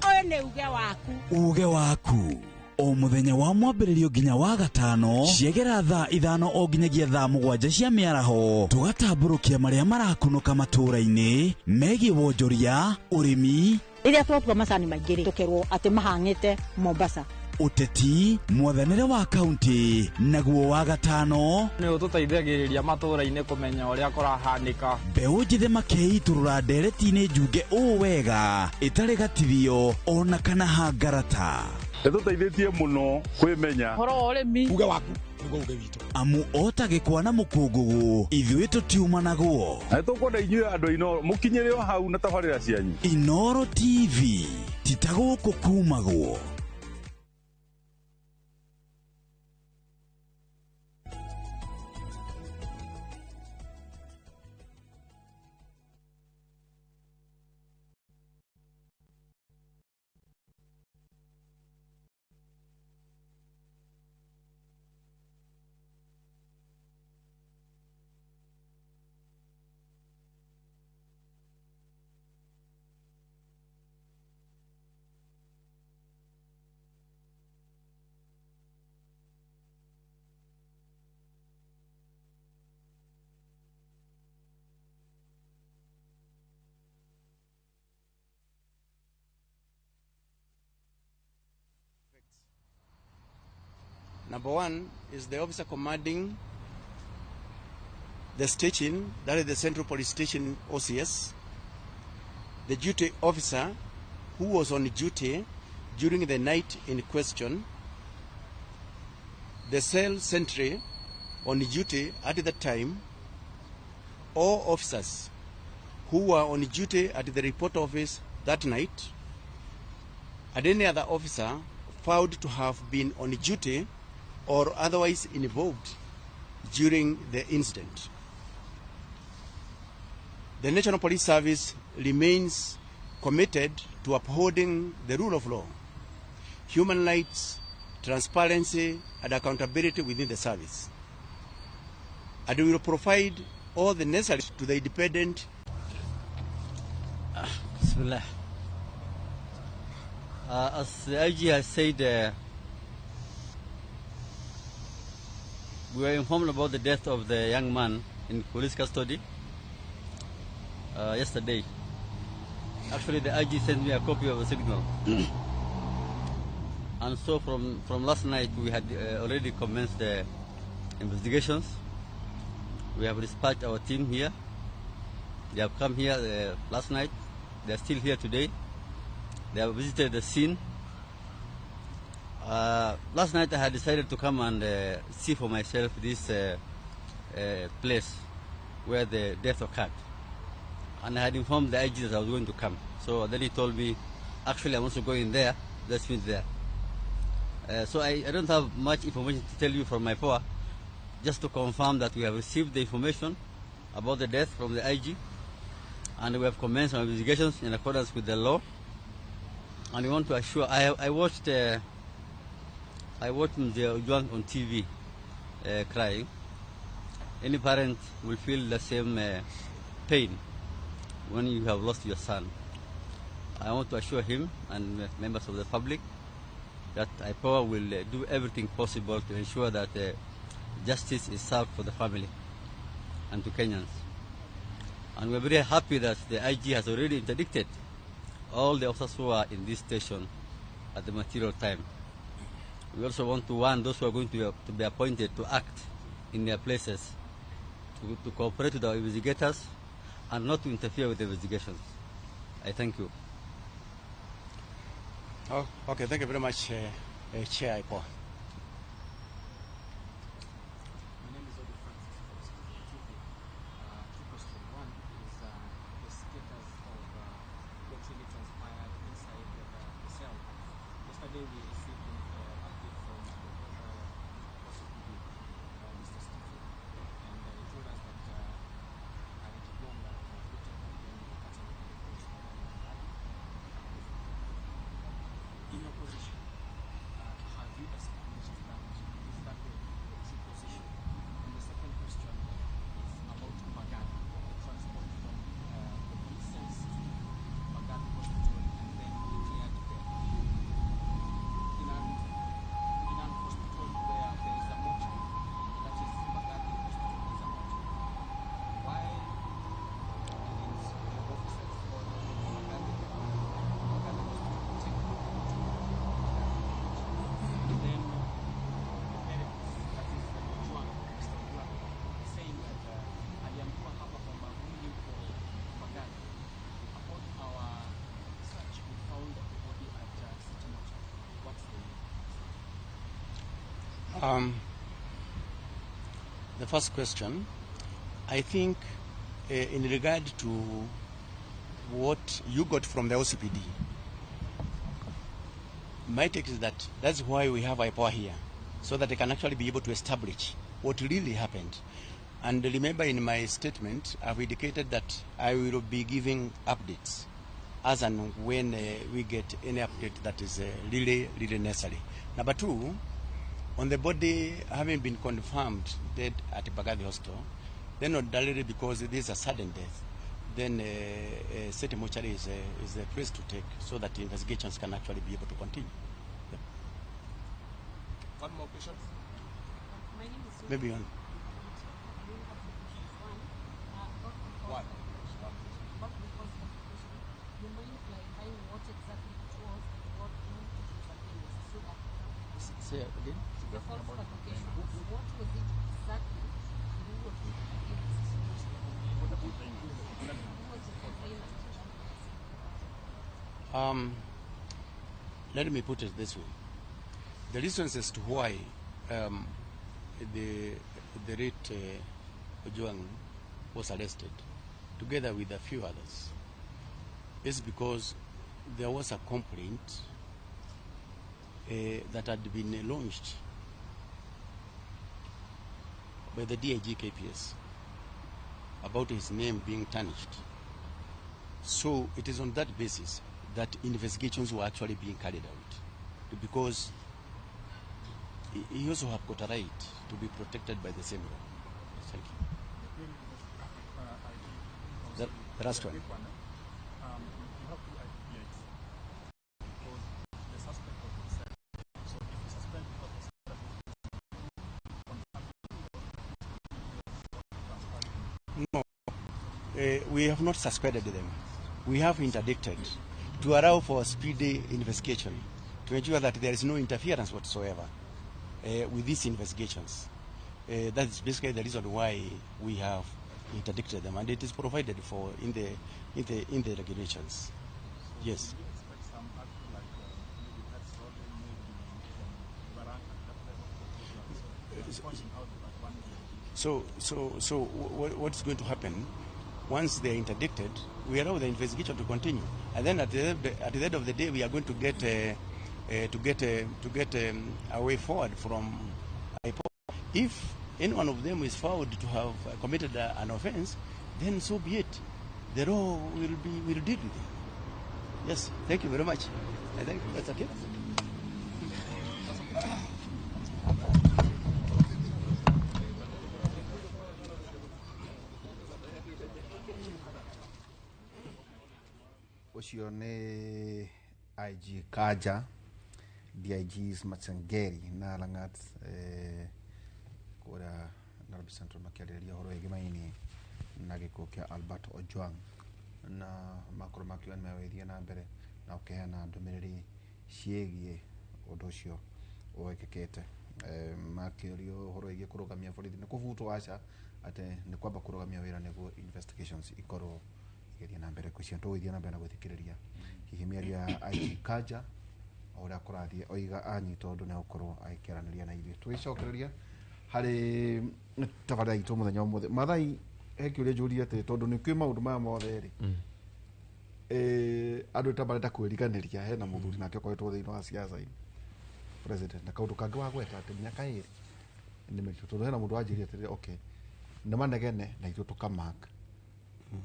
Oyo nĩ uge waku. Uge waku. O muthenya wa mwambĩrĩrio nginya wa gatano ciegera thaa 5 o nginyagia thaa 7 cia mĩaraho tugatambũrũkia marĩa marakunũka matũũra-inĩ megiĩ wonjoria ũrĩmi rĩrĩa twatua macani maingĩ tũkerwo atĩ mahang'ĩte Mombasa ũteti mwathanĩre wa kaunti naguo wa gatano nĩ ũtũteithagĩrĩria matũũra-inĩ kũmenya ũrĩa kũrahanĩka mbeũ njĩthĩ makeitũrũra ndereti-inĩ njunge ũũ wega ĩtarĩ gatithio ona kana hangarata Nĩtũteithĩtie mũno kwĩmenya horo ũrĩmi uge waku nĩguo uge witũ amu otagĩkwa na mũkũngũgũ ithuĩ tũtiumanagwo na tũkwenda inyuĩ andũ Inoro mũkinyĩre o hau na tabarĩra cianyu Inoro TV titagũkũ kumagwo. Number one is the officer commanding the station, that is the Central Police Station OCS, the duty officer who was on duty during the night in question, the cell sentry on duty at the time, all officers who were on duty at the report office that night, and any other officer found to have been on duty or otherwise involved during the incident. The National Police Service remains committed to upholding the rule of law, human rights, transparency, and accountability within the service. And we will provide all the necessary to the independent. Bismillah. As the IG has said, we were informed about the death of the young man in police custody yesterday. Actually, the IG sent me a copy of a signal. And so from last night, we had already commenced the investigations. We have dispatched our team here. They have come here last night. They are still here today. They have visited the scene. Last night I had decided to come and see for myself this place where the death occurred. and I had informed the IG that I was going to come. So then he told me, actually, I'm also going there. Let's meet there. So I don't have much information to tell you from my POA, just to confirm that we have received the information about the death from the IG, and we have commenced our investigations in accordance with the law. And we want to assure, I watched Mzee Ojwang on TV crying. Any parent will feel the same pain when you have lost your son. I want to assure him and members of the public that IPOA will do everything possible to ensure that justice is served for the family and to Kenyans. And we're very happy that the IG has already interdicted all the officers who are in this station at the material time. We also want to warn those who are going to be appointed to act in their places to cooperate with our investigators and not to interfere with the investigations. I thank you. Oh, okay, thank you very much, Chair IPOA. The first question, I think in regard to what you got from the OCPD, my take is that that's why we have IPOA here, so that they can actually be able to establish what really happened. And remember, in my statement, I've indicated that I will be giving updates as and when we get any update that is really necessary. Number two, on the body having been confirmed dead at Bagathi Hospital, then ordinarily because it is a sudden death, then City Mortuary is a place to take so that the investigations can actually be able to continue. Yeah. One more question? Maybe one. One. Say again? The false publication. What was it exactly? Who was the Let me put it this way. The reasons as to why the late Ojwang was arrested, together with a few others, is because there was a complaint that had been launched by the DIG KPS about his name being tarnished. So it is on that basis that investigations were actually being carried out, because he also have got a right to be protected by the same law. Thank you. The last one. No, we have not suspended them. We have interdicted to allow for a speedy investigation to ensure that there is no interference whatsoever with these investigations. That is basically the reason why we have interdicted them, and it is provided for in the regulations. Yes. So what is going to happen once they are interdicted, we allow the investigation to continue. And then at the end of the day, we are going to get a way forward from IPOA. If any one of them is found to have committed an offense, then so be it. The law will deal with it. Yes, thank you very much. I think that's okay. Ucio nĩ IG Kaja, DIGs Matsangeri na Langat kũrĩa Nairobi Central makĩarĩrĩria ũhoro wĩgiĩ maini na gĩkuũ kĩa Albert Ojwang na makorwo makiuga nĩmegũthiĩ na mbere na gũkĩheana ndũmĩrĩri ciĩgiĩ ũndũ ũcio wĩkĩkĩte. Makĩũrio ũhoro wĩgiĩ kũrũgamia borithi nĩ kũbutwo aca atĩ nĩ kwamba kũrũgamia wĩra nĩguo investigations ikorwo igĩthiĩ na mbere kũcio tũgũthiĩ na mbere na gũthikĩrĩria hihi mĩario ya IG Kaja ũrĩa kũrathiĩ oiga anyitwo ũndũ nĩ gũkorwo agĩkĩaranĩria na ithuĩ. Tũgĩcokereria harĩ tabarĩra itũ mũthenya ũmũthĩ Mathai he kĩũria njũrie atĩ tondũ nĩ kwĩ maũndũ maya mothe rĩ andũ tabarĩra kwĩriganĩria hena mũthuri nake ũkoretwo thĩinĩ wa siasa president na kaũndũ kangĩ wa gweta atĩ mĩaka ĩrĩ nĩ mĩritũ tondũ hena mũndũ wanjĩria atĩrĩrĩ okay nĩ manegene na ithuĩ tũkamaka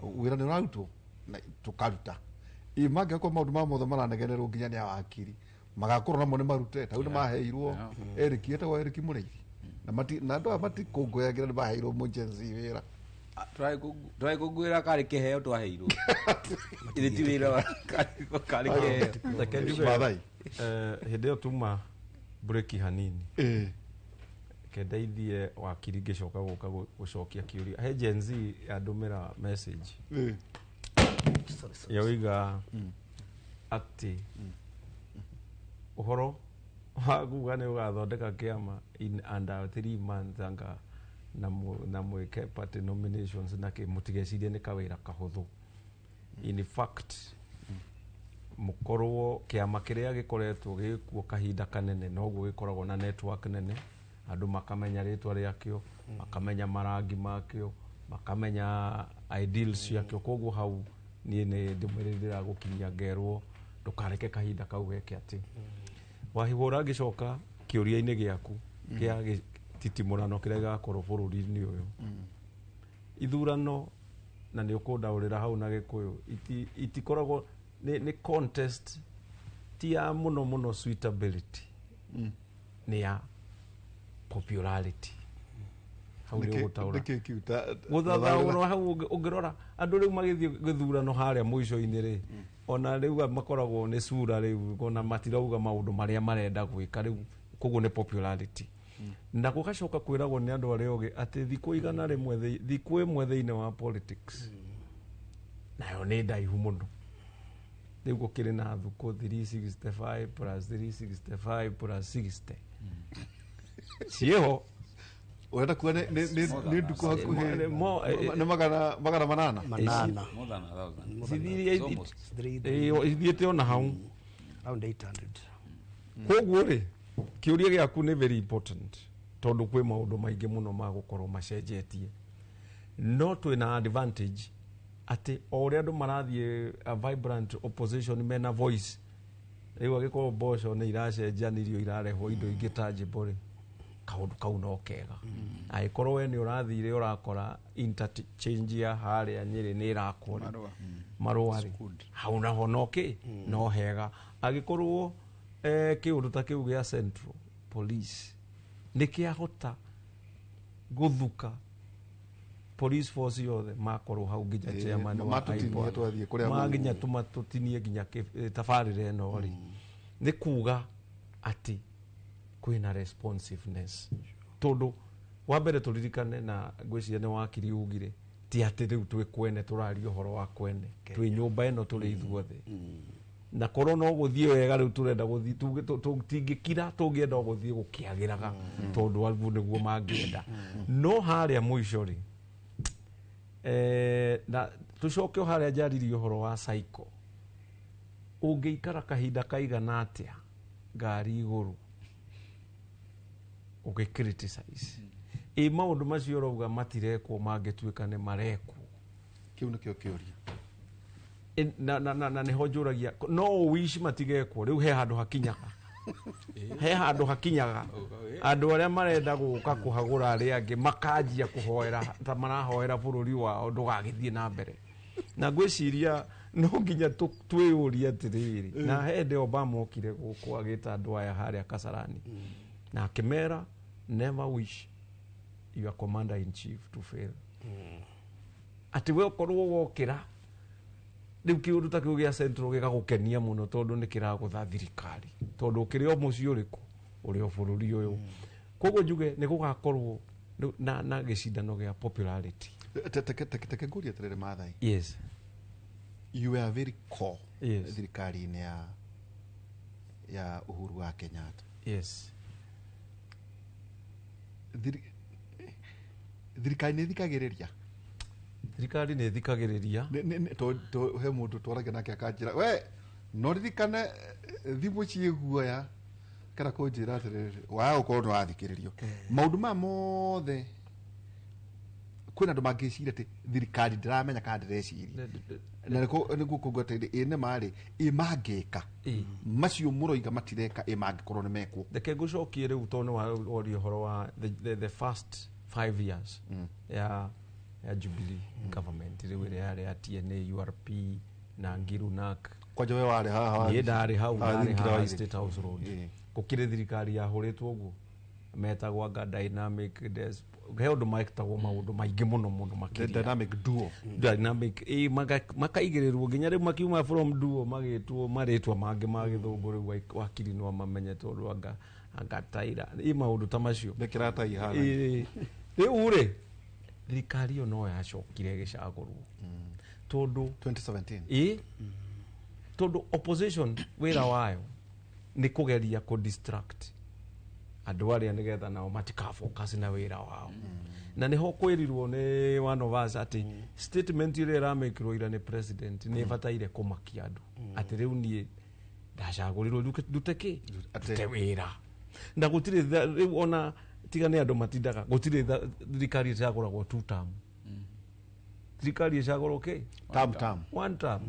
wĩra nĩ ũrarutwo na tũkaruta mangĩakorwo maũndũ maya mothe maranegenerwo nginya nĩ awakiri magakorwo namo nĩ marute ta rĩu nĩ maheirwo Eriki etagwo Eriki Mũrĩithi na andũ aya matikũngũyagĩra nĩ maheirwo mũjenzi wĩra twaikũngũĩra karĩ kĩheo twaheirwo ithĩ ti wĩra karĩ kĩheo. Hĩndĩ ĩyo tuma breki hanini kendeithie wakiri ngĩcoka gũka gũcokia kĩũria he Gen Z yandũmĩra message yoiga atĩ ũhoro wa kuga nĩ ũgathondeka kĩama in under 3 months anga na mwĩke party nominations na mũtigecirie nĩ kawĩra kahũthũ. In fact mũkorwo kĩama kĩrĩa gĩkoretwo gĩkuo kahinda kanene noguo gĩkoragwo na network nene andũ makamenya rĩtwa rĩakĩo makamenya marangi makĩo makamenya ideals ciakĩo koguo hau niĩ nĩ ndĩmwĩrĩra gũkinyia ngerwo ndũkareke kahinda kau geke atĩ wahihũra ngĩcoka kĩũria-inĩ gĩaku kĩa gĩtitimũrano kĩrĩa gĩgakorwo bũrũri-inĩ ũyũ ithurano na nĩ ũkũndaũrĩra hau na Gĩkũyũ itikoragwo nĩ contest ti ya mũno suitability nĩ ya popularity hau nĩ gũtaũra hau ũngĩrora andũ rĩu magĩthiĩ gĩthurano harĩa mũico-inĩ rĩ ona rĩu makoragwo nĩ sura rĩu ona matirauga maũndũ marĩa marenda gwĩka rĩu koguo nĩ popularity na gũgacoka kwĩragwo nĩ andũ arĩa ogĩ atĩ thikũ igana rĩmwe thikũ ĩmwe thĩinĩ wa politics nayo nĩ ndaihu mũno rĩu gũkĩrĩ na thukũ 365 plus 365 plus 60 ciĩho wenda kuwa nĩ ndukũ hakuhĩ nĩ magana manana ithiĩte ona hau koguo rĩ kĩũria gĩaku nĩ very important tondũ kwĩ maũndũ maingĩ mũno ma gũkorwo macenjetie no twĩna advantage atĩ o ũrĩa andũ marathiĩ a vibrant opposition mena voice rĩu agĩkorwo mboco nĩ iracenjanirio irarehwo indo ingĩ tangible rĩ kaũndũ kau no kega agĩkorwo we nĩ ũrathire ũrakora interchange ya harĩa Nyĩrĩ nĩ ĩrakwo marũa hau naho no hega agĩkorwo kĩũndũ ta kĩu gĩa Central Police nĩ kĩahota gũthuka police force yothe makorwo hau nginya chairman wa IPOA maginya tũtinie nginya tabarĩra ĩno rĩ nĩ kuga atĩ kwĩna responsiveness tondũ wa mbere tũririkane na ngwĩciria nĩ wakiri ugire ti atĩ rĩu twĩ kwene tũraria ũhoro wa kwene twĩ nyũmba ĩno tũrĩ ithuothe na korwo no gũthiĩ wega rĩu tũrenda gũthiĩ tũtingĩkira tũngĩenda gũthiĩ gũkĩagĩraga tondũ albu nĩguo mangĩenda no harĩa mũico rĩ na tũcoke harĩa njaririe ũhoro wa cycle ũngĩikara kahinda kaigana atĩa ngari igũrũ ũgĩcriticize maũndũ macio ũrauga matirekwo mangĩtuĩka nĩ marekwo kiu nikio kiuria na niho njuragia no wish matigekwo riu he handu hakinyaga he handu hakinyaga andu aria marenda guka kuhagura aria angi makanjia kuhoera ta marahoera bururi wao ndugagithie na mbere na ngwiciria no nginya twiyuria atiriri na hende Obama okire guku agita andu aya haria Kasarani na akimera never wish your commander in chief to fail ati we okorwo wokira riu kiundu ta kiu gia central gigagukenia muno tondu ni kiragutha thirikari tondu kirio muci uriku urio bururi uyu koguo njuge ni gugakorwo na gicindano gia popularity teke nguria tirire Maathai. Yes, you were very core. Yes, thirikari ni ya Uhuru wa Kenyatta. Yes, thirikari ni thikagiriria thirikari ni thikagiriria to he mundu twaragia nake akanjira we no ririkane thimu ciiguoya kana kunjira atiriri wa ukorwo no athikiririo maundu ma mothe kwina andu mangicira ati thirikari ndiramenya kana ndireciria na niko kugwete ine mari imangika macio muroiga matireka imangikorwo ni mekwo ndeke ngucokie riu tondu wa horo wa the first 5 years ya Jubilee government riu ria yari ya TNA URP na Ngirunak kwaje we wari haha ni ndari hau ndari haha State House Road kukire thirikari ya huritwo uguo metagwa dynamic he undu maitagwo maundu maingi muno makiria dynamic duo dynamic makaigirirwo nginya riu makiuma from duo magitwo maritwa mangi magithungu riu wakiri no mamenye tondu anga taira maundu ta macio ndekira ihana riu ri thirikari yo no yacokire gicagurwo tondu 2017 tondu opposition wira wayo ni kugeria ku distract andu aria nigetha nao matika focus na wira wao na niho kwirirwo ni one of us ati statement ile ramekirwo ira ni president ni bataire kumakia andu ati riu nie ndacagurirwo duteke ate wira na gutire riu ona tigane andu matindaga gutire thirikari icaguragwo 2 term thirikari icagurwo term one term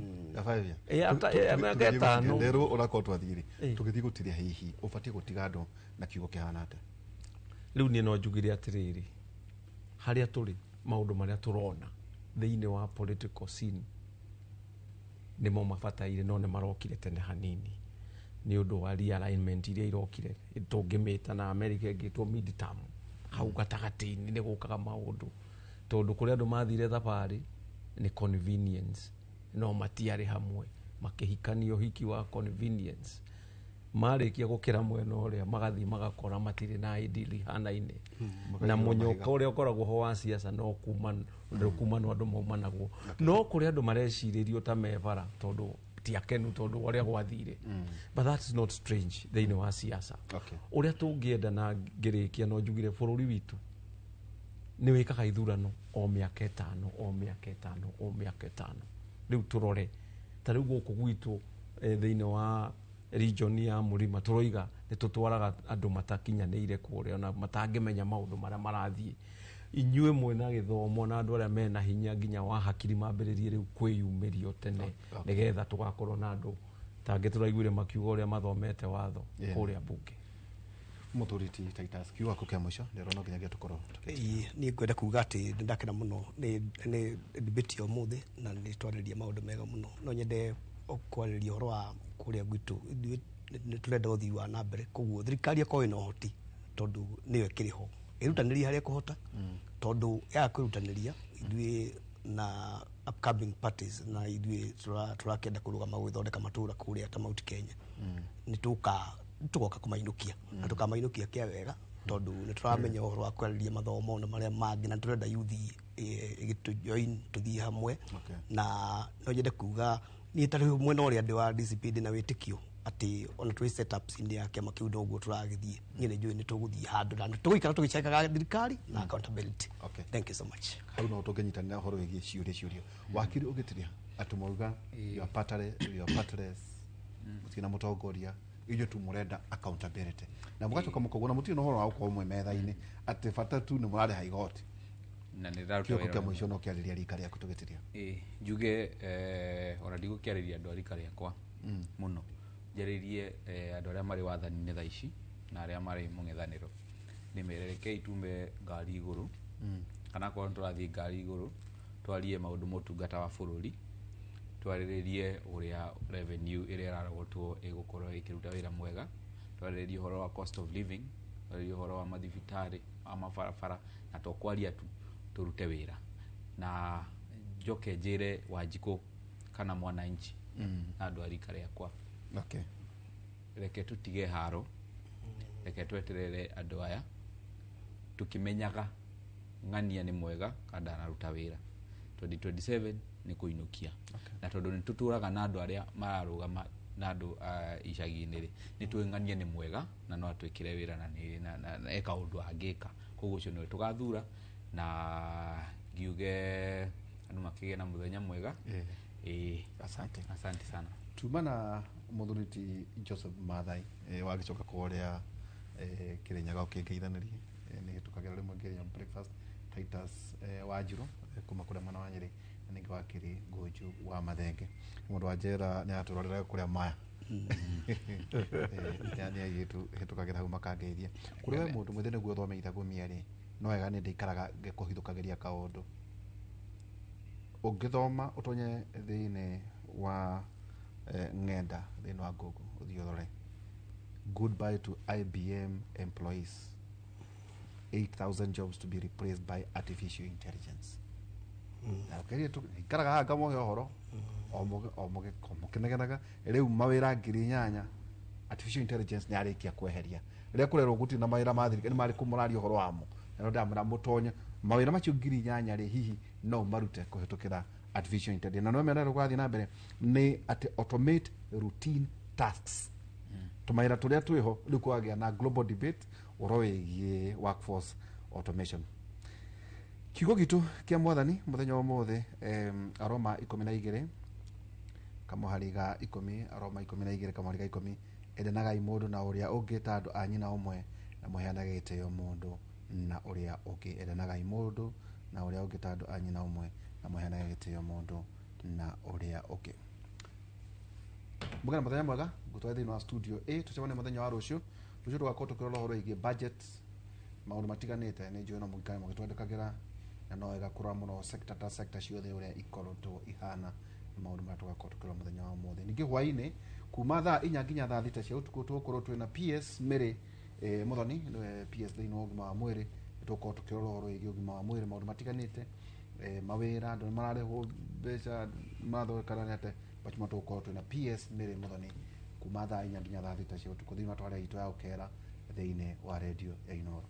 ya 5 miaka itano ndero urako twathire tugithii gutiria hihi ubatie gutiga andu na kiugo kihana ate riu nie no njugire atiriri haria turi maundu maria turona thiini wa political scene nimo mabataire no ne marokire tene hanini ni undu wa realignment iria irokire tungimita na America ngitwo mid term hau gatagati-ini ni gukaga maundu tondu kuria andu mathire thabari ni convenience no matiari hamwe makihikanio hiki wa convenience marikia gukira mwena uria magathi magakora matire na ideal hana-ini na munyuka uria ukoragwo ho wa siasa no kuma no andu maumanaguo no kuria andu mareciririo ta mebara tondu tiakenu tondu uria gwathire but that's not strange thiini wa siasa uria tungienda na ngirikia no njugire bururi witu ni wikaga ithurano o miaka 5 o miaka 5 o miaka 5 riu turore ta riu guku gwitu thiini wa region ya Murima turoiga ni tutwaraga andu matakinyanire kuria na matangimenya maundu maria marathie inyue mwena githomo na andu aria mena hinya nginya wa hakiri mambiririe riu kwiyumirio tene nigetha tugakorwo na andu tangi turaiguire makiugo uria mathomete watho kuria bunge muturiti Titus kiugo kukia mwisho ndirona nginyagia tukorwo ni ngwenda kuga ati ndakena muno ni debate yo muthe na ni twariria maundu mega muno no nyende kwariria horo wa kuria gwitu ni turenda uthii wa na mbere koguo thirikari yako ina hoti tondu niyo kiriho irutaniria haria kuhota tondu ya kwirutaniria ithui na upcoming parties na ithui turakenda kurugama gwithondeka matura kuria ta Mount Kenya ni tugoka kumainukia na tukamainukia kia wega tondu ni turamenya uhoro wa kwariria mathomo na maria mangi na turenda yuthi igitujoin tuthii hamwe na no nyende kuga ni tari mwena uria ndi wa DCP na witikio ati ona twi setups indi ya kiama kiu ndoguo turagithie nyine njui ni tuguthie handu na tugikara tugichekaga thirikari na accountability. Thank you so much. Hau no tungenyitanira horo wigi ciurio wakiri ugitiria atumoruga your partners mutina mutongoria iyo tu murenda accountability na mugacoka mukogona mutino horo wa uko umwe metha-ini ati bata tu ni murare haigoti na nä raruta kioko kia muico no kiariria rika riaku tugitiria njuge ona ndigũkĩarĩria andũ a rika rĩakwa mũno njarĩrie andũ arĩa marĩ wathani-inĩ thaa ici na arĩa marĩ mũng'ethanĩro ndĩmere rekei tume ngari igũrũ kana korwo nĩ tũrathiĩ ngari igũrũ twarie maũndũ motungata wa bũrũri twarĩrĩrie ũrĩa revenue ĩrĩa ĩrarogotwo ĩgũkorwo ĩkĩruta wĩra mwega twarĩrĩrie ũhoro wa cost of living twarĩrĩrie ũhoro wa mathibitarĩ wa mabarabara na tokwaria tu tũrute wĩra na njoke njĩre Wanjikũ kana mwananchi na andũ a rika rĩakwa reke tũtige haro reke tweterere andũ aya tũkĩmenyaga ng'ania nĩ mwega kana ndanaruta wĩra 2027 nĩ kũinũkia na tondũ nĩ tũtũraga na andũ arĩa mararũgama na andũ icagi-inĩ rĩ nĩ tũĩ ng'ania nĩ mwega na no atwĩkĩre wĩra na eka ũndũ angĩka koguo ũcio nĩwe tũgathura na ngiuge andũ makĩgĩa na mũthenya mwega asante sana tuma na mũthuriti Joseph Mathai wagĩcoka kũrĩa Kĩrĩnyaga ũkĩngeithanĩrie nĩ tũkagera rĩmwe nginya breakfast Titus Wanjirũ kuma kũrĩa mwena wa Nyĩrĩ na ningĩ wakĩrĩ Ngũnju wa Mathenge mũndũ wa njera nĩ atũrorera kũrĩa maya nĩ airĩtu hĩtũkagĩra hau makangeithia kũrĩ we mũndũ mwĩthĩ nĩguo thome ithagũmia rĩ no wega nĩ ndĩikaraga ngĩkũhithũkagĩria kaũndũ ũngĩthoma ũtonye thĩinĩ wa ng'enda thĩinĩ wa Google ũthiĩ ũrore goodbye to IBM employees 8,000 jobs to be replaced by artificial intelligence na ũkĩria ikaraga haha ngamohe ũhoro o mũkĩnegenaga rĩu mawĩra 8,000 artificial intelligence nĩ arĩkia kweheria rĩrĩa kũrerwo gũtirĩ na mawĩra ma thirikari nĩ marĩ kũmũraria ũhoro wamo na ndamũra mũtonye mawĩra macio 8,000 rĩ hihi no marute kũhĩtũkĩra artificial intelligence na no mena rũgathiĩ na mbere nĩ atĩ automate routine tasks tũmawĩra tũrĩa twĩho rĩu kwagĩa na global debate ũhoro wĩgiĩ workforce automation kiugo gitu kĩa mwathani mũthenya wa ũmũthĩ Aroma 12 kamuhari ga 10 Aroma 12 kamuhari ga 10 endenagai mũndũ na ũrĩa ũngĩ ta andũ a nyina ũmwe na mũheanage gĩtĩo mũndũ na ũrĩa ũngĩ endenagai mũndũ na ũrĩa ũngĩ ta andũ a nyina ũmwe na mũheanage gĩtĩo mũndũ na ũrĩa ũngĩ mũgana mũthenya mwega ngũtwara thĩinĩ wa studio tũcemane mũthenya wa rũciũ tũgakorwo tũkĩrora ũhoro wĩgiĩ budget maũndũ matiganĩte nĩ njũĩ no mũgĩikare mũgĩtwandĩkagĩra na no wega kũrora mũno sector ta sector ciothe ũrĩa ikoretwo ihana maũndũ marĩa tũgakorwo tũkĩrora mũthenya wa ũmũthĩ ningĩ hwaĩ-inĩ kuma thaa 4 nginya thaa 6 cia ũtukũ tũgũkorwo twĩna PS Mĩrĩ Mũthoni nĩwe PS thĩinĩ wa ũgima wa mwĩrĩ tũgũkorwo tũkĩrora ũhoro wĩgiĩ ũgima wa mwĩrĩ maũndũ matiganĩte mawĩra andũ nĩ mararĩhwo mbeca marathondekana nĩ atĩa bachuma tũgũkorwo twĩna PS Mĩrĩ Mũthoni kuma thaa 4 nginya thaa 6 cia ũtukũ thĩinĩ wa twarĩa itũ ya ũkera thĩinĩ wa redio ya Inooro